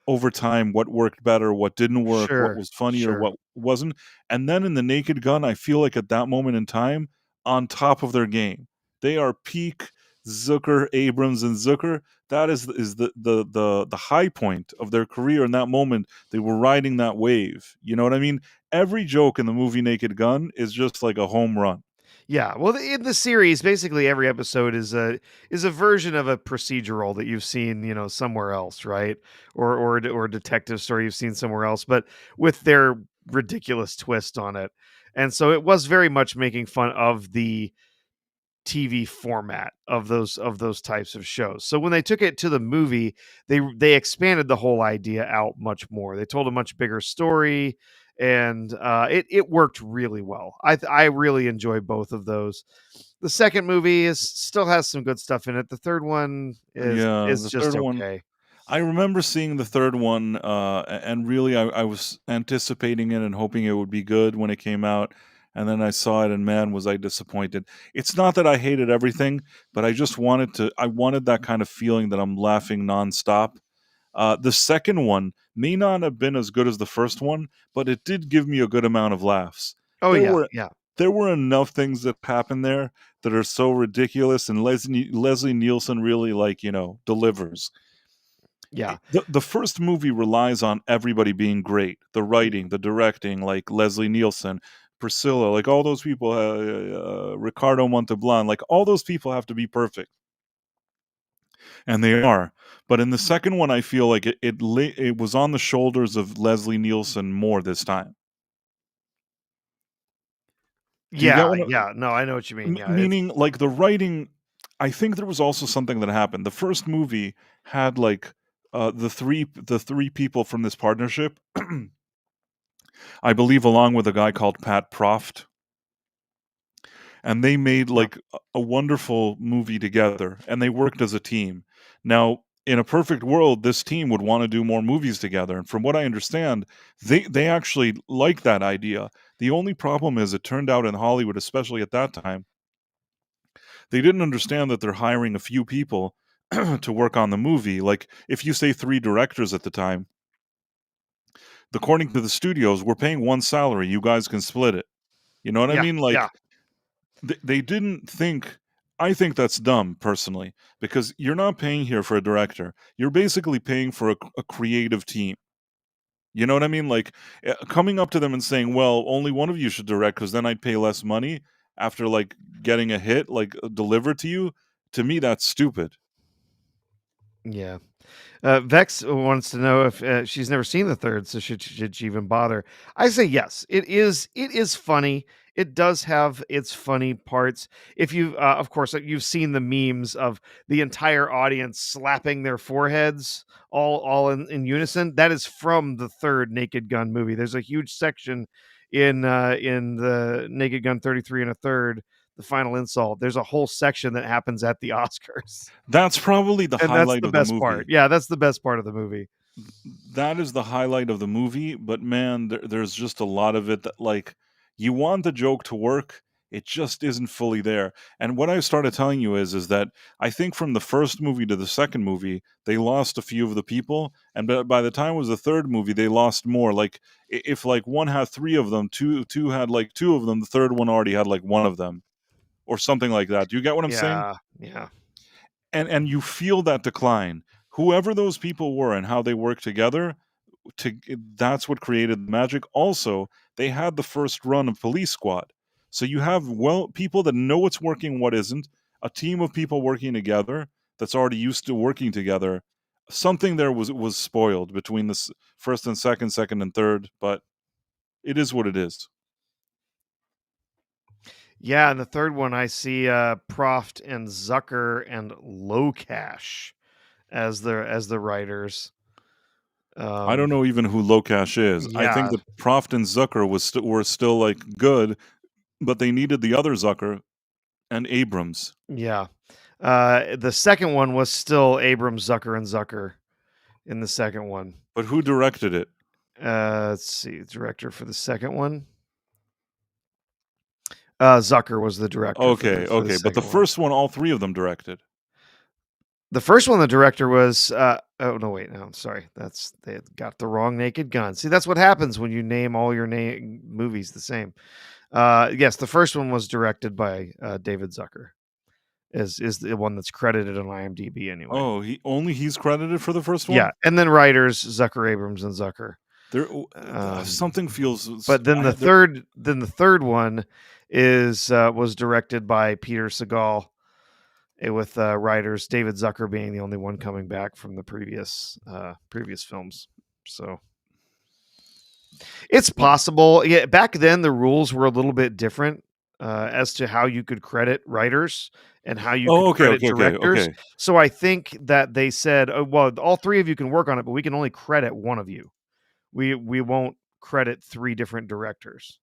A: over time what worked better, what didn't work, what
B: Sure.
A: was funny or
B: Sure.
A: what wasn't. And then in The Naked Gun, I feel like at that moment in time, on top of their game. They are peak Zucker, Abrams, and Zucker. That is the high point of their career in that moment. They were riding that wave. You know what I mean? Every joke in the movie Naked Gun is just like a home run.
B: Yeah, well, in the series, basically every episode is a version of a procedural that you've seen, somewhere else, right? Or a detective story you've seen somewhere else, but with their ridiculous twist on it. And so it was very much making fun of the TV format of those types of shows. So when they took it to the movie, they expanded the whole idea out much more. They told a much bigger story, and it worked really well. I really enjoy both of those. The second movie is still has some good stuff in it. The third one is
A: Yeah,
B: is
A: the
B: just
A: third one.
B: okay.
A: I remember seeing the third one, and really, I was anticipating it and hoping it would be good when it came out, and then I saw it, and man, was I disappointed. It's not that I hated everything, but I wanted that kind of feeling that I'm laughing nonstop. The second one may not have been as good as the first one, but it did give me a good amount of laughs.
B: Oh
A: There
B: yeah,
A: were
B: yeah,
A: there were enough things that happened there that are so ridiculous, and Leslie Nielsen really delivers.
B: yeah,
A: The first movie relies on everybody being great. The writing, the directing, like Leslie Nielsen, Priscilla, like all those people, Ricardo Montalban, like all those people have to be perfect, and they are. But in the second one, I feel like it was on the shoulders of Leslie Nielsen more this time. Do you get
B: yeah,
A: what?
B: yeah. No, I know what you mean. Yeah, it's
A: Meaning, like the writing, I think there was also something that happened. The first movie had like the three people from this partnership. I believe along with a guy called Pat Proft, and they made
B: yeah,
A: like a wonderful movie together, and they worked as a team. Now, in a perfect world, this team would want to do more movies together, and from what I understand, they actually like that idea. The only problem is it turned out in Hollywood, especially at that time, they didn't understand that they're hiring a few people to work on the movie. Like if you say three directors at the time, according to the studios, we're paying one salary. You guys can split it. You know what I
B: yeah,
A: mean?
B: yeah,
A: Like they didn't think. I think that's dumb personally because you're not paying here for a director. You're basically paying for a creative team. You know what I mean? Like coming up to them and saying, "Well, only one of you should direct because then I'd pay less money after like getting a hit like delivered to you." To me, that's stupid.
B: yeah. Vex wants to know if she's never seen the third, so should she even bother? I say yes. It is funny. It does have its funny parts. If you, of course, you've seen the memes of the entire audience slapping their foreheads all in unison. That is from the third Naked Gun movie. There's a huge section in the Naked Gun 33 and a third, the final insult. There's a whole section that happens at the Oscars.
A: That's probably the
B: And that's
A: highlight
B: the
A: of the
B: best part.
A: movie.
B: Yeah, that's the best part of the movie.
A: That is the highlight of the movie, but man, there's just a lot of it that like you want the joke to work, it just isn't fully there. And what I started telling you is that I think from the first movie to the second movie, they lost a few of the people, and by the time it was the third movie, they lost more. Like if like one had three of them, two had like two of them, the third one already had like one of them, or something like that. Do you get what I'm saying?
B: Yeah, yeah,
A: And you feel that decline. Whoever those people were and how they worked together, that's what created the magic. Also, they had the first run of Police Squad, so you have people that know what's working, what isn't. A team of people working together that's already used to working together. something there was spoiled between the first and second and third, but it is what it is.
B: Yeah, and the third one I see Proft and Zucker and Locash as the writers.
A: I don't know even who Locash is. I think
B: Yeah,
A: that Proft and Zucker were still like good, but they needed the other Zucker and Abrams.
B: yeah. The second one was still Abrams, Zucker, and Zucker in the second one.
A: But who directed it?
B: Let's see, director for the second one. Zucker was the director.
A: Okay,
B: for the
A: okay. But the
B: second one.
A: first one, all three of them directed.
B: The first one, the director was. Oh no, wait, no, sorry. They got the wrong Naked Gun. See, that's what happens when you name all your movies the same. Yes, the first one was directed by David Zucker. Is the one that's credited on IMDb anyway.
A: Oh, he's credited for the first one.
B: Yeah, and then writers Zucker, Abrams, and Zucker.
A: There, something feels.
B: But then the third one was directed by Peter Segal, with writers David Zucker being the only one coming back from the previous films. So it's possible. Yeah, back then the rules were a little bit different as to how you could credit writers and how you could credit directors.
A: Okay.
B: So I think that they said, oh, well, all three of you can work on it, but we can only credit one of you. We won't credit three different directors.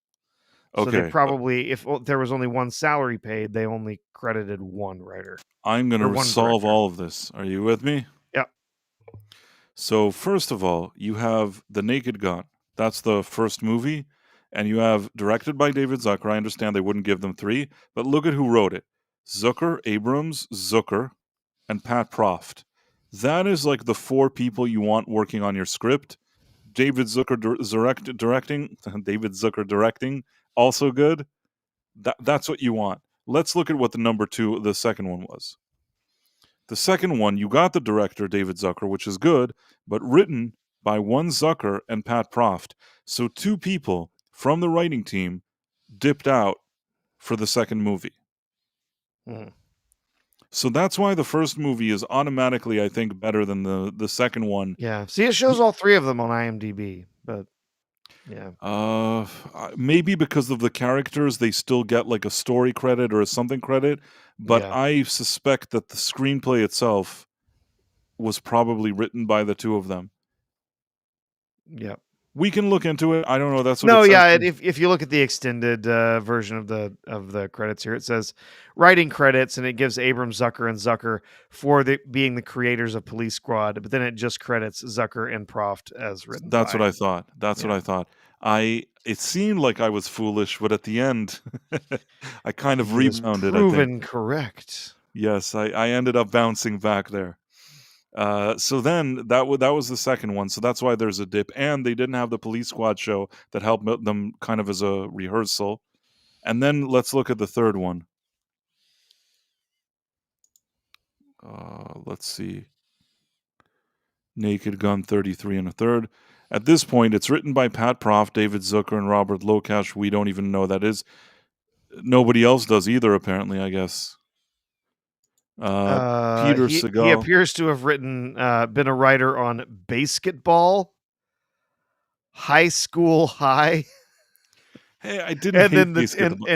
B: So
A: Okay.
B: they probably, if there was only one salary paid, they only credited one writer.
A: I'm going to solve all of this. Are you with me?
B: Yeah.
A: So first of all, you have The Naked Gun. That's the first movie. And you have directed by David Zucker. I understand they wouldn't give them three, but look at who wrote it. Zucker, Abrams, Zucker, and Pat Proft. That is like the four people you want working on your script. David Zucker directing. David Zucker directing, also good. That's what you want. Let's look at what the second one was. The second one, you got the director, David Zucker, which is good, but written by one Zucker and Pat Proft. So two people from the writing team dipped out for the second movie.
B: Mm.
A: So that's why the first movie is automatically, I think, better than the second one.
B: Yeah. See, it shows all three of them on IMDb, but yeah.
A: Maybe because of the characters, they still get like a story credit or a something credit. But
B: Yeah.
A: I suspect that the screenplay itself was probably written by the two of them.
B: Yeah.
A: We can look into it. I don't know. That's what
B: no.
A: it says.
B: Yeah. If you look at the extended version of the credits here, it says writing credits, and it gives Abrams, Zucker, and Zucker for being the creators of Police Squad. But then it just credits Zucker and Proft as written.
A: That's what I thought. That's what I thought. It seemed like I was foolish, but at the end, I kind of rebounded.
B: Proven correct.
A: Yes, I ended up bouncing back there. So then that was the second one. So that's why there's a dip. And they didn't have the Police Squad show that helped them kind of as a rehearsal. And then let's look at the third one. Let's see. Naked Gun 33 and a third. At this point, it's written by Pat Proft, David Zucker, and Robert Locash. We don't even know that is. Nobody else does either, apparently, I guess. Peter Segal.
B: He appears to have been a writer on Basketball, High School High.
A: Hey, I didn't hate Basketball.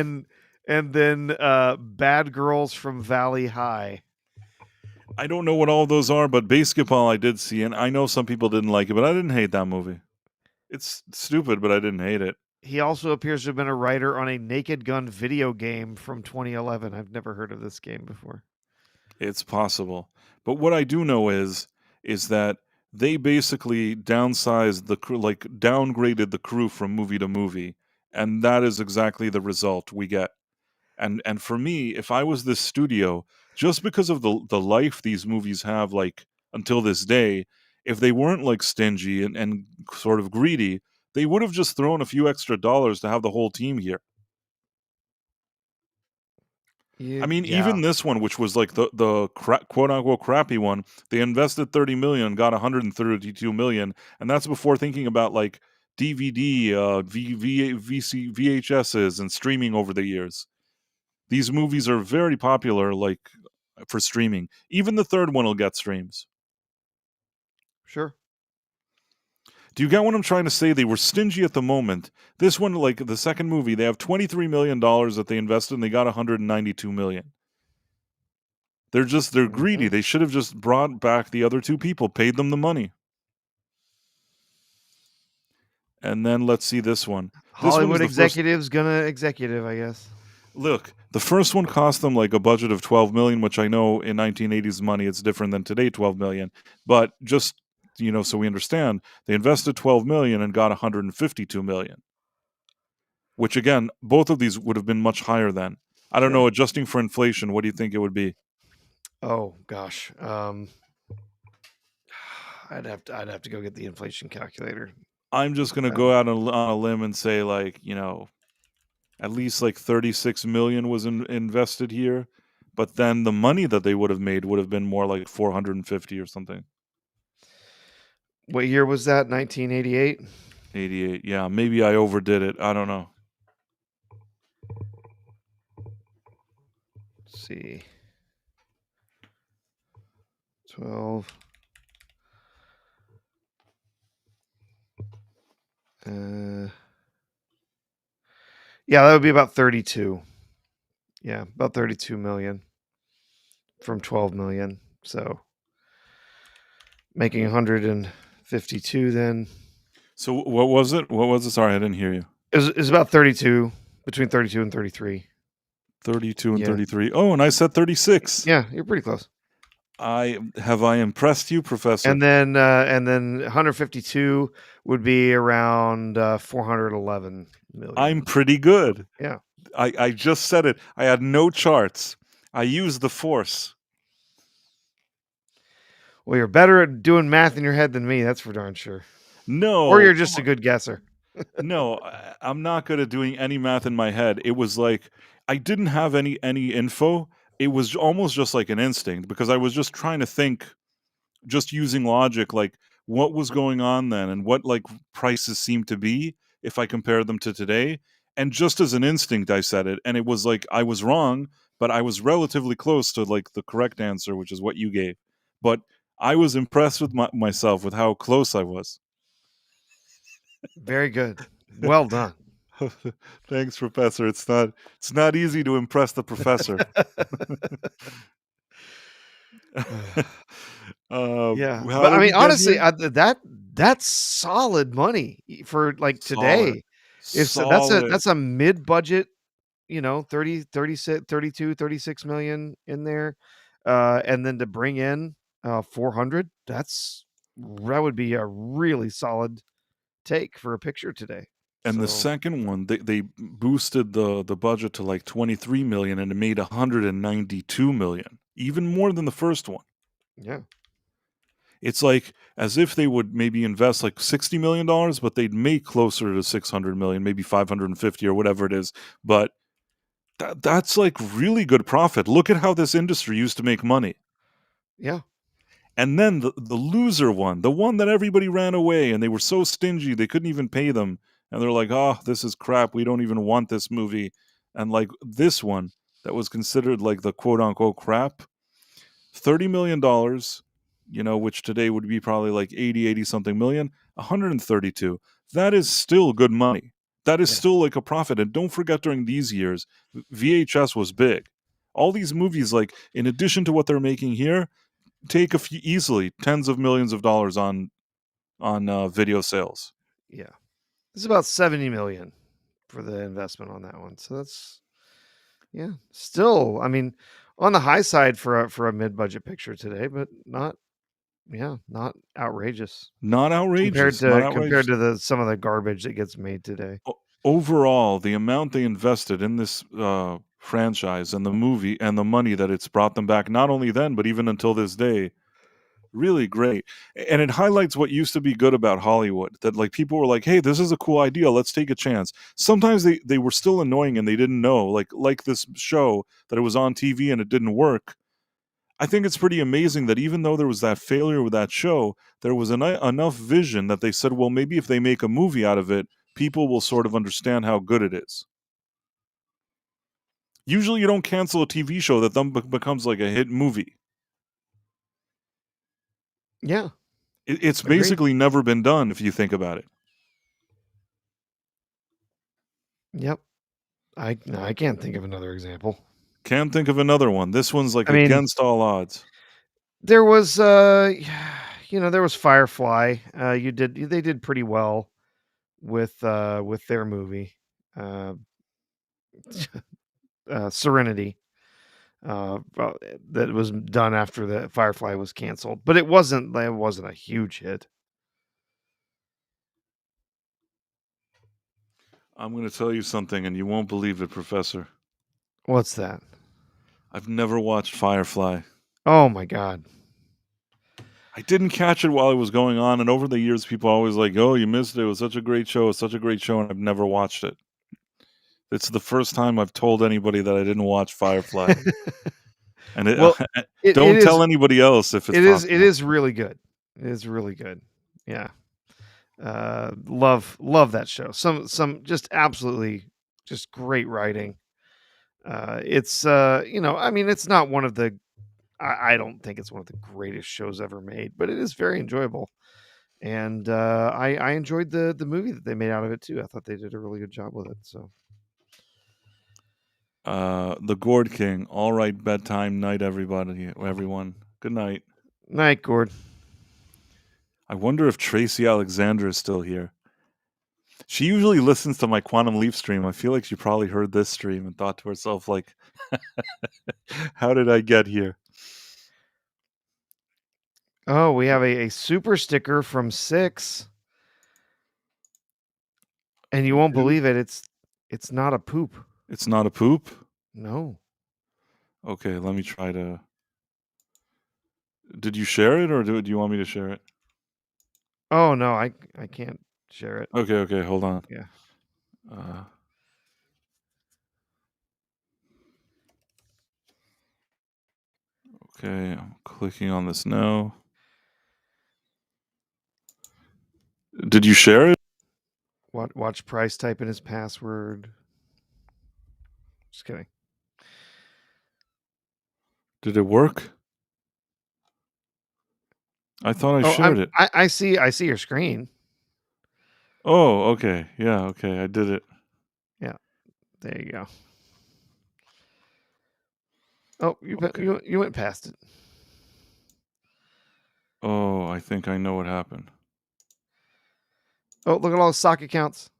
B: And then Bad Girls from Valley High.
A: I don't know what all those are, but Basketball I did see, and I know some people didn't like it, but I didn't hate that movie. It's stupid, but I didn't hate it.
B: He also appears to have been a writer on a Naked Gun video game from 2011. I've never heard of this game before.
A: It's possible. But what I do know is that they basically downsized the crew, like downgraded the crew from movie to movie, and that is exactly the result we get. And for me, if I was this studio, just because of the life these movies have, like until this day, if they weren't like stingy and sort of greedy, they would have just thrown a few extra dollars to have the whole team here. I mean, even this one, which was like the quote unquote crappy one, they invested $30 million, got $132 million, and that's before thinking about like DVD, VHSs, and streaming over the years. These movies are very popular, like for streaming. Even the third one will get streams.
B: Sure.
A: Do you get what I'm trying to say? They were stingy at the moment. This one, like the second movie, they have $23 million that they invested and they got $192 million. They're greedy.
B: Mhm.
A: They should have just brought back the other two people, paid them the money. And then let's see this one. This one is
B: Hollywood
A: the first.
B: executives gonna executive, I guess.
A: Look, the first one cost them like a budget of 12 million, which I know in 1980s money it's different than today 12 million. But just so we understand, they invested 12 million and got 152 million. Which again, both of these would have been much higher then. I don't
B: Sure.
A: know, adjusting for inflation, what do you think it would be?
B: Oh gosh. I'd have to go get the inflation calculator.
A: I'm just gonna go out on a limb and say like, at least like 36 million was invested here. But then the money that they would have made would have been more like 450 or something.
B: What year was that? 1988?
A: 88. Yeah, maybe I overdid it. I don't know.
B: Let's see. 12. Yeah, that would be about 32. Yeah, about 32 million from 12 million. So making 152 then.
A: So what was it? What was it? Sorry, I didn't hear you.
B: It was about 32, between 32 and 33.
A: 32 and
B: Yeah.
A: 33. Oh, and I said 36.
B: Yeah, you're pretty close.
A: I impressed you, Professor?
B: And then 152 would be around 411 million.
A: I'm pretty good.
B: Yeah.
A: I just said it. I had no charts. I used the force.
B: Well, you're better at doing math in your head than me, that's for darn sure.
A: No.
B: Or you're just a good guesser.
A: No, I'm not good at doing any math in my head. It was like I didn't have any info. It was almost just like an instinct because I was just trying to think, just using logic, like what was going on then and what like prices seem to be if I compare them to today. And just as an instinct, I said it, and it was like I was wrong, but I was relatively close to like the correct answer, which is what you gave. But I was impressed with myself with how close I was.
B: Very good. Well done.
A: Thanks, Professor. It's not easy to impress the professor.
B: Yeah,
A: How
B: but
A: did
B: I
A: we
B: mean,
A: get
B: honestly,
A: here?
B: that's solid money for like
A: Solid.
B: today. If so,
A: Solid.
B: that's a mid-budget, 30, 36, 32, 36 million in there, and then to bring in 400, that would be a really solid take for a picture today.
A: And the
B: So
A: second one, they boosted the budget to like 23 million and it made 192 million, even more than the first one.
B: yeah,
A: It's like as if they would maybe invest like $60 million, but they'd make closer to 600 million, maybe 550 or whatever it is. But that's like really good profit. Look at how this industry used to make money.
B: yeah,
A: And then the loser one, the one that everybody ran away and they were so stingy they couldn't even pay them. And they're like, oh, this is crap. We don't even want this movie. And like this one that was considered like the quote unquote crap, $30 million, which today would be probably like 80 something million, 132. That is still good money. That is
B: Yeah.
A: still like a profit. And don't forget during these years, VHS was big. All these movies, like in addition to what they're making here, take a few easily tens of millions of dollars on video sales.
B: yeah. It's about 70 million for the investment on that one. So that's still, I mean, on the high side for a mid-budget picture today, but not outrageous
A: Not outrageous.
B: compared to some of the garbage that gets made today.
A: Overall, the amount they invested in this franchise and the movie and the money that it's brought them back, not only then but even until this day, really great. And it highlights what used to be good about Hollywood, that like people were like, hey, this is a cool idea, let's take a chance. Sometimes they were still annoying and they didn't know, like this show that it was on TV and it didn't work. I think it's pretty amazing that even though there was that failure with that show, there was enough vision that they said, well, maybe if they make a movie out of it, people will sort of understand how good it is. Usually you don't cancel a TV show that then becomes like a hit movie.
B: Yeah.
A: It's
B: Agreed.
A: basically never been done if you think about it.
B: Yep. I can't think of another example.
A: Can't think of another one. This one's like
B: I mean,
A: against all odds.
B: there was there was Firefly. They did pretty well with their movie. Uh, Serenity. That was done after the Firefly was canceled, but it wasn't a huge hit.
A: I'm going to tell you something, and you won't believe it, Professor.
B: What's that?
A: I've never watched Firefly.
B: Oh my god.
A: I didn't catch it while it was going on, and over the years, people are always like, "Oh, you missed it. It was such a great show. It's such a great show," and I've never watched it. It's the first time I've told anybody that I didn't watch Firefly. And
B: Well, it
A: don't
B: is
A: tell anybody else if it's possible.
B: it is really good. It is really good. Yeah. Love that show. Some just absolutely just great writing. It's I mean, it's not one of the I don't think it's one of the greatest shows ever made, but it is very enjoyable. And I enjoyed the movie that they made out of it too. I thought they did a really good job with it. So
A: The Gourd King. All right, bedtime night, everyone. Good night.
B: night, Gord.
A: I wonder if Tracy Alexander is still here. She usually listens to my Quantum Leap stream. I feel like she probably heard this stream and thought to herself, like, how did I get here?
B: Oh, we have a super sticker from 6. And you won't believe it. It's not a poop.
A: It's not a poop?
B: No.
A: Okay, let me try to... Did you share it, or do you want me to share it?
B: Oh no, I can't share it.
A: Okay, hold on.
B: Yeah.
A: Okay, I'm clicking on this now. Did you share it?
B: Watch Price type in his password. Just kidding.
A: Did it work? I thought I shared it.
B: I see your screen.
A: Oh, okay. Yeah, okay. I did it.
B: Yeah. There you go. Oh,
A: Okay.
B: you went past it.
A: Oh, I think I know what happened.
B: Oh, look at all the sock accounts.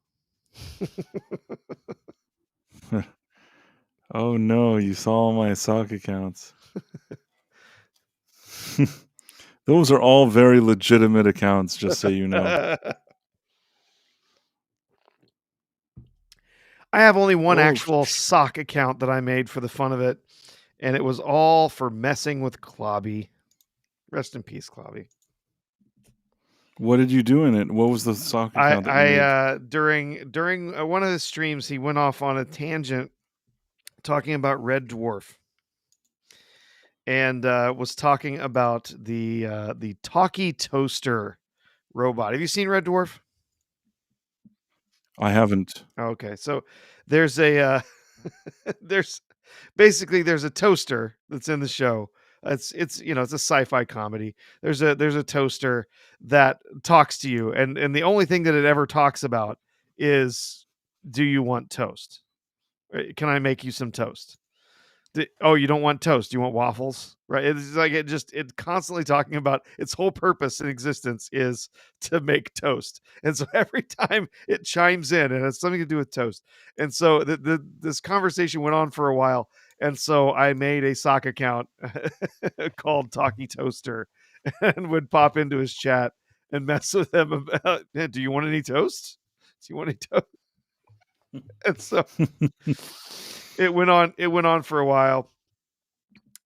A: Oh no, you saw all my sock accounts. Those are all very legitimate accounts, just so you know.
B: I have only one
A: Oh,
B: actual sock account that I made for the fun of it, and it was all for messing with Clobby. Rest in peace, Clobby.
A: What did you do in it? What was the sock account that you made?
B: During one of the streams, he went off on a tangent talking about Red Dwarf, and was talking about the talkie toaster robot. Have you seen Red Dwarf?
A: I haven't.
B: Okay, so there's a there's a toaster that's in the show. It's it's a sci-fi comedy. There's a toaster that talks to you, and the only thing that it ever talks about is, do you want toast? Can I make you some toast? Oh, you don't want toast, you want waffles, right? It's like it's constantly talking about its whole purpose in existence is to make toast. And so every time it chimes in, and it's something to do with toast. And so this conversation went on for a while, and so I made a sock account called Talkie Toaster and would pop into his chat and mess with him about, do you want any toast? Do you want any toast? And so it went on for a while,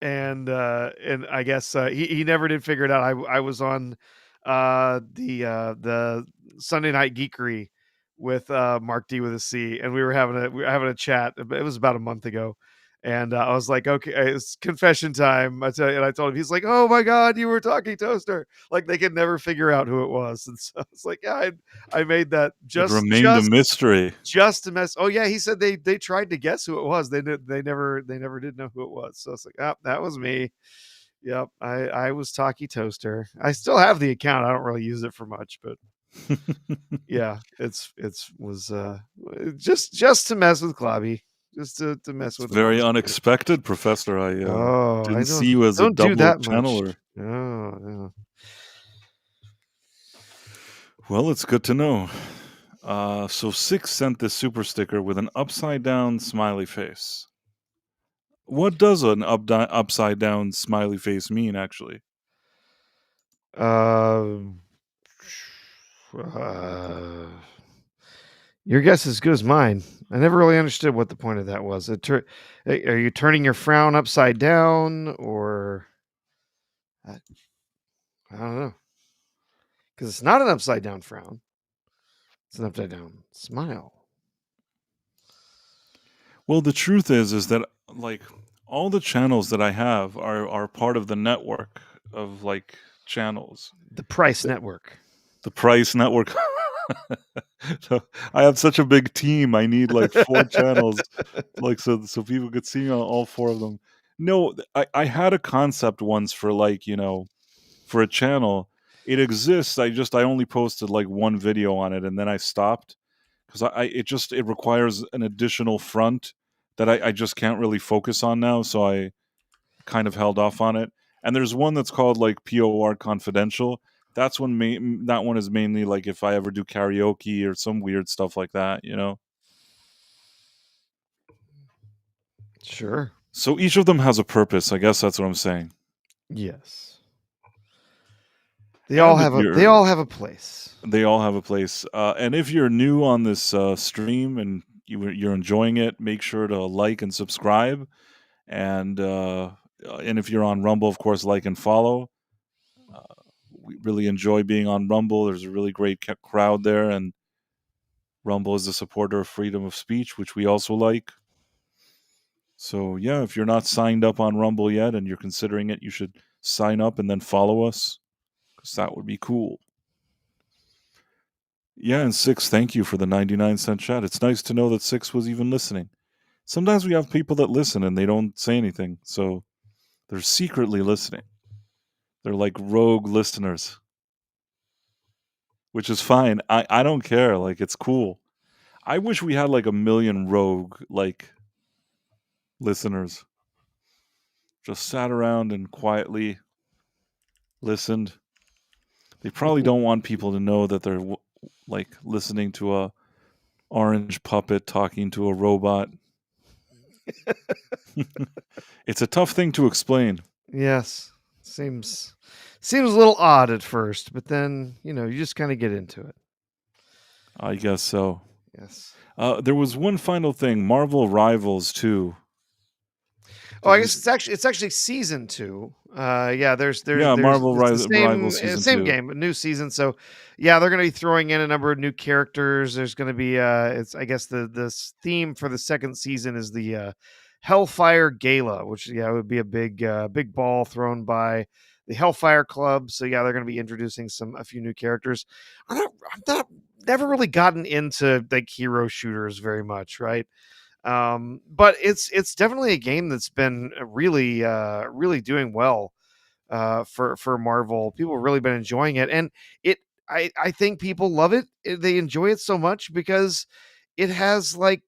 B: and I guess he never did figure it out. I was on the Sunday Night Geekery with Mark D with a C, and we were having a chat. It was about a month ago, and I was like, okay, it's confession time. I tell you, and I told him. He's like, oh my god, you were talking toaster. Like they could never figure out who it was, and so it's like, yeah, I made that
A: It remained a mystery.
B: just to mess. Oh yeah, he said they tried to guess who it was. They never did know who it was. So it's like, that was me. Yep. I was Taki Toaster. I still have the account. I don't really use it for much, but yeah, it's was just to mess with Klobby, just to mess
A: It's
B: with the
A: very
B: monster.
A: unexpected, Professor. I
B: Oh, I
A: didn't see you as a
B: don't do
A: double
B: that much.
A: channeler.
B: Oh, yeah.
A: Well, it's good to know. So Six sent this super sticker with an upside down smiley face. What does an upside down smiley face mean, actually?
B: Um, uh, your guess is as good as mine. I never really understood what the point of that was. Are you turning your frown upside down, or I don't know, because it's not an upside down frown. It's an upside down smile.
A: Well, the truth is that like all the channels that I have are part of the network of like channels.
B: The Price
A: The,
B: Network.
A: the Price network. So I have such a big team. I need like 4 channels, like so people could see all 4 of them. No, I had a concept once for like for a channel. It exists. I only posted like 1 video on it, and then I stopped because it requires an additional front that I just can't really focus on now. So I kind of held off on it. And there's one that's called like POR Confidential. That's that one is mainly like if I ever do karaoke or some weird stuff like that.
B: Sure.
A: So each of them has a purpose. I guess that's what I'm saying.
B: Yes. They all
A: And if
B: have a place.
A: they all have a place. And if you're new on this stream and you're enjoying it, make sure to like and subscribe. And if you're on Rumble, of course, like and follow. Uh, we really enjoy being on Rumble. There's a really great crowd there, and Rumble is a supporter of freedom of speech, which we also like. So yeah, if you're not signed up on Rumble yet and you're considering it, you should sign up and then follow us, because that would be cool. Yeah, and Six, thank you for the 99-cent chat. It's nice to know that Six was even listening. Sometimes we have people that listen and they don't say anything, so they're secretly listening. They're like rogue listeners, which is fine. I don't care. Like, it's cool. I wish we had like 1 million rogue like listeners. Just sat around and quietly listened. They probably don't want people to know that they're like listening to a orange puppet talking to a robot. It's a tough thing to explain.
B: Yes. Seems a little odd at first, but then, you just kind of get into it.
A: I guess so.
B: Yes.
A: There was one final thing. Marvel Rivals 2.
B: Oh, I guess it's actually season 2. Yeah, there's
A: Marvel
B: it's the
A: Rivals season
B: same
A: 2.
B: game, but new season. So, yeah, they're going to be throwing in a number of new characters. There's going to be it's I guess the theme for the second season is the Hellfire Gala, which would be a big ball thrown by the Hellfire Club. So yeah, they're going to be introducing a few new characters. I'm not never really gotten into like hero shooters very much, right? But it's definitely a game that's been really doing well for Marvel. People have really been enjoying it, and I think people love it. They enjoy it so much because it has like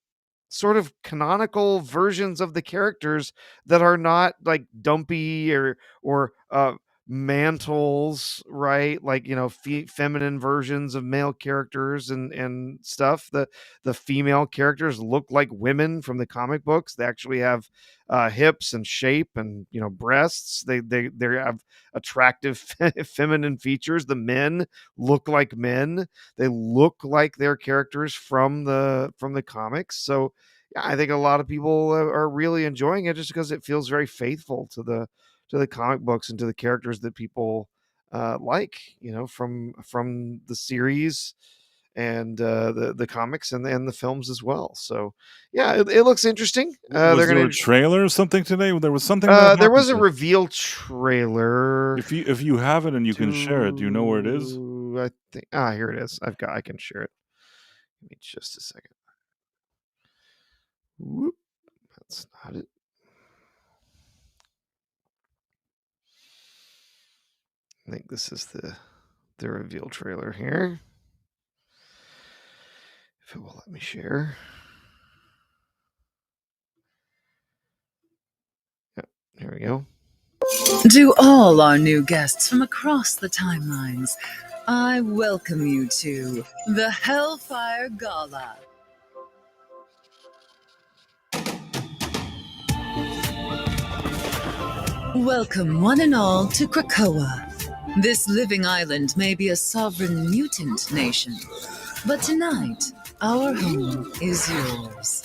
B: sort of canonical versions of the characters that are not like dumpy or mantles, right? Like, feminine versions of male characters and stuff. The female characters look like women from the comic books. They actually have hips and shape and breasts. They have attractive feminine features. The men look like men. They look like their characters from the comics. So yeah, I think a lot of people are really enjoying it just because it feels very faithful to the comic books and to the characters that people like, from the series and the comics and the films as well. So yeah, it looks interesting.
A: Was
B: They're
A: there
B: gonna
A: a trailer or something today? There was something that
B: there was
A: happened
B: a
A: today.
B: reveal trailer.
A: If you have it and you can share it, do you know where it is?
B: I think here it is. I can share it. Give me just a second. Whoop, that's not it. I think this is the reveal trailer here. If it will let me share. Yep, here we go.
G: To all our new guests from across the timelines, I welcome you to the Hellfire Gala. Welcome one and all to Krakoa. This living island may be a sovereign mutant nation, but tonight, our home is yours.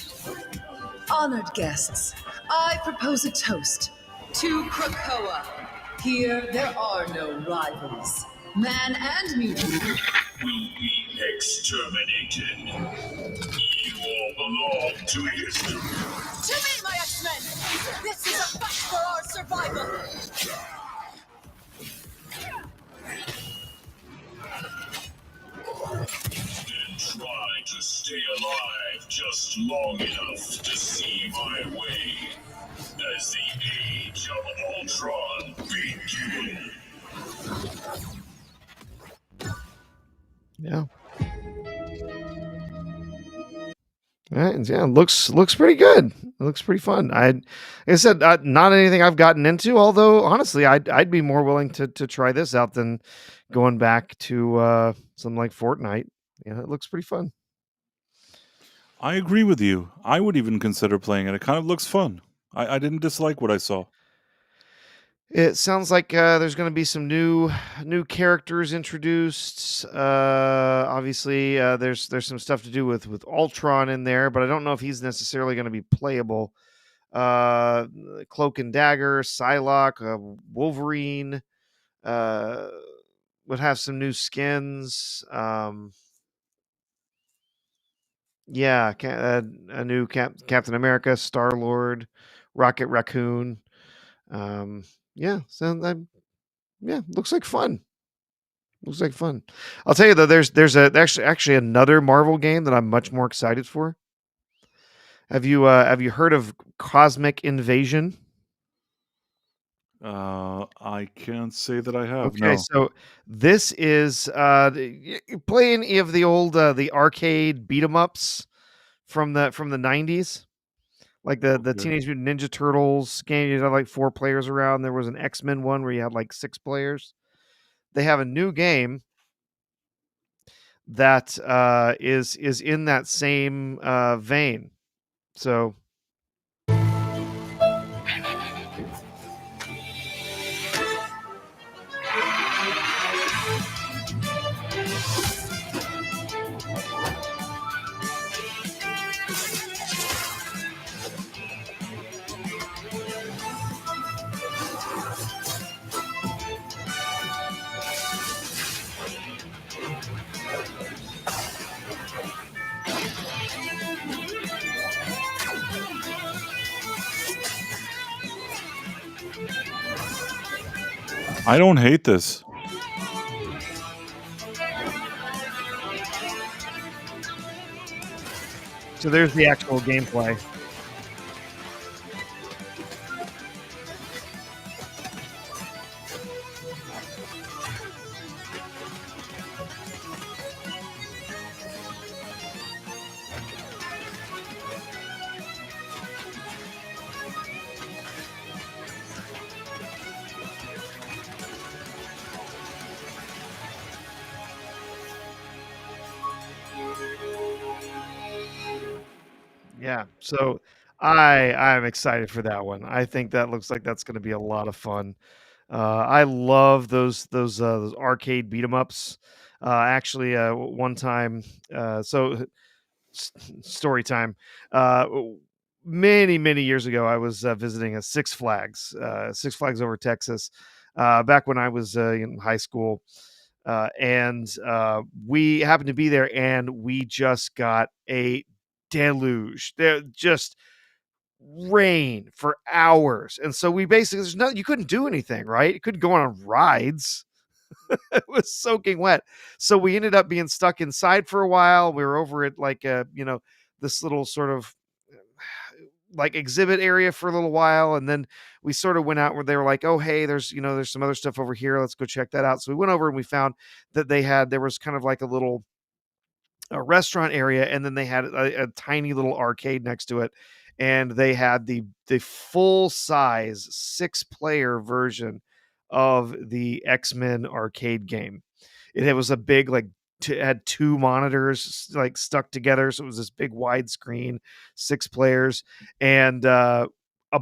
G: Honored guests, I propose a toast to Krakoa. Here, there are no rivals. Man and mutant
H: will be exterminated. You all belong to history.
G: To me, my X-Men! This is a fight for our survival!
H: And try to stay alive just long enough to see my way as the Age of Ultron begins.
B: Yeah. All right, yeah, looks pretty good. It looks pretty fun. Like I said, not anything I've gotten into. Although honestly, I'd be more willing to try this out than going back to something like Fortnite. Yeah, it looks pretty fun.
A: I agree with you. I would even consider playing it. It kind of looks fun. I didn't dislike what I saw.
B: It sounds like there's going to be some new characters introduced. Obviously, there's some stuff to do with Ultron in there, but I don't know if he's necessarily going to be playable. Cloak and Dagger, Psylocke, Wolverine would have some new skins. Yeah, a new Captain America, Star Lord, Rocket Raccoon. Yeah, so yeah, looks like fun. Looks like fun. I'll tell you though, there's actually another Marvel game that I'm much more excited for. Have you heard of Cosmic Invasion?
A: I can't say that I have.
B: Okay,
A: No.
B: so this is you play any of the old the arcade beat 'em ups from the 90s? Like the
A: Okay.
B: Teenage Mutant Ninja Turtles game, you had like 4 players around. There was an X-Men one where you had like 6 players. They have a new game that is in that same vein. So
A: I don't hate this.
B: there's the actual gameplay. Yeah. So I'm excited for that one. I think that looks like that's going to be a lot of fun. I love those arcade beat 'em ups. Actually, one time, story time. Many years ago, I was visiting a Six Flags over Texas, back when I was in high school, and we happened to be there, and we just got a deluge. There just rain for hours, and so we basically there's no you couldn't do anything, right? You couldn't go on rides. It was soaking wet. So we ended up being stuck inside for a while. We were over at like this little sort of like exhibit area for a little while, and then we sort of went out where they were like, "Oh, hey, there's some other stuff over here. Let's go check that out." So we went over and we found that there was kind of like a restaurant area, and then they had a tiny little arcade next to it, and they had the full size 6-player version of the X-Men arcade game. It was a big, like, had 2 monitors, like, stuck together, so it was this big widescreen, 6 players, and, a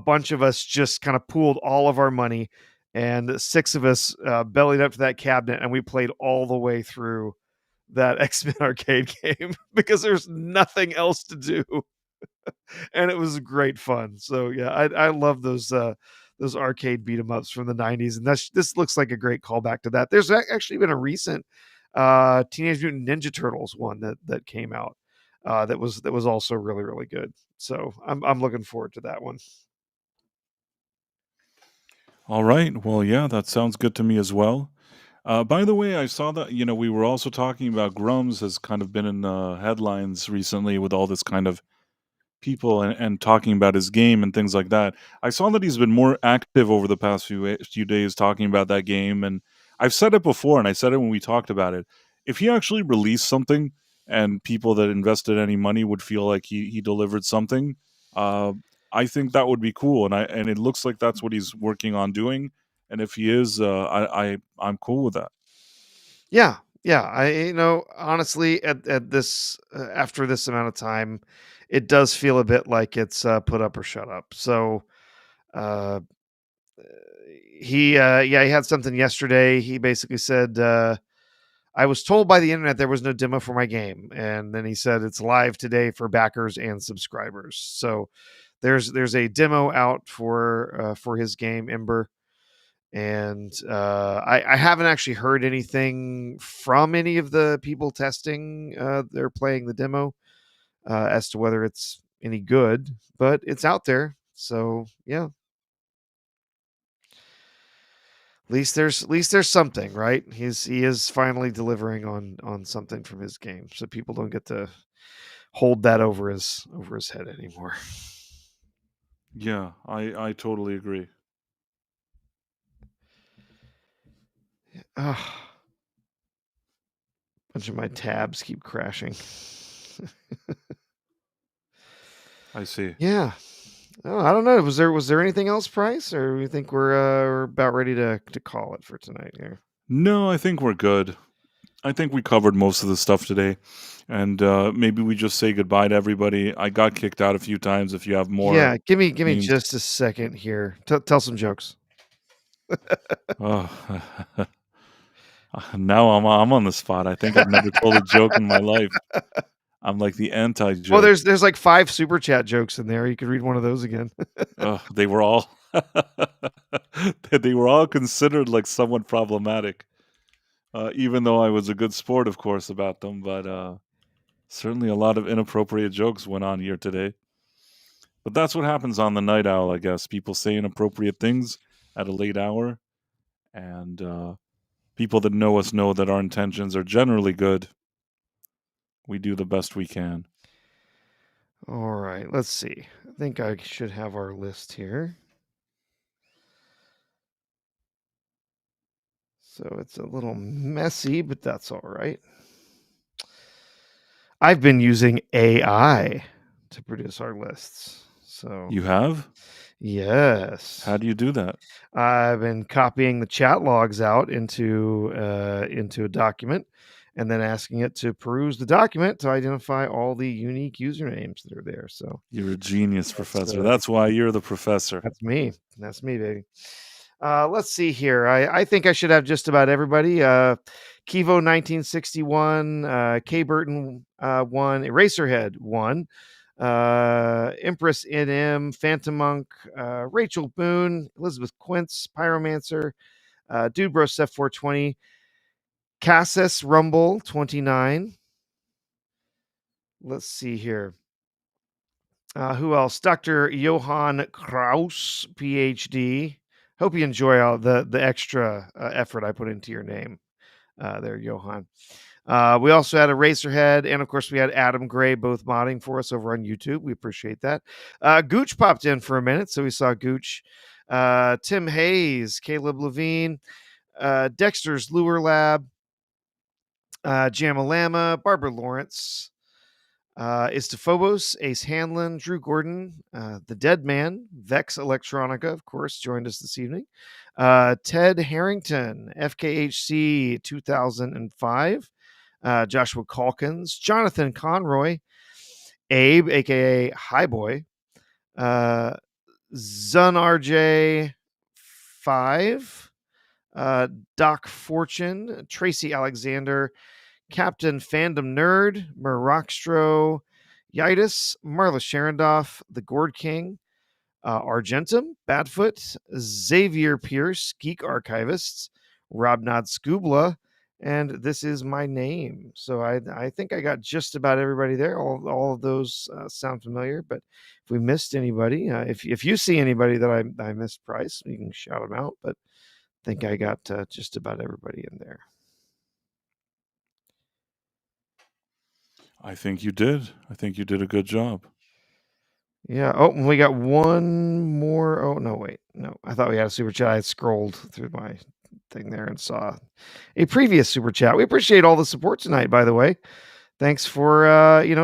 B: bunch of us just kinda pooled all of our money, and 6 of us, bellied up to that cabinet, and we played all the way through that X-Men arcade game because there's nothing else to do, and it was great fun. So, yeah, I love those arcade beat 'em ups from the '90s, and this looks like a great callback to that. There's actually been a recent, Teenage Mutant Ninja Turtles one that came out, that was also really, really good. So, I'm looking forward to that one.
A: All right. Well, yeah, that sounds good to me as well. By the way, I saw that, we were also talking about Grums has kind of been in the headlines recently with all this kind of people and talking about his game and things like that. I saw that he's been more active over the past few days talking about that game, and I've said it before, and I said it when we talked about it. If he actually released something and people that invested any money would feel like he delivered something, uh, I think that would be cool, and it looks like that's what he's working on doing. And if he is, I'm cool with that.
B: Yeah, yeah. Honestly, at this after this amount of time, it does feel a bit like it's put up or shut up. So, uh, he had something yesterday. He basically said, "I was told by the internet there was no demo for my game," and then he said it's live today for backers and subscribers. So, there's a demo out for his game Ember, and I haven't actually heard anything from any of the people testing. They're playing the demo as to whether it's any good, but it's out there. So yeah, at least there's something, right? He is finally delivering on something from his game, so people don't get to hold that over his head anymore.
A: Yeah, I totally agree.
B: Ugh, bunch of my tabs keep crashing.
A: I see.
B: Yeah. Oh, I don't know. Was there anything else, Price, or you think we're about ready to call it for tonight here?
A: No, I think we're good. I think we covered most of the stuff today, and maybe we just say goodbye to everybody. I got kicked out a few times. If you have more
B: Yeah, give me
A: memes,
B: just a second here. Tell some jokes.
A: oh, now I'm on the spot. I think I've never told a joke in my life. I'm like the anti
B: Well,
A: joke.
B: there's like 5 super chat jokes in there. You could read one of those again.
A: They were all they were all considered like somewhat problematic. Even though I was a good sport, of course, about them, but certainly a lot of inappropriate jokes went on here today. But that's what happens on the Night Owl, I guess. People say inappropriate things at a late hour, and people that know us know that our intentions are generally good. We do the best we can.
B: All right, let's see. I think I should have our list here. So it's a little messy, but that's all right. I've been using AI to produce our lists. So
A: You have?
B: yes.
A: How do you do that?
B: I've been copying the chat logs out into a document, and then asking it to peruse the document to identify all the unique usernames that are there. So
A: You're a genius,
B: that's
A: Professor. That's why you're the professor.
B: that's me. That's me, baby. Let's see here. I think I should have just about everybody. Kivo 1961, K Burton 1, Eraserhead 1, Empress NM, Phantom Monk, Rachel Boone, Elizabeth Quince, Pyromancer, Dude Bro Steph 420, Cassis Rumble 29. Let's see here. Who else? Dr. Johann Kraus, PhD. Hope you enjoy all the extra effort I put into your name there, Johann. We also had a Racerhead, and of course, we had Adam Gray both modding for us over on YouTube. We appreciate that. Gooch popped in for a minute, so we saw Gooch. Tim Hayes, Caleb Levine, Dexter's Lure Lab, Jamalama, Barbara Lawrence, Istophobos, Ace Hanlon, Drew Gordon, The Dead Man, Vex Electronica, of course, joined us this evening. Ted Harrington, FKHC 2005, Joshua Calkins, Jonathan Conroy, Abe, aka Highboy, Zun RJ 5, Doc Fortune, Tracy Alexander, Captain Fandom Nerd, Murrockstro, Yitis, Marla Sharondoff, The Gourd King, Argentum, Badfoot, Xavier Pierce, Geek Archivists, Robnod Scoobla, and This Is My Name. So I think I got just about everybody there. All of those sound familiar, but if we missed anybody, if you see anybody that I missed, Price, you can shout them out, but I think I got just about everybody in there.
A: I think you did. I think you did a good job.
B: Yeah. Oh, we got one more. Oh, no, wait. No, I thought we had a super chat. I scrolled through my thing there and saw a previous super chat. We appreciate all the support tonight, by the way. Thanks for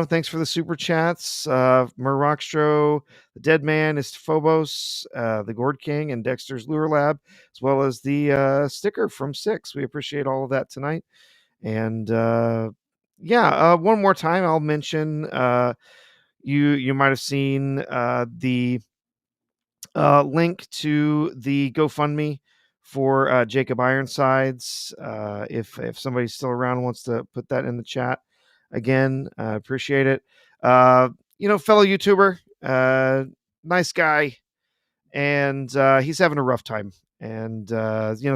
B: thanks for the super chats. Murrockstro, the Dead Man, Phobos, the Gourd King, and Dexter's Lure Lab, as well as the sticker from Six. We appreciate all of that tonight. And one more time, I'll mention you might have seen the link to the GoFundMe for Jacob Ironsides. If somebody's still around and wants to put that in the chat again, appreciate it. Fellow YouTuber, nice guy, and he's having a rough time, and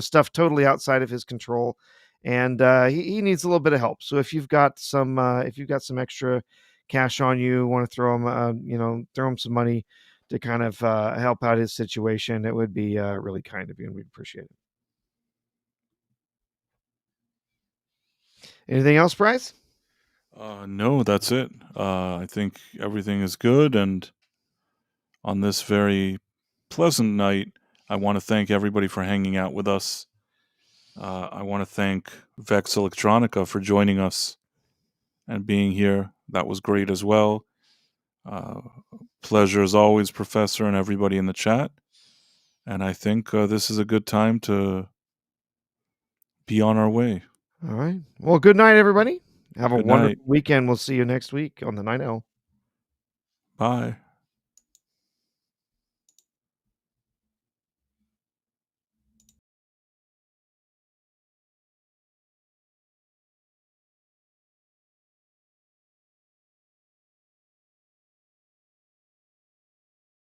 B: stuff totally outside of his control, and he needs a little bit of help. So if you've got some extra cash on you, want to throw him some money to kind of help out his situation, it would be really kind of you, and we'd appreciate it. Anything else, Bryce?
A: No, that's it. I think everything is good, and on this very pleasant night, I want to thank everybody for hanging out with us. I want to thank Vex Electronica for joining us and being here. That was great as well. Pleasure as always, Professor, and everybody in the chat. And I think this is a good time to be on our way.
B: All right. Well, good night, everybody. Have a
A: Good
B: wonderful
A: night.
B: weekend. We'll see you next week on the 9L.
A: Bye.